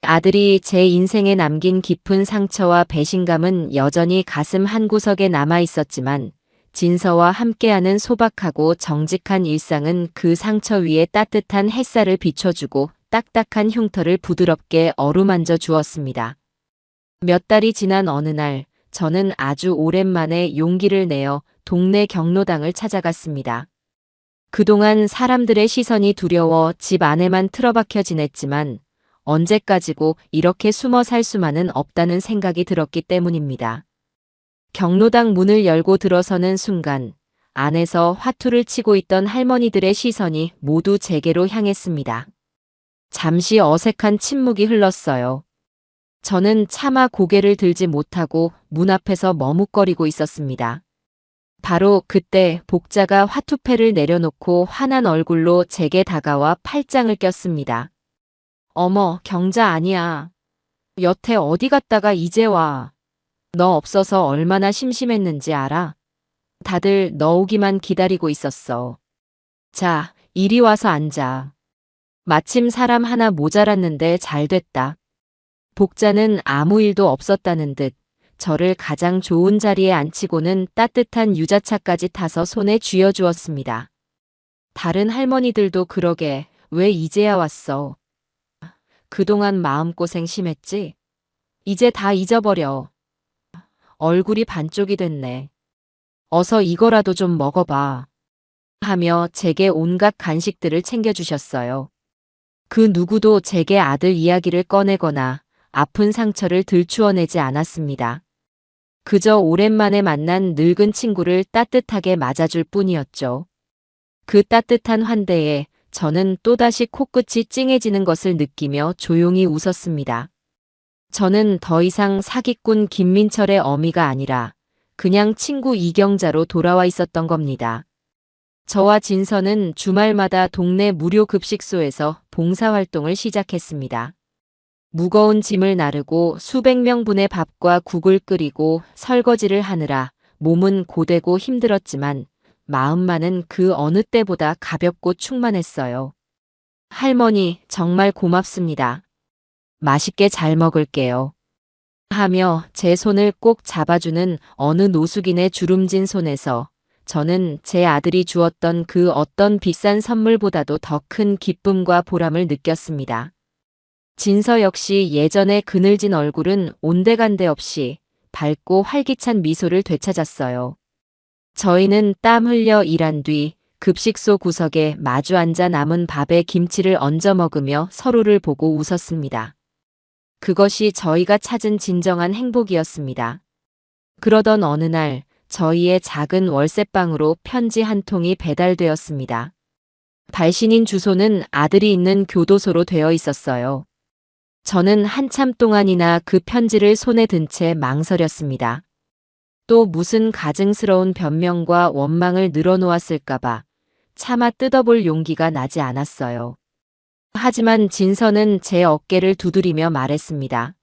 아들이 제 인생에 남긴 깊은 상처와 배신감은 여전히 가슴 한구석에 남아 있었지만 진서와 함께하는 소박하고 정직한 일상은 그 상처 위에 따뜻한 햇살을 비춰주고 딱딱한 흉터를 부드럽게 어루만져 주었습니다. 몇 달이 지난 어느 날 저는 아주 오랜만에 용기를 내어 동네 경로당을 찾아갔습니다. 그동안 사람들의 시선이 두려워 집 안에만 틀어박혀 지냈지만 언제까지고 이렇게 숨어 살 수만은 없다는 생각이 들었기 때문입니다. 경로당 문을 열고 들어서는 순간 안에서 화투를 치고 있던 할머니들의 시선이 모두 제게로 향했습니다. 잠시 어색한 침묵이 흘렀어요. 저는 차마 고개를 들지 못하고 문 앞에서 머뭇거리고 있었습니다. 바로 그때 복자가 화투패를 내려놓고 환한 얼굴로 제게 다가와 팔짱을 꼈습니다. 어머, 경자 아니야. 여태 어디 갔다가 이제 와. 너 없어서 얼마나 심심했는지 알아? 다들 너 오기만 기다리고 있었어. 자, 이리 와서 앉아. 마침 사람 하나 모자랐는데 잘 됐다. 복자는 아무 일도 없었다는 듯 저를 가장 좋은 자리에 앉히고는 따뜻한 유자차까지 타서 손에 쥐어주었습니다. 다른 할머니들도 그러게 왜 이제야 왔어? 그동안 마음고생 심했지? 이제 다 잊어버려. 얼굴이 반쪽이 됐네. 어서 이거라도 좀 먹어봐. 하며 제게 온갖 간식들을 챙겨주셨어요. 그 누구도 제게 아들 이야기를 꺼내거나 아픈 상처를 들추어내지 않았습니다. 그저 오랜만에 만난 늙은 친구를 따뜻하게 맞아줄 뿐이었죠. 그 따뜻한 환대에 저는 또다시 코끝이 찡해지는 것을 느끼며 조용히 웃었습니다. 저는 더 이상 사기꾼 김민철의 어미가 아니라 그냥 친구 이경자로 돌아와 있었던 겁니다. 저와 진서는 주말마다 동네 무료 급식소에서 봉사활동을 시작했습니다. 무거운 짐을 나르고 수백 명분의 밥과 국을 끓이고 설거지를 하느라 몸은 고되고 힘들었지만 마음만은 그 어느 때보다 가볍고 충만했어요. 할머니, 정말 고맙습니다. 맛있게 잘 먹을게요. 하며 제 손을 꼭 잡아주는 어느 노숙인의 주름진 손에서 저는 제 아들이 주었던 그 어떤 비싼 선물보다도 더 큰 기쁨과 보람을 느꼈습니다. 진서 역시 예전의 그늘진 얼굴은 온데간데 없이 밝고 활기찬 미소를 되찾았어요. 저희는 땀 흘려 일한 뒤 급식소 구석에 마주 앉아 남은 밥에 김치를 얹어 먹으며 서로를 보고 웃었습니다. 그것이 저희가 찾은 진정한 행복이었습니다. 그러던 어느 날 저희의 작은 월세방으로 편지 한 통이 배달되었습니다. 발신인 주소는 아들이 있는 교도소로 되어 있었어요. 저는 한참 동안이나 그 편지를 손에 든 채 망설였습니다. 또 무슨 가증스러운 변명과 원망을 늘어놓았을까봐 차마 뜯어볼 용기가 나지 않았어요. 하지만 진서는 제 어깨를 두드리며 말했습니다.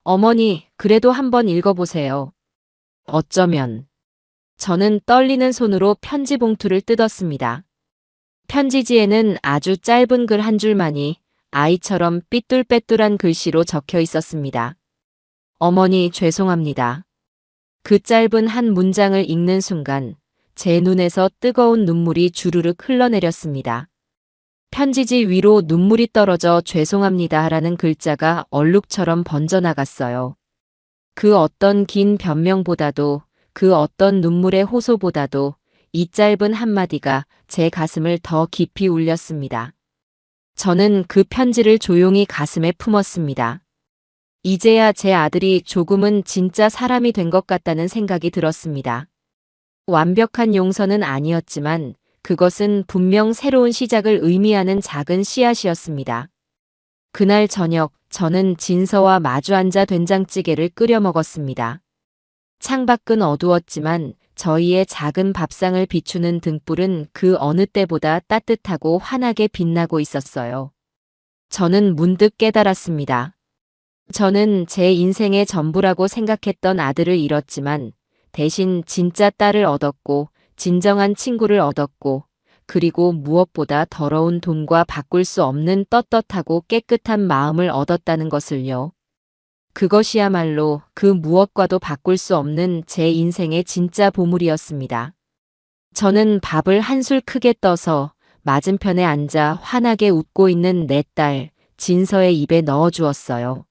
어머니, 그래도 한번 읽어보세요. 어쩌면. 저는 떨리는 손으로 편지 봉투를 뜯었습니다. 편지지에는 아주 짧은 글 한 줄만이 아이처럼 삐뚤빼뚤한 글씨로 적혀 있었습니다. 어머니, 죄송합니다. 그 짧은 한 문장을 읽는 순간 제 눈에서 뜨거운 눈물이 주르륵 흘러내렸습니다. 편지지 위로 눈물이 떨어져 죄송합니다라는 글자가 얼룩처럼 번져나갔어요. 그 어떤 긴 변명보다도 그 어떤 눈물의 호소보다도 이 짧은 한마디가 제 가슴을 더 깊이 울렸습니다. 저는 그 편지를 조용히 가슴에 품었습니다. 이제야 제 아들이 조금은 진짜 사람이 된 것 같다는 생각이 들었습니다. 완벽한 용서는 아니었지만 그것은 분명 새로운 시작을 의미하는 작은 씨앗이었습니다. 그날 저녁 저는 진서와 마주 앉아 된장찌개를 끓여 먹었습니다. 창밖은 어두웠지만 저희의 작은 밥상을 비추는 등불은 그 어느 때보다 따뜻하고 환하게 빛나고 있었어요. 저는 문득 깨달았습니다. 저는 제 인생의 전부라고 생각했던 아들을 잃었지만 대신 진짜 딸을 얻었고 진정한 친구를 얻었고 그리고 무엇보다 더러운 돈과 바꿀 수 없는 떳떳하고 깨끗한 마음을 얻었다는 것을요. 그것이야말로 그 무엇과도 바꿀 수 없는 제 인생의 진짜 보물이었습니다. 저는 밥을 한술 크게 떠서 맞은편에 앉아 환하게 웃고 있는 내 딸 진서의 입에 넣어 주었어요.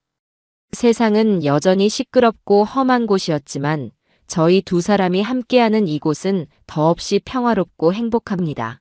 세상은 여전히 시끄럽고 험한 곳이었지만 저희 두 사람이 함께하는 이곳은 더없이 평화롭고 행복합니다.